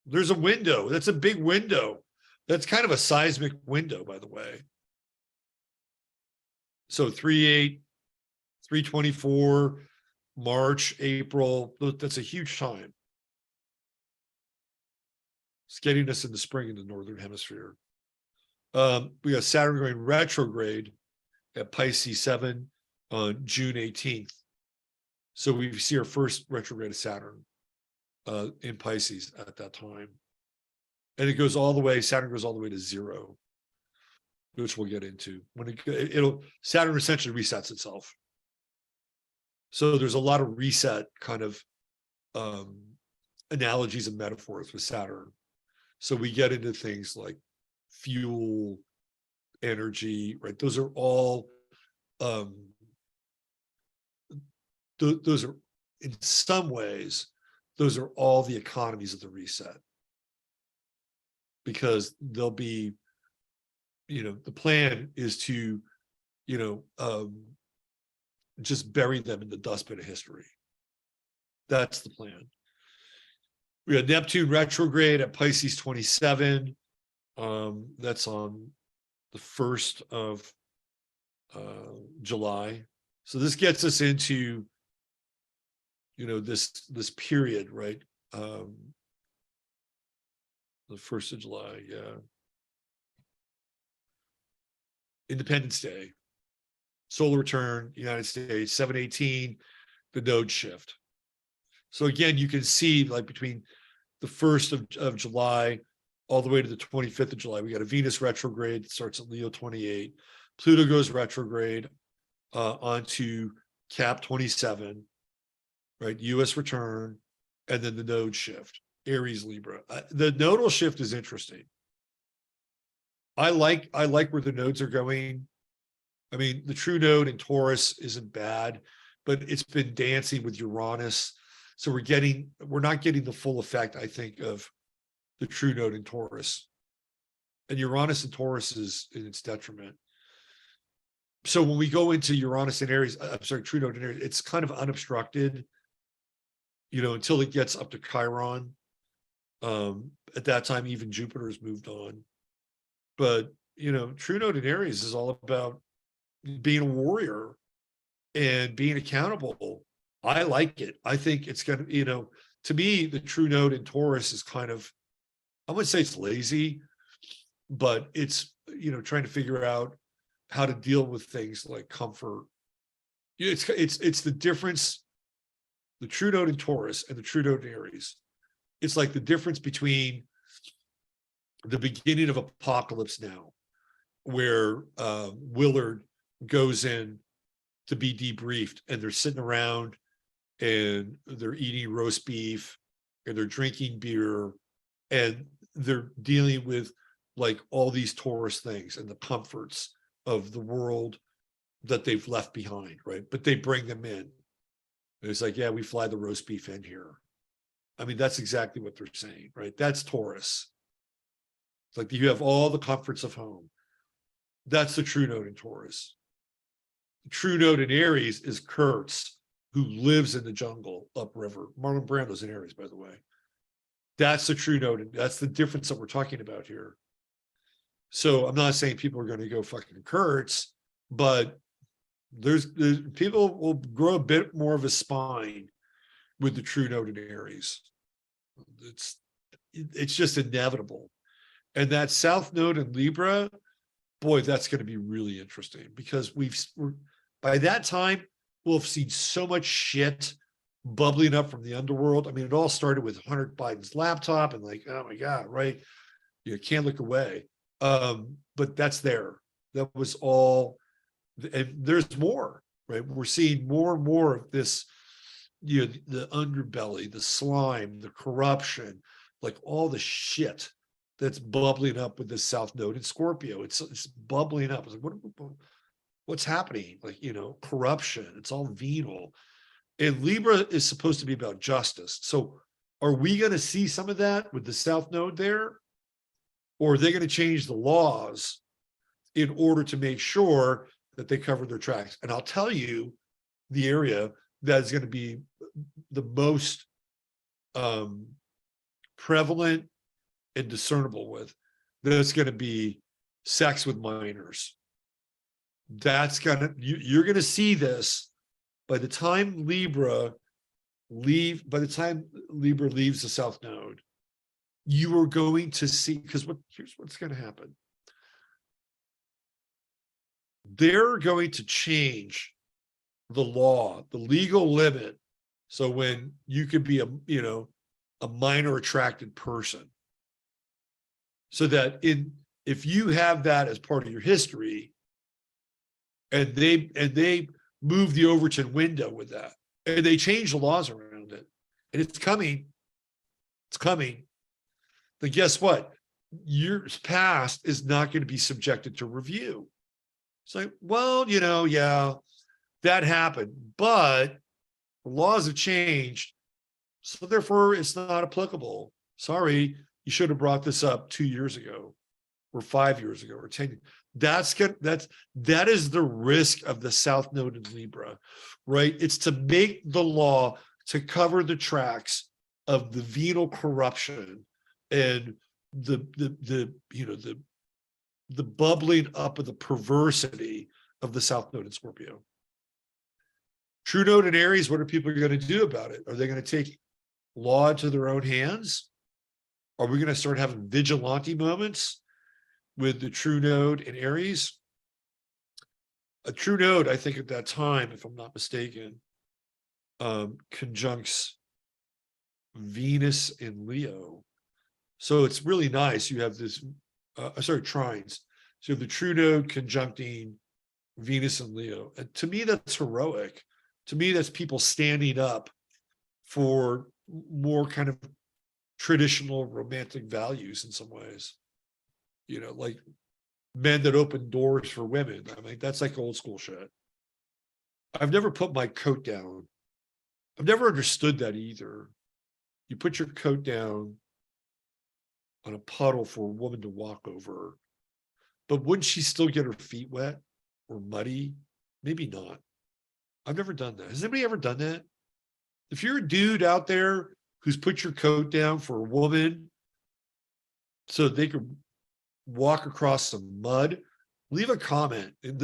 Speaker 1: There's a window. That's a big window. That's kind of a seismic window, by the way. So 3/8, 3/24, March, April, that's a huge time. It's getting us into spring in the Northern Hemisphere. We got Saturn going retrograde at Pisces 7 on June 18th. So we see our first retrograde of Saturn in Pisces at that time. And it goes all the way, Saturn goes all the way to 0, which we'll get into. When Saturn essentially resets itself. So there's a lot of reset kind of analogies and metaphors with Saturn. So we get into things like fuel, energy, right? Those are all, those are, in some ways, those are all the economies of the reset. Because they'll be, the plan is to, just bury them in the dustbin of history. That's the plan. We had Neptune retrograde at Pisces 27. That's on the 1st of July. So this gets us into, this period, right? The 1st of July, yeah. Independence Day, solar return, United States, 7/18, the node shift. So again, you can see like between the 1st of July all the way to the 25th of July, we got a Venus retrograde that starts at Leo 28. Pluto goes retrograde onto Cap 27, right? US return, and then the node shift, Aries, Libra. The nodal shift is interesting. I like where the nodes are going. I mean, the true node in Taurus isn't bad, but it's been dancing with Uranus. So we're not getting the full effect, I think, of the true node in Taurus. And Uranus in Taurus is in its detriment. So when we go into Uranus and Aries, I'm sorry, True Node and Aries, it's kind of unobstructed, until it gets up to Chiron. At that time, even Jupiter has moved on. But, True Node in Aries is all about being a warrior and being accountable. I like it. I think it's going to, to me, the True Node in Taurus is kind of, I wouldn't say it's lazy, but it's, trying to figure out how to deal with things like comfort. It's the difference, the True Node in Taurus and the True Node in Aries. It's like the difference between the beginning of Apocalypse Now, where Willard goes in to be debriefed, and they're sitting around and they're eating roast beef and they're drinking beer and they're dealing with like all these Taurus things and the comforts of the world that they've left behind, right? But they bring them in. And it's like, yeah, we fly the roast beef in here. I mean, that's exactly what they're saying, right? That's Taurus. It's like you have all the comforts of home. That's the True Node in Taurus. The True Node in Aries is Kurtz, who lives in the jungle upriver. Marlon Brando's in Aries, by the way. That's the True Node. That's the difference that we're talking about here. So I'm not saying people are going to go fucking Kurtz, but there's people will grow a bit more of a spine with the True Node in Aries. It's just inevitable. And that South Node in Libra, boy, that's going to be really interesting, because by that time we'll have seen so much shit bubbling up from the underworld. I mean, it all started with Hunter Biden's laptop and like, oh my God, right? You can't look away. But that's there. That was all, and there's more, right? We're seeing more and more of this, the underbelly, the slime, the corruption, like all the shit that's bubbling up with the South Node in Scorpio. It's bubbling up. It's like, what's happening? Like, corruption. It's all venal. And Libra is supposed to be about justice. So are we going to see some of that with the South Node there? Or are they going to change the laws in order to make sure that they cover their tracks? And I'll tell you the area that is going to be the most prevalent and discernible with, that's going to be sex with minors. That's you're going to see this by the time Libra leaves the South Node. You are going to see, because here's what's going to happen. They're going to change the law, the legal limit. So when you could be a minor attracted person, so that if you have that as part of your history, and they move the Overton window with that, and they change the laws around it, and it's coming, then guess what? Years past is not going to be subjected to review. It's like, well, yeah, that happened, but the laws have changed, so therefore it's not applicable. Sorry, you should have brought this up 2 years ago, or 5 years ago, or 10 years. That is the risk of the South Node in Libra, right? It's to make the law to cover the tracks of the venal corruption and the bubbling up of the perversity of the South Node in Scorpio. True Node in Aries, what are people going to do about it? Are they going to take law into their own hands? Are we going to start having vigilante moments with the True Node in Aries? A True Node, I think at that time, if I'm not mistaken, conjuncts Venus in Leo. So it's really nice. You have this, trines. So you have the True Node conjuncting Venus and Leo. And to me, that's heroic. To me, that's people standing up for more kind of traditional romantic values in some ways. Like men that open doors for women. I mean, that's like old school shit. I've never put my coat down. I've never understood that either. You put your coat down on a puddle for a woman to walk over, but wouldn't she still get her feet wet? or muddy. Maybe not. I've never done that. Has anybody ever done that? If you're a dude out there who's put your coat down for a woman so they could walk across some mud, leave a comment and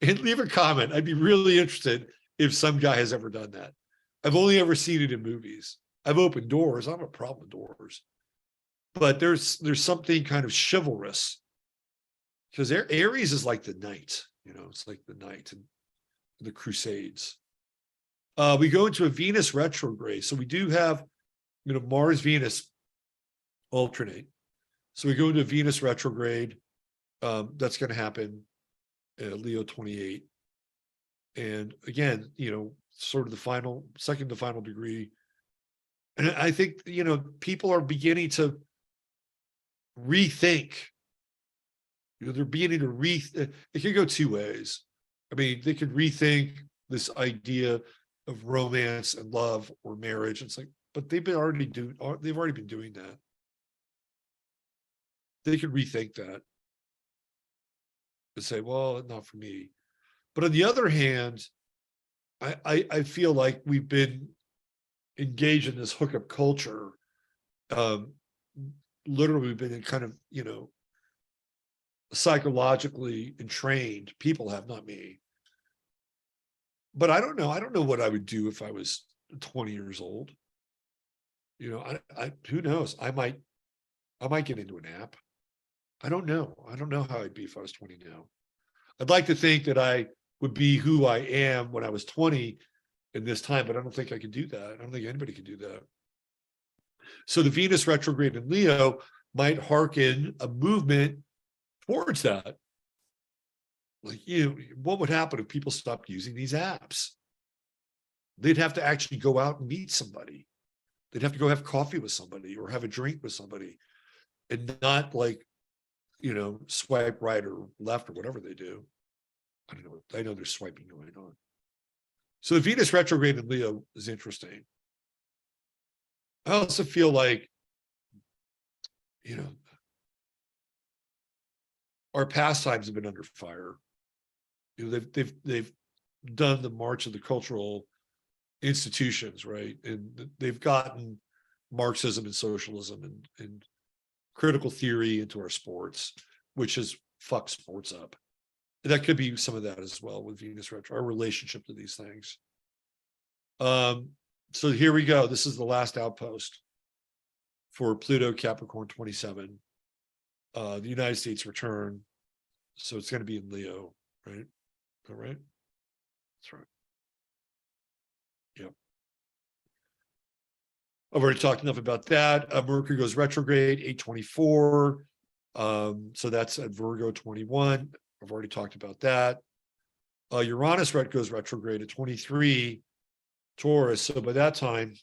Speaker 1: leave a comment. I'd be really interested if some guy has ever done that. I've only ever seen it in movies. I've opened doors. I don't have a problem with doors. But there's something kind of chivalrous, because Aries is like the knight, it's like the knight and the Crusades. We go into a Venus retrograde. So we do have, Mars, Venus alternate. So we go into Venus retrograde. That's going to happen Leo 28. And again, sort of the second to final degree. And I think, people are beginning to rethink. They're beginning to it could go two ways. I mean, they could rethink this idea of romance and love or marriage. It's like, but they've already been doing that. They could rethink that and say, well, not for me. But on the other hand, I feel like we've been engaged in this hookup culture. Literally, we've been in kind of, psychologically entrained. People have, not me. But I don't know. I don't know what I would do if I was 20 years old. Who knows? I might get into an app. I don't know. I don't know how I'd be if I was 20 now. I'd like to think that I would be who I am when I was 20 in this time, but I don't think I could do that. I don't think anybody could do that. So the Venus retrograde in Leo might hearken a movement towards that. Like, what would happen if people stopped using these apps? They'd have to actually go out and meet somebody. They'd have to go have coffee with somebody or have a drink with somebody, and not like, swipe right or left or whatever they do. I don't know. I know there's swiping going on. So the Venus retrograde in Leo is interesting. I also feel like, our pastimes have been under fire. They've done the march of the cultural institutions, right? And they've gotten Marxism and socialism and critical theory into our sports, which has fucked sports up. And that could be some of that as well with Venus retro, our relationship to these things. So here we go. This is the last outpost for Pluto Capricorn 27. The United States return. So it's going to be in Leo, right? All right. That's right. Yep. I've already talked enough about that. Mercury goes retrograde, 824. So that's at Virgo 21. I've already talked about that. Uranus goes retrograde at 23, Taurus. So by that time,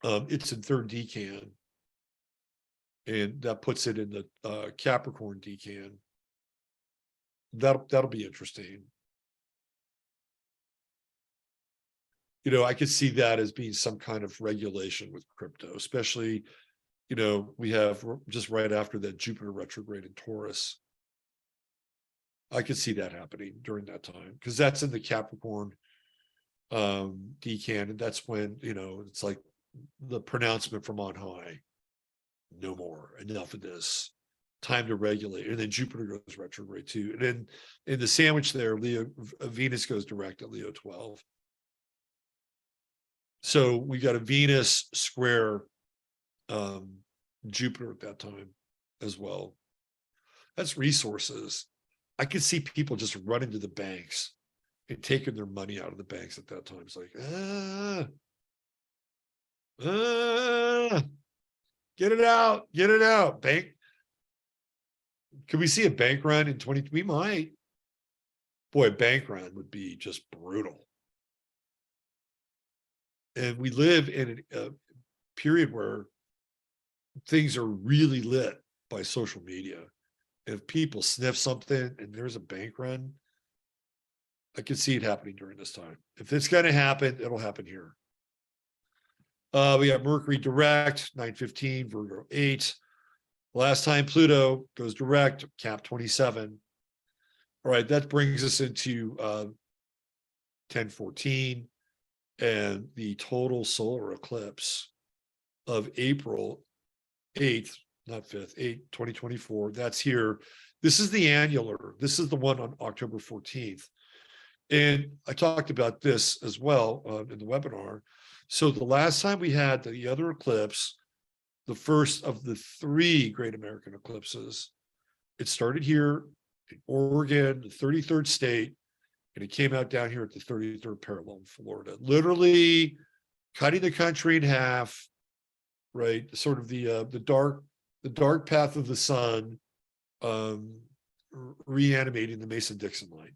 Speaker 1: it's in third decan. And that puts it in the Capricorn decan. That'll be interesting. I could see that as being some kind of regulation with crypto, especially, we have just right after that Jupiter retrograde in Taurus. I could see that happening during that time because that's in the Capricorn decan, and that's when, it's like the pronouncement from on high. No more, enough of this, time to regulate. And then Jupiter goes retrograde too. And then in the sandwich there, Venus goes direct at Leo 12. So we got a Venus square Jupiter at that time as well. That's resources. I could see people just running to the banks and taking their money out of the banks at that time. It's like, get it out. Bank. Could we see a bank run in 20? We might. Boy, a bank run would be just brutal. And we live in a period where things are really lit by social media. If people sniff something and there's a bank run, I can see it happening during this time. If it's going to happen, it'll happen here. We got Mercury direct, 915, Virgo 8. Last time Pluto goes direct, Cap 27. All right, that brings us into 1014 and the total solar eclipse of April 8th, not 5th, 8th, 2024. That's here. This is the annular. This is the one on October 14th. And I talked about this as well in the webinar. So the last time we had the other eclipse, the first of the 3 great American eclipses, it started here in Oregon, the 33rd state, and it came out down here at the 33rd parallel in Florida, literally cutting the country in half, right? Sort of the dark path of the sun, reanimating the Mason-Dixon line.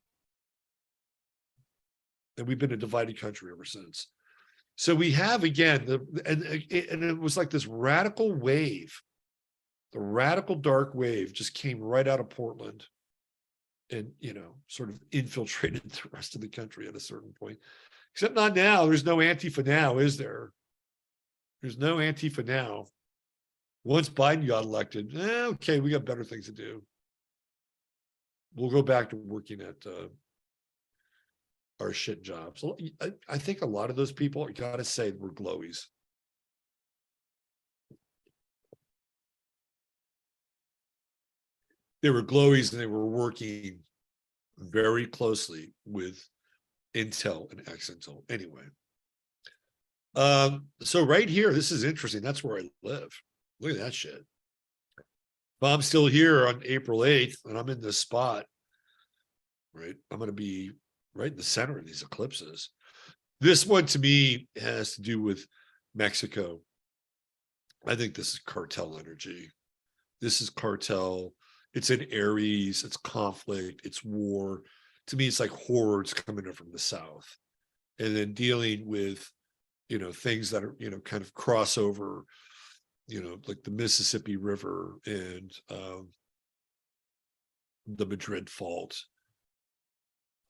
Speaker 1: And we've been a divided country ever since. So we have, again, and it was like this radical wave. The radical dark wave just came right out of Portland and, sort of infiltrated the rest of the country at a certain point. Except not now. There's no Antifa now, is there? There's no Antifa now. Once Biden got elected, okay, we got better things to do. We'll go back to working at our shit jobs. I think a lot of those people, I gotta say, were glowies. They were glowies and they were working very closely with Intel and ex-Intel. Anyway. So right here, this is interesting. That's where I live. Look at that shit. But I'm still here on April 8th, and I'm in this spot, right? I'm going to be right in the center of these eclipses. This one, to me, has to do with Mexico. I think this is cartel energy. This is cartel. It's in Aries. It's conflict. It's war. To me, it's like hordes coming in from the south. And then dealing with, things that are, kind of cross over, like the Mississippi River and the Madrid Fault.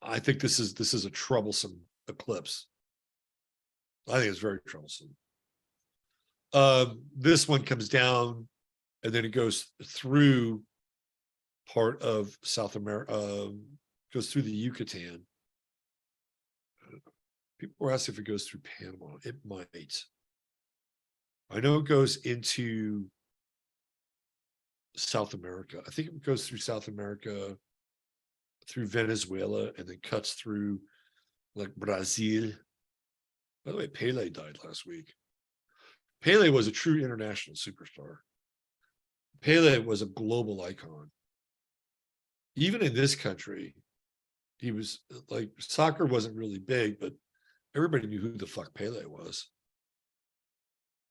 Speaker 1: I think this is a troublesome eclipse. I think it's very troublesome. This one comes down and then it goes through part of South America, goes through the Yucatan. People were asking if it goes through Panama. It might. I know it goes into South America. I think it goes through South America, through Venezuela, and then cuts through like Brazil. By the way, Pele died last week. Pele was a true international superstar. Pele was a global icon. Even in this country, he was like, soccer wasn't really big, but everybody knew who the fuck Pele was.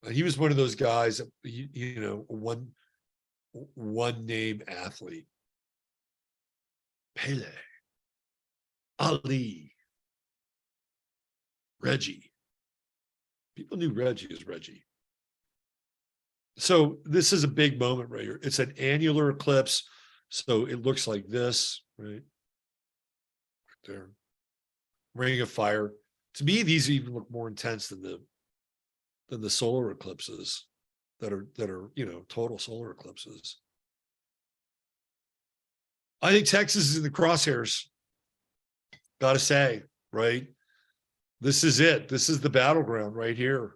Speaker 1: And he was one of those guys that, one name athlete. Pele, Ali, Reggie. People knew Reggie as Reggie. So this is a big moment right here. It's an annular eclipse. So it looks like this, right there. Ring of fire. To me, these even look more intense than the solar eclipses that are total solar eclipses. I think Texas is in the crosshairs. Gotta say, right? This is it. This is the battleground right here.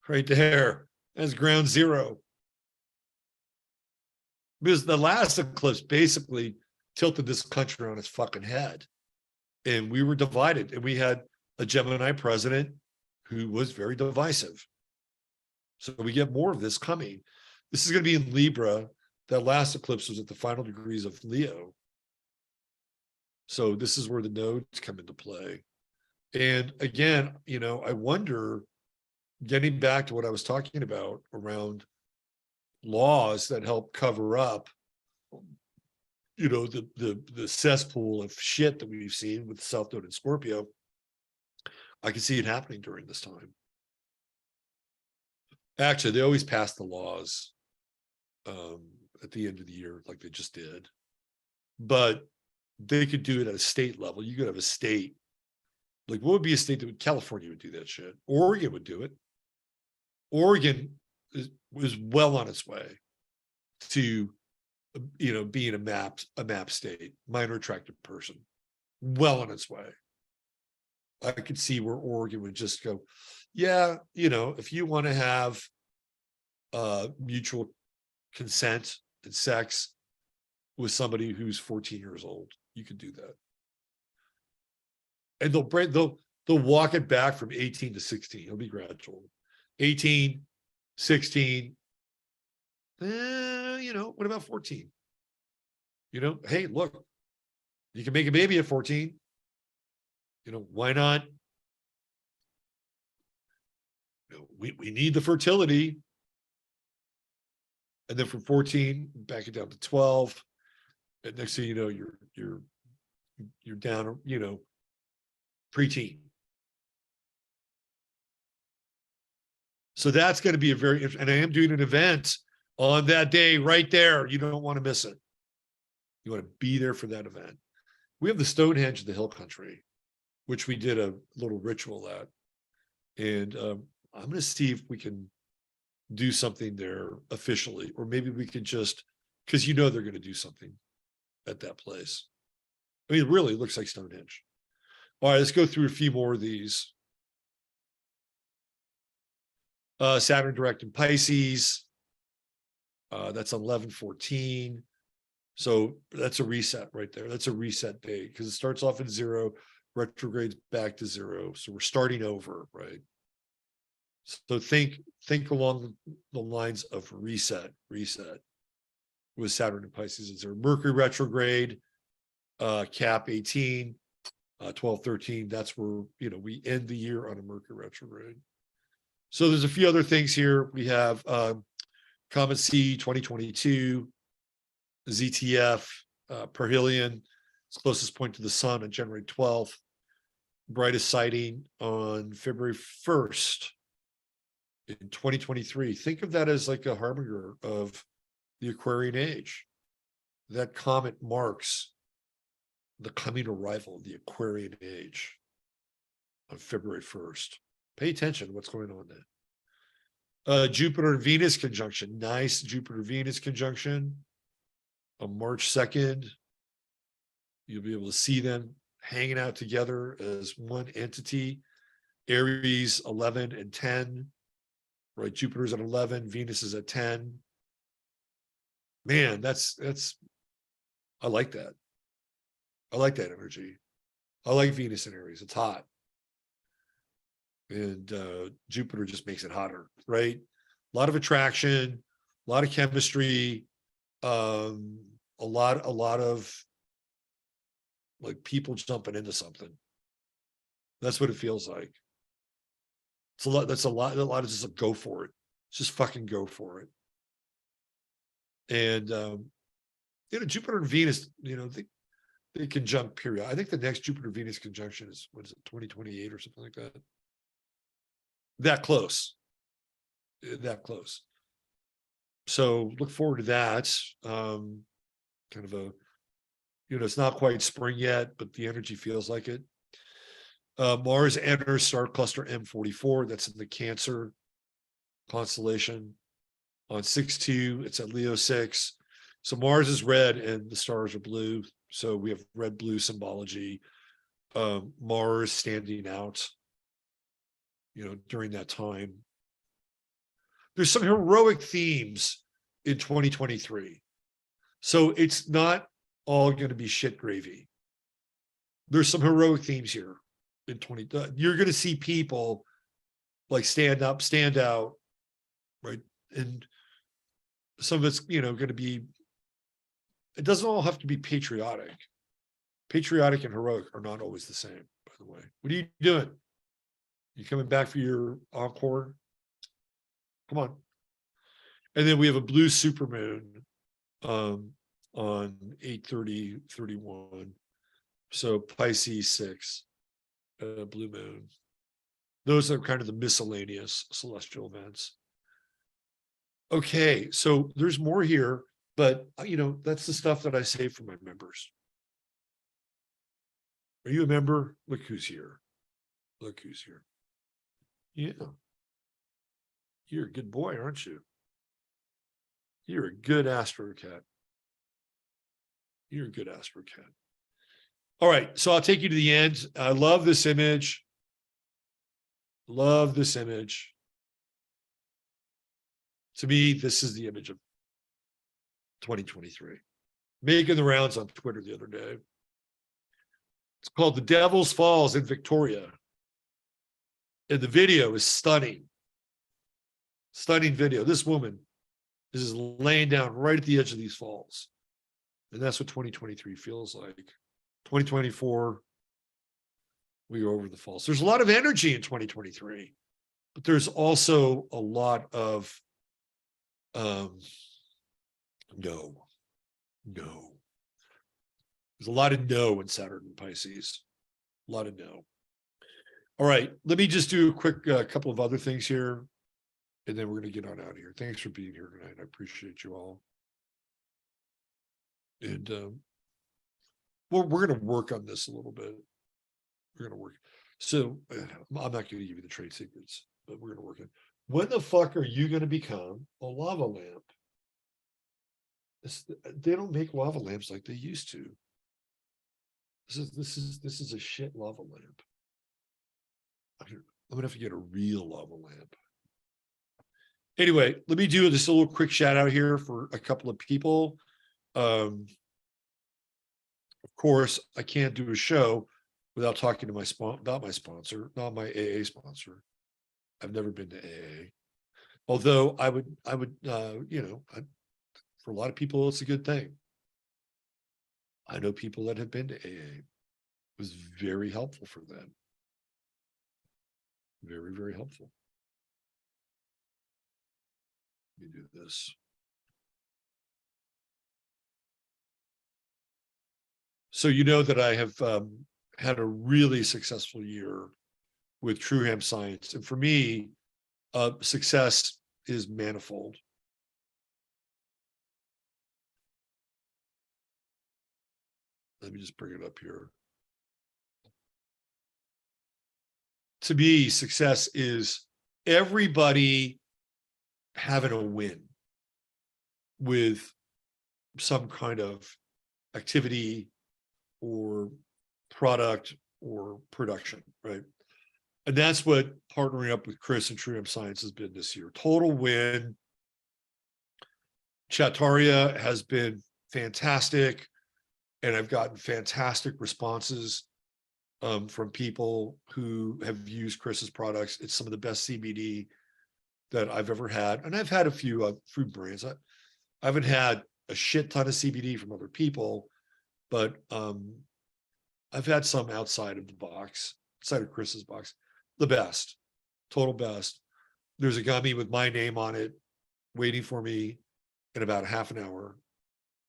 Speaker 1: Right there. That's ground zero. Because the last eclipse basically tilted this country on its fucking head. And we were divided. And we had a Gemini president who was very divisive. So we get more of this coming. This is going to be in Libra. That last eclipse was at the final degrees of Leo. So this is where the nodes come into play. And again, I wonder, getting back to what I was talking about around laws that help cover up, the cesspool of shit that we've seen with South Node and Scorpio. I can see it happening during this time. Actually, they always pass the laws at the end of the year, like they just did. But they could do it at a state level. You could have a state. Like, what would be a state that California would do that shit? Oregon would do it. Oregon was well on its way to being a map state, minor attractive person, well on its way. I could see where Oregon would just go, yeah, if you want to have mutual consent and sex with somebody who's 14 years old, you could do that. And they'll walk it back from 18 to 16. It'll be gradual. 18, 16. What about 14? Hey, look, you can make a baby at 14. Why not? We need the fertility. And then from 14, back it down to 12. And next thing you know, you're down, preteen. So that's going to be a very interesting, and I am doing an event on that day right there. You don't want to miss it. You want to be there for that event. We have the Stonehenge of the Hill Country, which we did a little ritual at. And I'm going to see if we can do something there officially, or maybe we could just, because they're going to do something at that place. I mean, it really looks like Stonehenge. All right, let's go through a few more of these. Saturn direct in Pisces. That's 11/14. So that's a reset right there. That's a reset day because it starts off at 0, retrogrades back to 0. So we're starting over, right? So think along the lines of reset with Saturn and Pisces. Is there Mercury retrograde, cap 18, 12, 13. That's where, we end the year on a Mercury retrograde. So there's a few other things here. We have Comet C 2022, ZTF, perihelion, its closest point to the sun on January 12th, brightest sighting on February 1st in 2023. Think of that as like a harbinger of the Aquarian age. That comet marks the coming arrival of the Aquarian age on February 1st. Pay attention to what's going on there. Jupiter and Venus conjunction. Nice Jupiter-Venus conjunction on March 2nd. You'll be able to see them hanging out together as one entity. Aries 11 and 10. Right, Jupiter's at 11, Venus is at 10. Man, that's I like that. I like that energy. I like Venus in Aries. It's hot. And Jupiter just makes it hotter, right? A lot of attraction, a lot of chemistry, a lot of like people jumping into something. That's what it feels like. It's a lot. That's a lot of just go for it. Just fucking go for it. And Jupiter and Venus, they conjunct period. I think the next Jupiter-Venus conjunction is, 2028 or something like that? That close. So look forward to that. Kind of a, it's not quite spring yet, but the energy feels like it. Mars enters star cluster M44. That's in the Cancer constellation. On 6/2, it's at Leo 6. So Mars is red and the stars are blue. So we have red-blue symbology. Mars standing out, during that time. There's some heroic themes in 2023. So it's not all going to be shit gravy. There's some heroic themes here in 20. You're going to see people like stand up, stand out, right? And some of it's, going to be, it doesn't all have to be patriotic. Patriotic and heroic are not always the same, by the way. What are you doing? You coming back for your encore? Come on. And then we have a blue supermoon on 8/30/31. So Pisces 6, blue moon. Those are kind of the miscellaneous celestial events. Okay, so there's more here, but that's the stuff that I save for my members. Are you a member? Look who's here. Look who's here. Yeah. You're a good boy, aren't you? You're a good Astro cat. You're a good Astro cat. All right, so I'll take you to the end. I love this image. Love this image. To me, this is the image of 2023. Making the rounds on Twitter the other day. It's called The Devil's Falls in Victoria. And the video is stunning. Stunning video. This woman is laying down right at the edge of these falls. And that's what 2023 feels like. 2024, we go over the falls. There's a lot of energy in 2023, but there's also a lot of no. There's a lot of no in Saturn and Pisces. A lot of no. All right, let me just do a quick couple of other things here, and then we're going to get on out of here. Thanks for being here tonight. I appreciate you all. And we're going to work on this a little bit. We're going to work. So I'm not going to give you the trade secrets, but we're going to work it. When the fuck are you going to become a lava lamp? They don't make lava lamps like they used to. This is a shit lava lamp. I'm gonna have to get a real lava lamp. Anyway, let me do just a little quick shout out here for a couple of people. Of course, I can't do a show without talking to my sponsor, not my AA sponsor. I've never been to AA, although I would, for a lot of people, it's a good thing. I know people that have been to AA. It was very helpful for them. Very, very helpful. Let me do this. So you know that I have had a really successful year with True Ham Science. And for me, success is manifold. Let me just bring it up here. To me, success is everybody having a win with some kind of activity or product or production, right? And that's what partnering up with Chris and True Ham Science has been this year. Total win. Chattaria has been fantastic. And I've gotten fantastic responses from people who have used Chris's products. It's some of the best CBD that I've ever had. And I've had a few food brands. I haven't had a shit ton of CBD from other people, but I've had some outside of the box, outside of Chris's box. The best, total best. There's a gummy with my name on it waiting for me in about a half an hour.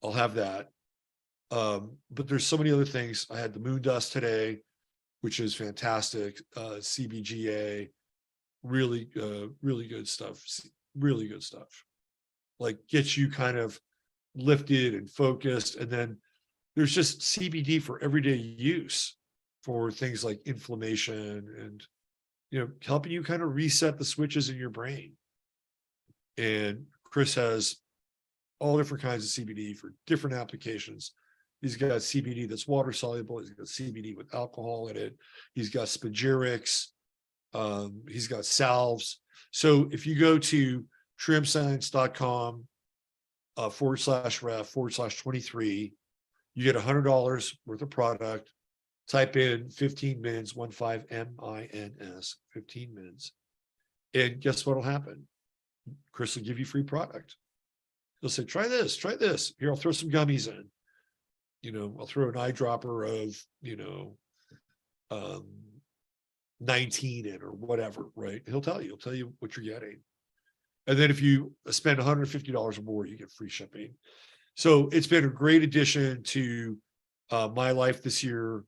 Speaker 1: I'll have that. But there's so many other things. I had the moon dust today, which is fantastic. CBGA, really good stuff. Really good stuff. Like gets you kind of lifted and focused. And then there's just CBD for everyday use for things like inflammation and, helping you kind of reset the switches in your brain. And Chris has all different kinds of CBD for different applications. He's got CBD that's water soluble. He's got CBD with alcohol in it. He's got spagyrics. He's got salves. So if you go to truehamscience.com /ref/23, you get $100 worth of product. Type in 15 mins, 15 MINS, 15 mins. And guess what'll happen? Chris will give you free product. He'll say, try this. Here, I'll throw some gummies in. I'll throw an eyedropper of, 19 in or whatever, right? He'll tell you what you're getting. And then if you spend $150 or more, you get free shipping. So it's been a great addition to my life this year.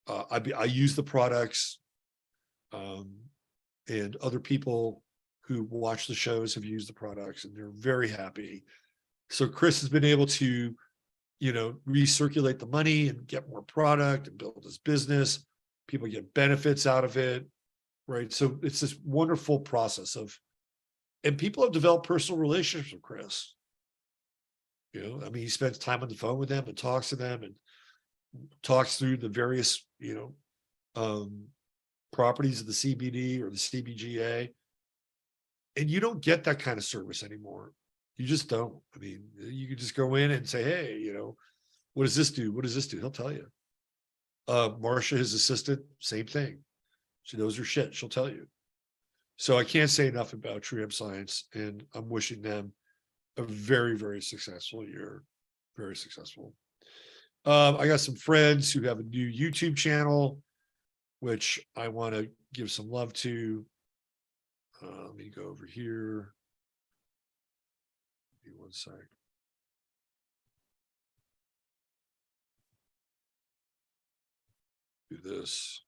Speaker 1: I use the products, and other people who watch the shows have used the products and they're very happy. So Chris has been able to, recirculate the money and get more product and build his business. People get benefits out of it, right? So it's this wonderful process and people have developed personal relationships with Chris. You know, I mean, he spends time on the phone with them and talks to them and talks through the various, properties of the CBD or the CBGA. And you don't get that kind of service anymore. You just don't. I mean, you can just go in and say, hey, what does this do? What does this do? He'll tell you. Marcia, his assistant, same thing. She knows her shit. She'll tell you. So I can't say enough about True M Science, and I'm wishing them a very, very successful year. Very successful. I got some friends who have a new YouTube channel, which I want to give some love to. Let me go over here. Give me one sec. Do this.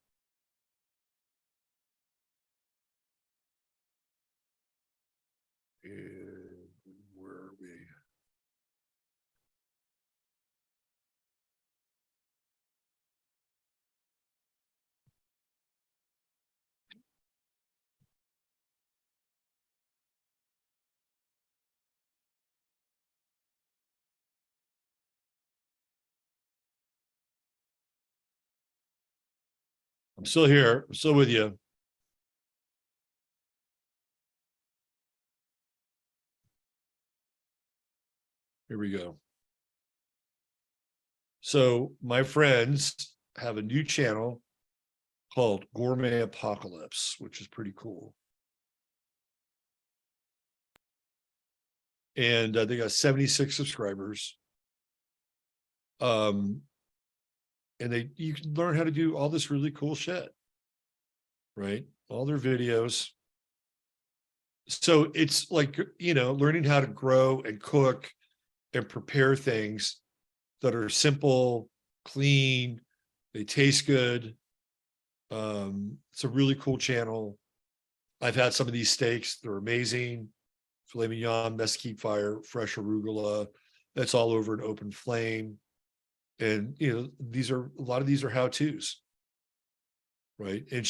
Speaker 1: And where are we? I'm still here. I'm still with you. Here we go. So my friends have a new channel called Gourmet Apocalypse, which is pretty cool. And they got 76 subscribers. And you can learn how to do all this really cool shit, right? All their videos. So it's like, learning how to grow and cook and prepare things that are simple, clean, they taste good. It's a really cool channel. I've had some of these steaks. They're amazing. Filet mignon, mesquite fire, fresh arugula. That's all over an open flame. And, a lot of these are how-tos, right? And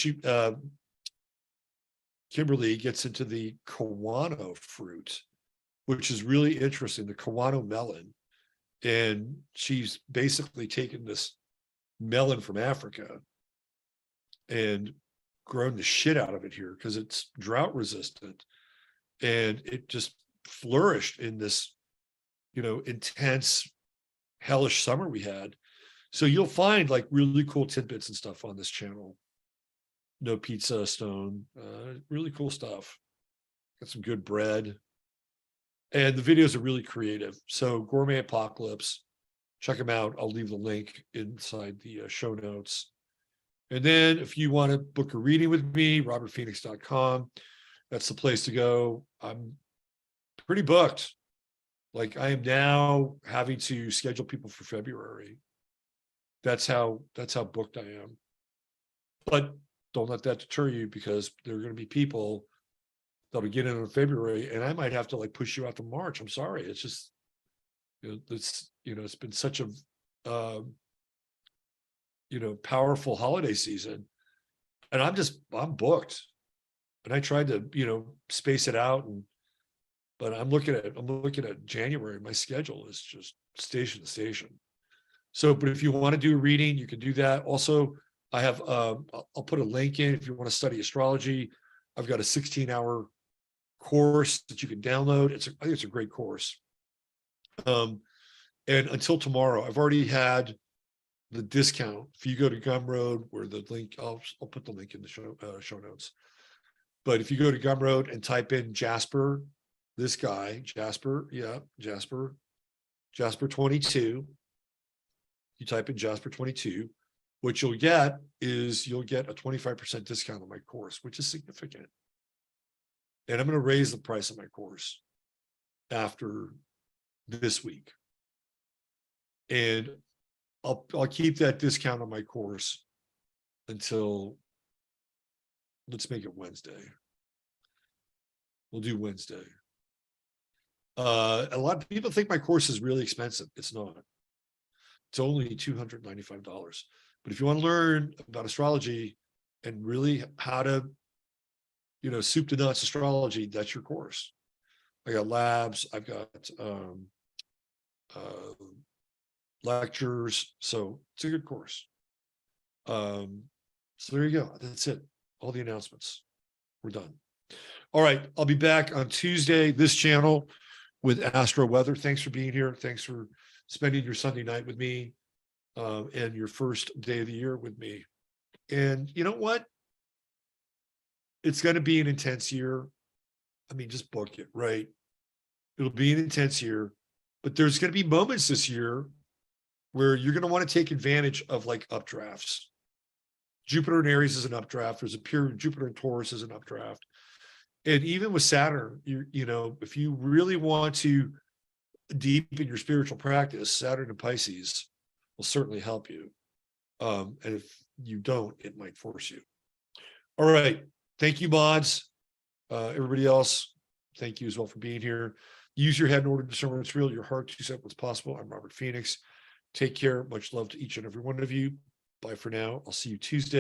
Speaker 1: Kimberly gets into the Kawano fruit, which is really interesting, the Kawano melon. And she's basically taken this melon from Africa and grown the shit out of it here because it's drought resistant. And it just flourished in this, intense, hellish summer we had. So you'll find like really cool tidbits and stuff on this channel. No pizza stone, really cool stuff. Got some good bread. And the videos are really creative. So Gourmet Apocalypse, check them out. I'll leave the link inside the show notes. And then if you want to book a reading with me, robertphoenix.com. That's the place to go. I'm pretty booked. Like I am now having to schedule people for February. That's how booked I am. But don't let that deter you, because there are going to be people that'll begin in February, and I might have to like push you out to March. I'm sorry. It's just, it's been such a, powerful holiday season, and I'm booked. And I tried to, space it out, but I'm looking at January. My schedule is just station to station. So, but if you want to do a reading, you can do that. Also, I have, I'll put a link in if you want to study astrology. I've got a 16-hour course that you can download. I think it's a great course. And until tomorrow, I've already had the discount. If you go to Gumroad, where the link, I'll put the link in the show notes. But if you go to Gumroad and type in Jasper, this guy, Jasper 22, you type in Jasper 22, what you'll get is a 25% discount on my course, which is significant. And I'm going to raise the price of my course after this week. And I'll keep that discount on my course until, let's make it Wednesday. We'll do Wednesday. A lot of people think my course is really expensive. It's not. It's only $295. But if you want to learn about astrology and really how to, soup to nuts astrology, that's your course. I got labs. I've got lectures. So it's a good course. So there you go. That's it. All the announcements. We're done. All right. I'll be back on Tuesday, this channel, with Astro Weather. Thanks for being here. Thanks for spending your Sunday night with me, and your first day of the year with me. And you know what? It's going to be an intense year. I mean, just book it, right? It'll be an intense year, but there's going to be moments this year where you're going to want to take advantage of like updrafts. Jupiter in Aries is an updraft. There's a pure Jupiter in Taurus is an updraft. And even with Saturn, you know, if you really want to deepen your spiritual practice, Saturn and Pisces will certainly help you. And if you don't, it might force you. All right. Thank you, mods. Everybody else, thank you as well for being here. Use your head in order to discern what's real, your heart to set what's possible. I'm Robert Phoenix. Take care. Much love to each and every one of you. Bye for now. I'll see you Tuesday.